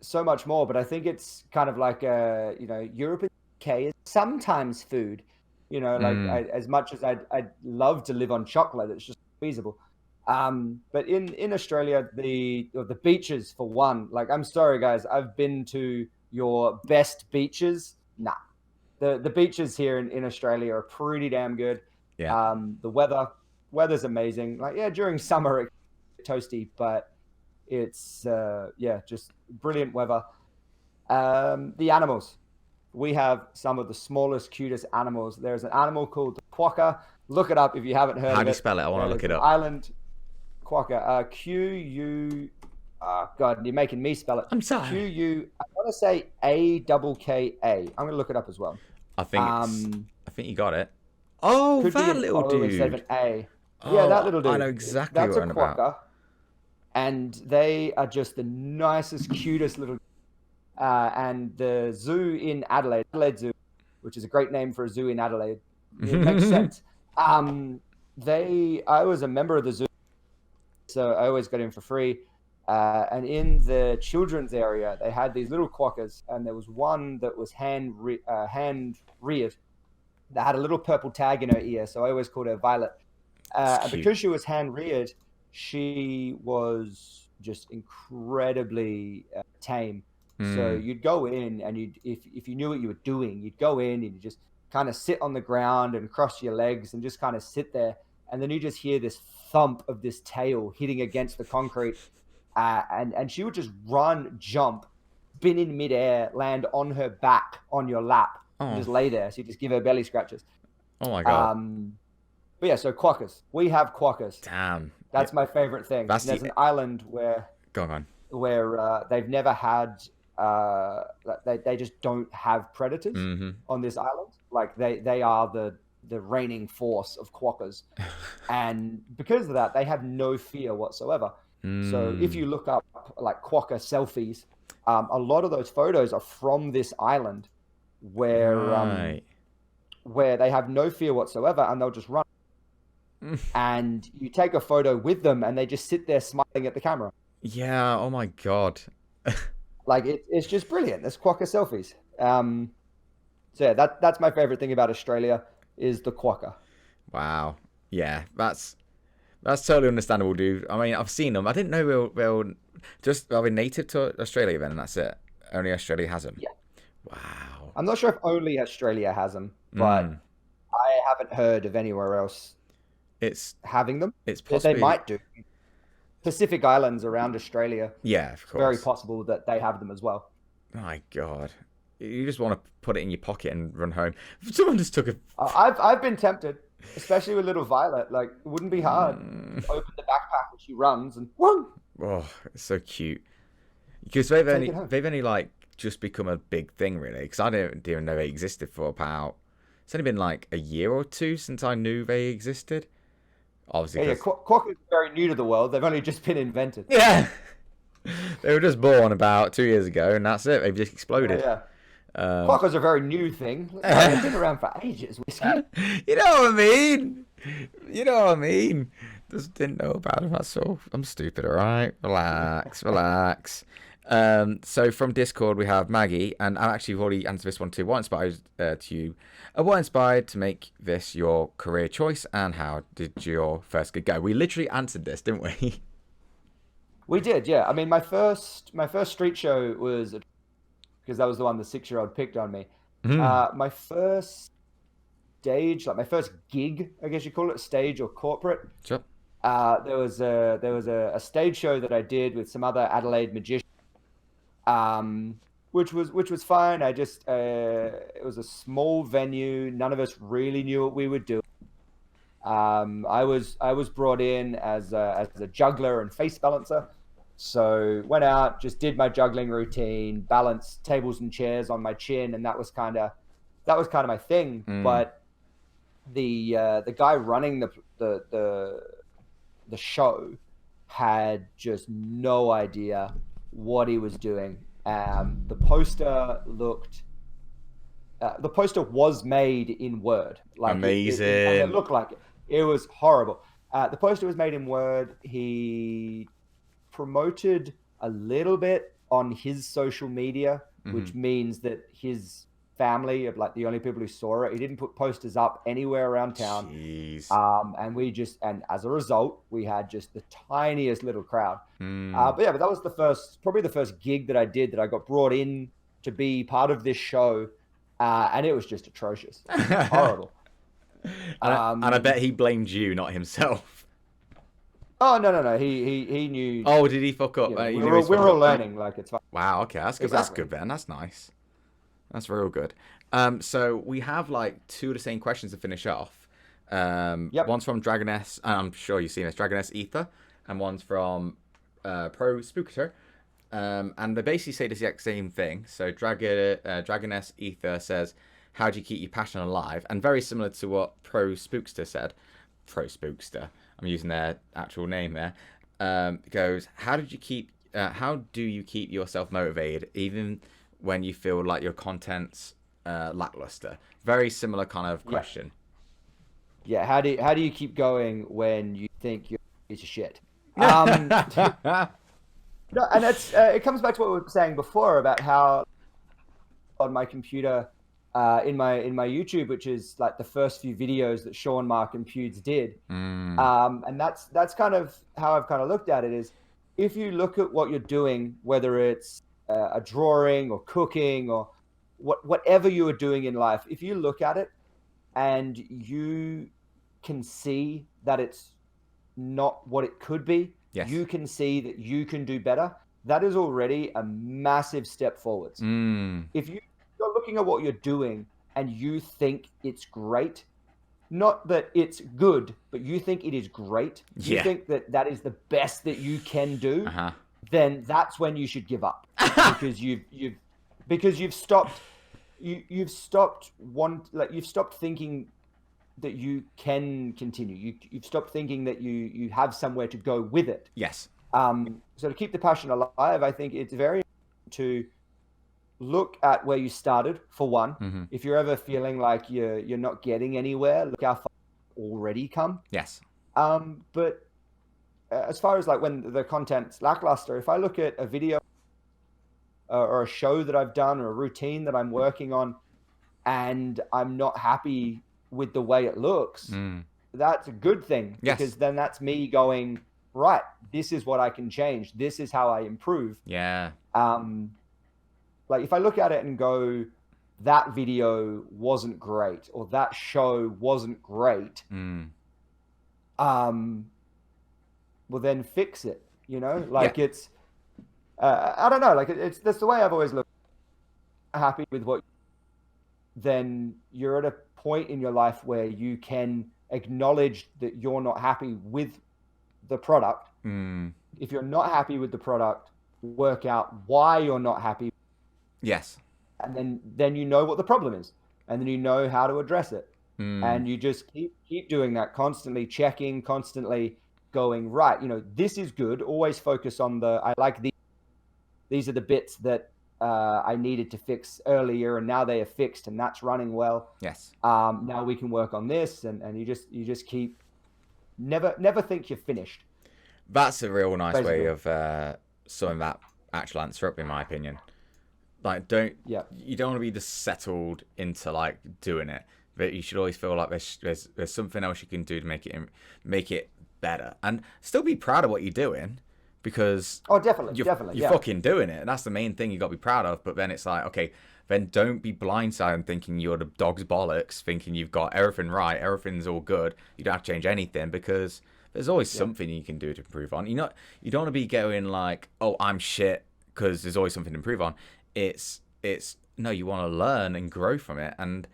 so much more, but I think it's kind of like Europe and the UK is sometimes food. As much as I'd love to live on chocolate, it's just feasible. But in Australia, the beaches for one. Like, I'm sorry guys, I've been to your best beaches. Nah, the beaches here in Australia are pretty damn good. Yeah. The weather's amazing. Like, yeah, during summer it's toasty, but it's just brilliant weather. The animals. We have some of the smallest, cutest animals. There's an animal called the quokka. Look it up if you haven't heard of it. How do you spell it? I want to look it up. Island quokka. Q-U... God, you're making me spell it. I'm sorry. Q-U... I want to say A-double-K-A. I'm going to look it up as well. I think you got it. Oh, that little dude. Instead of an A. Oh, yeah, that little dude. I know exactly what I'm about. And they are just the nicest, cutest little... and the zoo in Adelaide Zoo, which is a great name for a zoo in Adelaide. It makes sense. I was a member of the zoo, so I always got in for free. And in the children's area, they had these little quokkas, and there was one that was hand reared that had a little purple tag in her ear, so I always called her Violet. And because she was hand reared, she was just incredibly tame. So you'd go in and if you knew what you were doing, you'd go in and you just kind of sit on the ground and cross your legs and just kind of sit there. And then you just hear this thump of this tail hitting against the concrete. And she would just run, jump, spin in midair, land on her back, on your lap, and just lay there. So you just give her belly scratches. Oh my God. But yeah, so quokkas. We have quokkas. Damn. That's my favorite thing. There's an island where... Go on. Where they've never had... they just don't have predators on this island. Like they are the reigning force of quokkas, and because of that, they have no fear whatsoever. So if you look up like quokka selfies, a lot of those photos are from this island, where they have no fear whatsoever, and they'll just run. And you take a photo with them, and they just sit there smiling at the camera. Yeah. Oh my God. Like it's just brilliant. There's quokka selfies. So yeah, that's my favorite thing about Australia is the quokka. Wow. Yeah, that's totally understandable, dude. I mean, I've seen them. I didn't know are they native to Australia then, and that's it. Only Australia has them. Yeah. Wow. I'm not sure if only Australia has them, but I haven't heard of anywhere else having them. It's possible they might do. Pacific Islands around Australia. Yeah, of course. Very possible that they have them as well. My God. You just want to put it in your pocket and run home. Someone just took a... I've been tempted, especially with little Violet. Like, it wouldn't be hard. Open the backpack and she runs and whoa! Oh, it's so cute. Because they've only like just become a big thing, really, because I didn't even know they existed for about. It's only been like a year or two since I knew they existed. Obviously, Yeah, yeah. because Quackers are very new to the world. They've only just been invented. yeah, they were just born about 2 years ago, and that's it. They've just Yeah, exploded. yeah. Quackers are a very new thing. No, they've been around for ages, Whiskey. You know what I mean? You know what I mean? Just didn't know about them. That's all. I'm stupid, all right? Relax, relax. So from Discord we have Maggie, and I actually already answered this one too. What inspired to you? What inspired to make this your career choice, and how did your first gig go? We literally answered this, didn't we? We did, yeah. I mean, my first street show was because that was the one the 6-year-old picked on me. My first stage, like my first gig, I guess you call it, stage or corporate. Sure. There was a stage show that I did with some other Adelaide magicians, which was fine. I just it was a small venue. None of us really knew what we were doing. I was brought in as a juggler and face balancer. So went out, just did my juggling routine, balanced tables and chairs on my chin, and that was kind of my thing. But the guy running the show had just no idea what he was doing. The poster was made in Word. Like amazing. It looked like it. It was horrible. The poster was made in Word. He promoted a little bit on his social media, which means that his family of like the only people who saw it, he didn't put posters up anywhere around town. Jeez. And as a result, we had just the tiniest little crowd. But that was probably the first gig that I did, that I got brought in to be part of this show. And it was just atrocious. Horrible. And I bet he blamed you, not himself. Oh no! He knew. Oh, did he fuck up? You know, we're all learning. Like, it's fine. Wow. Okay, that's good. Exactly. That's good, Ben. That's nice. That's real good. So we have like two of the same questions to finish off. Yep. One's from Dragoness, and I'm sure you've seen this, Dragoness Ether, and one's from Pro Spookator. And they basically say the exact same thing. So Dragoness Ether says, "How do you keep your passion alive?" And very similar to what Pro Spookster said. Pro Spookster. I'm using their actual name there. Goes, how do you keep yourself motivated even when you feel like your content's lackluster? Very similar kind of question. Yeah. How do you keep going when you think you're a piece of shit? No, and it comes back to what we were saying before about how on my computer, in my YouTube, which is like the first few videos that Sean, Mark, and Pewds did, and that's kind of how I've kind of looked at it. Is if you look at what you're doing, whether it's a drawing or cooking or whatever you are doing in life, if you look at it and you can see that it's not what it could be, yes, you can see that you can do better. That is already a massive step forwards. If you're looking at what you're doing and you think it's great, not that it's good, but you think it is great, you think that is the best that you can do, then that's when you should give up, because you've stopped thinking that you can continue. You've stopped thinking that you have somewhere to go with it. Yes. So to keep the passion alive, I think it's very important to look at where you started, for one. If you're ever feeling like you're not getting anywhere, look how far you've already come. Yes. But as far as like when the content's lackluster, if I look at a video or a show that I've done or a routine that I'm working on and I'm not happy with the way it looks, that's a good thing, because then that's me going, right, this is what I can change. This is how I improve. Yeah. Like if I look at it and go, that video wasn't great, or that show wasn't great, well then fix it, you know, like it's, I don't know, like it's, that's the way I've always looked. Happy with what, then you're at a point in your life where you can acknowledge that you're not happy with the product. If you're not happy with the product, work out why you're not happy, Yes. and then you know what the problem is, and then you know how to address it, Mm. and you just keep doing that, constantly checking, constantly going, right, this is good. Always focus on I like these are the bits that I needed to fix earlier, and now they are fixed, and that's running well. Yes. Now we can work on this, and you just keep never think you're finished. That's a real nice way Basically, of summing that actual answer up, in my opinion. Like, yeah, you don't want to be just settled into like doing it, but you should always feel like there's something else you can do to make it better, and still be proud of what you're doing, because oh, definitely, definitely, you're yeah, fucking doing it, and that's the main thing you got to be proud of. But then it's like, okay, then don't be blindsided thinking you're the dog's bollocks, thinking you've got everything right, everything's all good, you don't have to change anything, because there's always something you can do to improve on. You don't want to be going like, oh, I'm shit, because there's always something to improve on. It's no, you want to learn and grow from it, and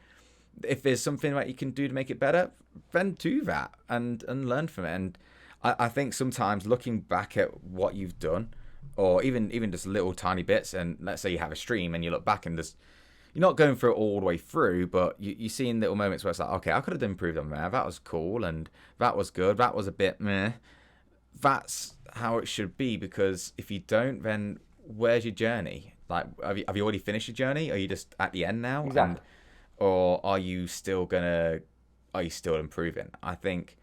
if there's something that you can do to make it better, then do that and learn from it. And I think sometimes looking back at what you've done, or even just little tiny bits, and let's say you have a stream and you look back and just, you're not going through it all the way through, but you see in little moments where it's like, okay, I could have improved on there. That was cool, and that was good. That was a bit meh. That's how it should be, because if you don't, then where's your journey? Like, have you already finished your journey? Are you just at the end now? exactly. Or are you still improving? I think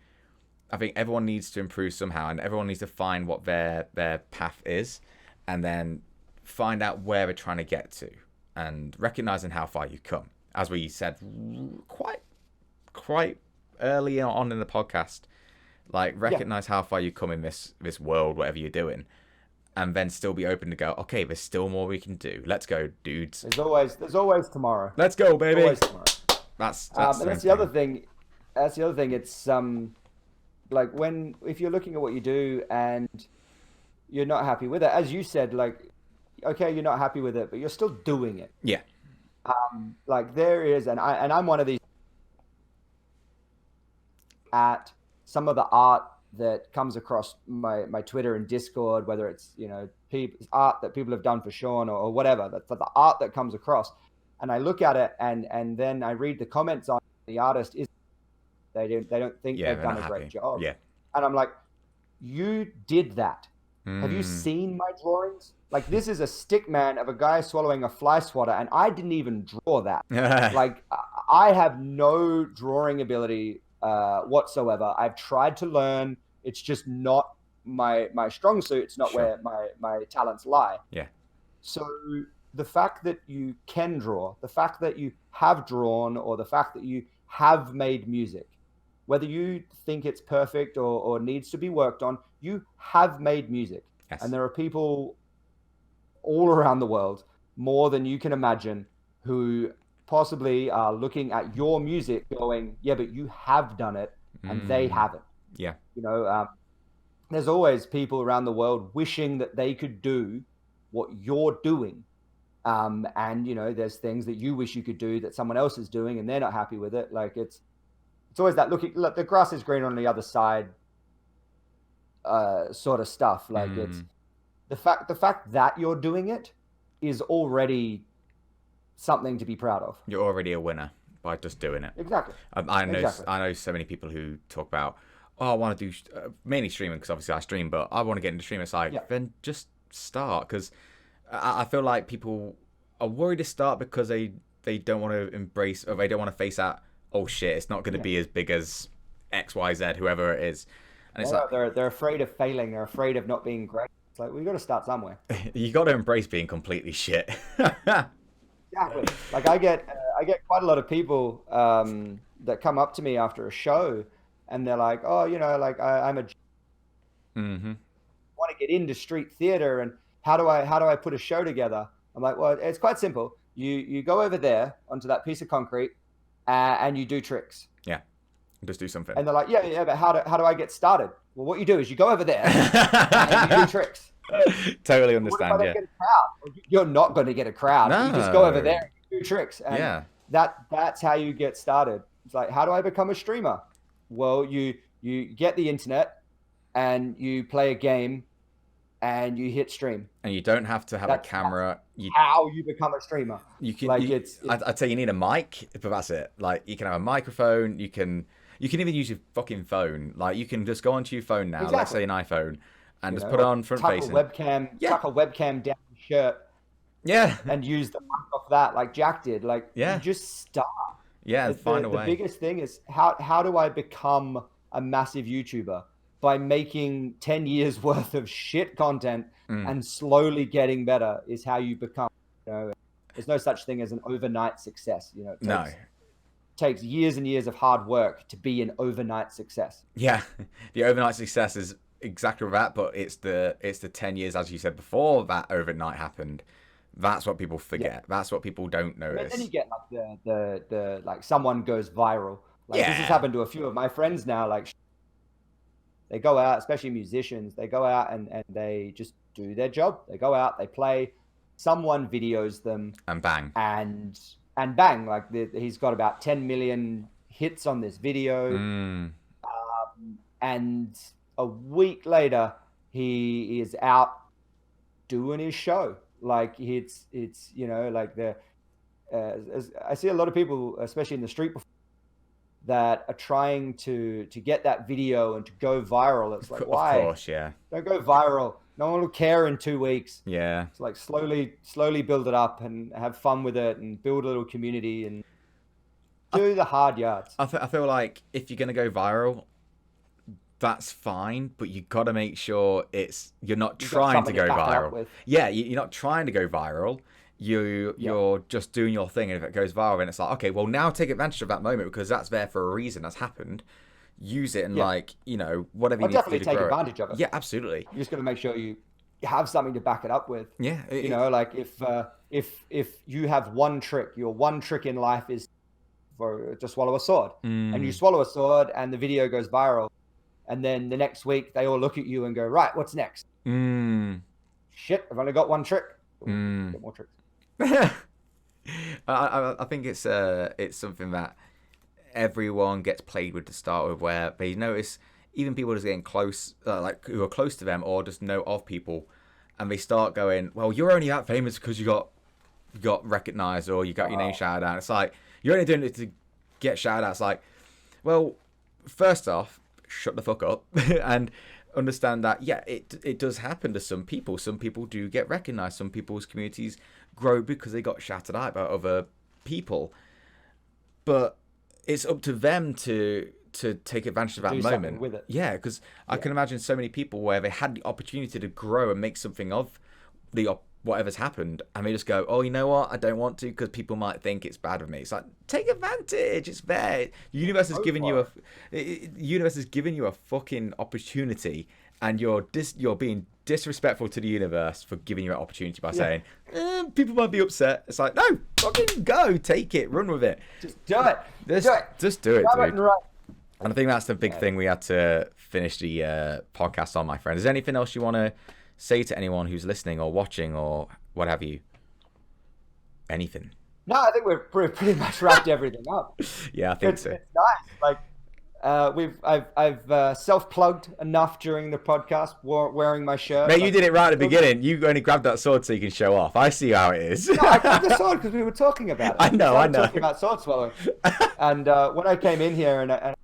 everyone needs to improve somehow, and everyone needs to find what their path is, and then find out where they're trying to get to, and recognizing how far you come. As we said quite early on in the podcast, like, recognize how far you come in this world, whatever you're doing, and then still be open to go, okay, there's still more we can do. Let's go, dudes. There's always tomorrow. Let's go, baby. Always tomorrow. That's the other thing. That's the other thing. It's like, if you're looking at what you do and you're not happy with it, as you said, like, okay, you're not happy with it, but you're still doing it. Yeah. Like, there is, and I'm one of these, at some of the art that comes across my Twitter and Discord, whether it's, art that people have done for Sean or whatever, that's the art that comes across, and I look at it, and then I read the comments on the artist is they don't think they've done a great job. Yeah. And I'm like, you did that. Have you seen my drawings? Like, this is a stick man of a guy swallowing a fly swatter, and I didn't even draw that. Like, I have no drawing ability whatsoever. I've tried to learn. It's just not my strong suit. It's not where my talents lie. Yeah. So the fact that you can draw, the fact that you have drawn, or the fact that you have made music, whether you think it's perfect or needs to be worked on, you have made music. Yes. And there are people all around the world, more than you can imagine, who possibly are looking at your music going, yeah, but you have done it and they haven't. Yeah. There's always people around the world wishing that they could do what you're doing. And, there's things that you wish you could do that someone else is doing and they're not happy with it. Like, it's always that look, the grass is greener on the other side sort of stuff. Like, it's the fact that you're doing it is already something to be proud of. You're already a winner by just doing it. Exactly. I know so many people who talk about, oh, I want to do mainly streaming, because obviously I stream, but I want to get into streaming. It's like, then just start, because I feel like people are worried to start because they don't want to embrace, or they don't want to face that, oh shit, it's not going to be as big as XYZ, whoever it is. And it's like, they're afraid of failing. They're afraid of not being great. It's like, we got to start somewhere. You got to embrace being completely shit. Exactly. Like, I get quite a lot of people that come up to me after a show, and they're like, oh, I'm a want to get into street theater, and how do I put a show together? I'm like, well, it's quite simple. You go over there onto that piece of concrete, and you do tricks. Yeah, just do something. And they're like, yeah, but how do I get started? Well, what you do is you go over there and you do tricks. Totally understand. Yeah. Get a crowd? You're not going to get a crowd. No. You just go over there and do tricks. And yeah. That's how you get started. It's like, how do I become a streamer? Well, you get the internet and you play a game and you hit stream. And you don't have to have a camera. How you become a streamer. You can. Like I'd say you need a mic, but that's it. Like you can have a microphone. You can even use your fucking phone. Like you can just go onto your phone now. Let's say an iPhone, and just put it on front facing. Tuck a webcam down your shirt. Yeah. And use the mic off that, like Jack did. Like you just start. Yeah, and find a way. The biggest thing is how do I become a massive YouTuber? By making 10 years worth of shit content and slowly getting better is how you become. You know, there's no such thing as an overnight success. You know, it takes years and years of hard work to be an overnight success. Yeah, the overnight success is exactly that, but it's the 10 years, as you said before, that overnight happened. That's what people forget. Yeah. That's what people don't notice. And then you get like the like someone goes viral. Like this has happened to a few of my friends now. Like they go out, especially musicians, they go out and they just do their job. They go out, they play, someone videos them. And bang. And bang. Like he's got about 10 million hits on this video. And a week later, he is out doing his show. Like it's you know, like I see a lot of people, especially in the street, that are trying to get that video and to go viral. It's like, why? Of course, yeah. Don't go viral. No one will care in 2 weeks. Yeah. It's like slowly build it up and have fun with it and build a little community and do the hard yards. I feel like if you're gonna go viral, that's fine, but you got to make sure you're not trying to go viral. Yeah, you're not trying to go viral. You're just doing your thing, and if it goes viral, then it's like, okay, well now take advantage of that moment because that's there for a reason. That's happened. Use it and like, you know, whatever you need to do. Definitely take advantage of it. Yeah, absolutely. You just got to make sure you have something to back it up with. Yeah, you know, like if you have one trick, your one trick in life is to swallow a sword, and you swallow a sword, and the video goes viral. And then the next week, they all look at you and go, right, what's next? Shit, I've only got one trick. Get more tricks. I think it's something that everyone gets played with to start with, where they notice even people just getting close, like who are close to them or just know of people, and they start going, well, you're only that famous because you got recognized or you got your name shouted out. It's like, you're only doing it to get shouted out. It's like, well, first off, shut the fuck up and understand that it does happen to some people. Some people do get recognized. Some people's communities grow because they got shouted out by other people, but it's up to them to take advantage of that moment with it. Yeah, because I can imagine so many people where they had the opportunity to grow and make something of whatever's happened, and they just go, oh, you know what, I don't want to because people might think it's bad of me. It's like, take advantage. It's there. The universe has given you a fucking opportunity, and you're being disrespectful to the universe for giving you an opportunity by saying people might be upset. It's like, no, fucking go, take it, run with it, just do it. Just do it, dude. And I think that's the big thing we had to finish the podcast on, my friend. Is there anything else you want to say to anyone who's listening or watching or what have you? Anything? No, I think we've pretty much wrapped everything up. Yeah, I think so. It's nice. Like I've self-plugged enough during the podcast, wearing my shirt. Mate, you did it right at the beginning. You only grabbed that sword so you can show off. I see how it is. No, I grabbed the sword because we were talking about it. I know. Talking about sword swallowing. And when I came in here and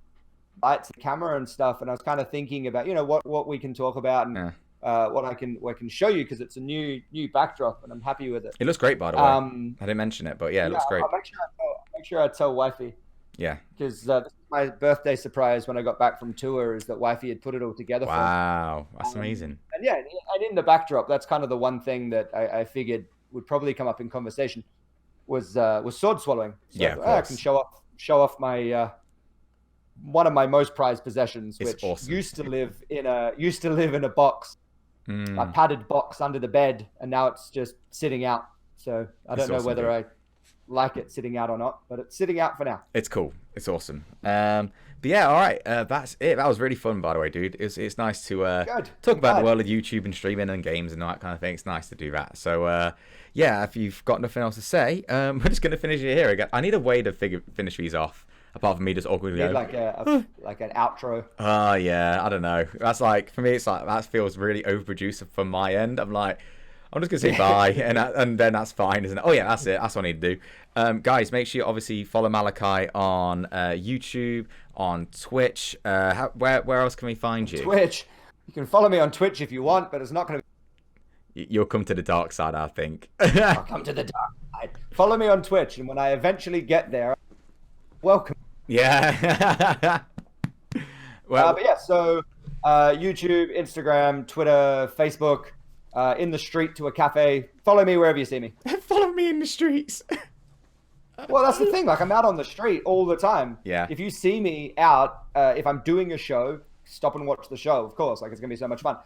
lights the camera and stuff, and I was kind of thinking about, you know, what we can talk about and what I can show you, because it's a new backdrop and I'm happy with it. It looks great, by the way. I didn't mention it, but yeah, it looks great. I'll make sure I tell wifey. Yeah. Because this is my birthday surprise when I got back from tour, is that wifey had put it all together for me. Wow, that's amazing. And yeah, and in the backdrop, that's kind of the one thing that I figured would probably come up in conversation was sword swallowing. So yeah, I can show off my one of my most prized possessions, which used to live in a box, a padded box under the bed, and now it's just sitting out. So I don't know whether I like it sitting out or not, but it's sitting out for now. It's cool. It's awesome. But yeah, all right. That's it. That was really fun, by the way, dude. It's nice to talk about the world of YouTube and streaming and games and all that kind of thing. It's nice to do that. So yeah, if you've got nothing else to say, we're just going to finish it here again. I need a way to finish these off. apart from me just awkwardly Need going, like a like an outro. oh yeah, I don't know. That's like, for me, it's like, that feels really overproduced from my end. I'm like, I'm just gonna say bye, and then that's fine, isn't it? Oh yeah, that's it. That's what I need to do. Guys, make sure you obviously follow Malachi on YouTube, on Twitch. Where else can we find you? Twitch. You can follow me on Twitch if you want, but it's not going to You'll come to the dark side, I think. I'll come to the dark side. Follow me on Twitch, and when I eventually get there, welcome. Yeah. Well, but yeah, so YouTube, Instagram, Twitter, Facebook, in the street to a cafe. Follow me wherever you see me. follow me in the streets. Well, that's the thing. Like, I'm out on the street all the time. Yeah. If you see me out, if I'm doing a show, stop and watch the show, of course. Like, it's going to be so much fun.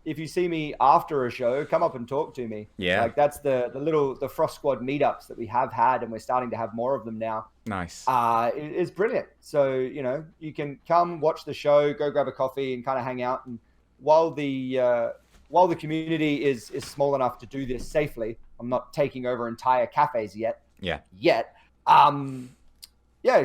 If you see me after a show, come up and talk to me. Yeah. Like, that's the Frost Squad meetups that we have had, and we're starting to have more of them now. Nice. It's brilliant. So, you know, you can come watch the show, go grab a coffee and kind of hang out. And while the community is small enough to do this safely, I'm not taking over entire cafes yet. Yeah. Yeah,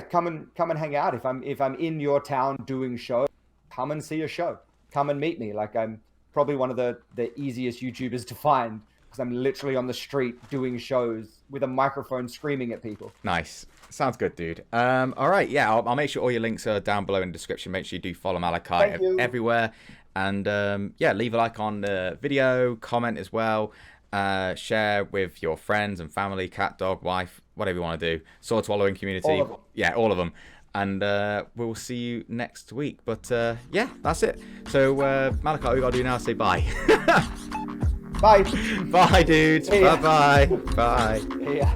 come and hang out. If I'm in your town doing show, come and see a show. Come and meet me. Like, I'm probably one of the easiest YouTubers to find, because I'm literally on the street doing shows with a microphone screaming at people. Nice. Sounds good, dude. All right. Yeah, I'll make sure all your links are down below in the description. Make sure you do follow Malachi everywhere. And yeah, leave a like on the video, comment as well. Share with your friends and family, cat, dog, wife, whatever you want to do. Sword swallowing community. All of them. Yeah, all of them. And we'll see you next week. But yeah, that's it. So Malachi, all you gotta do now is say bye. Bye. Bye, dudes. Bye-bye. Bye. Yeah.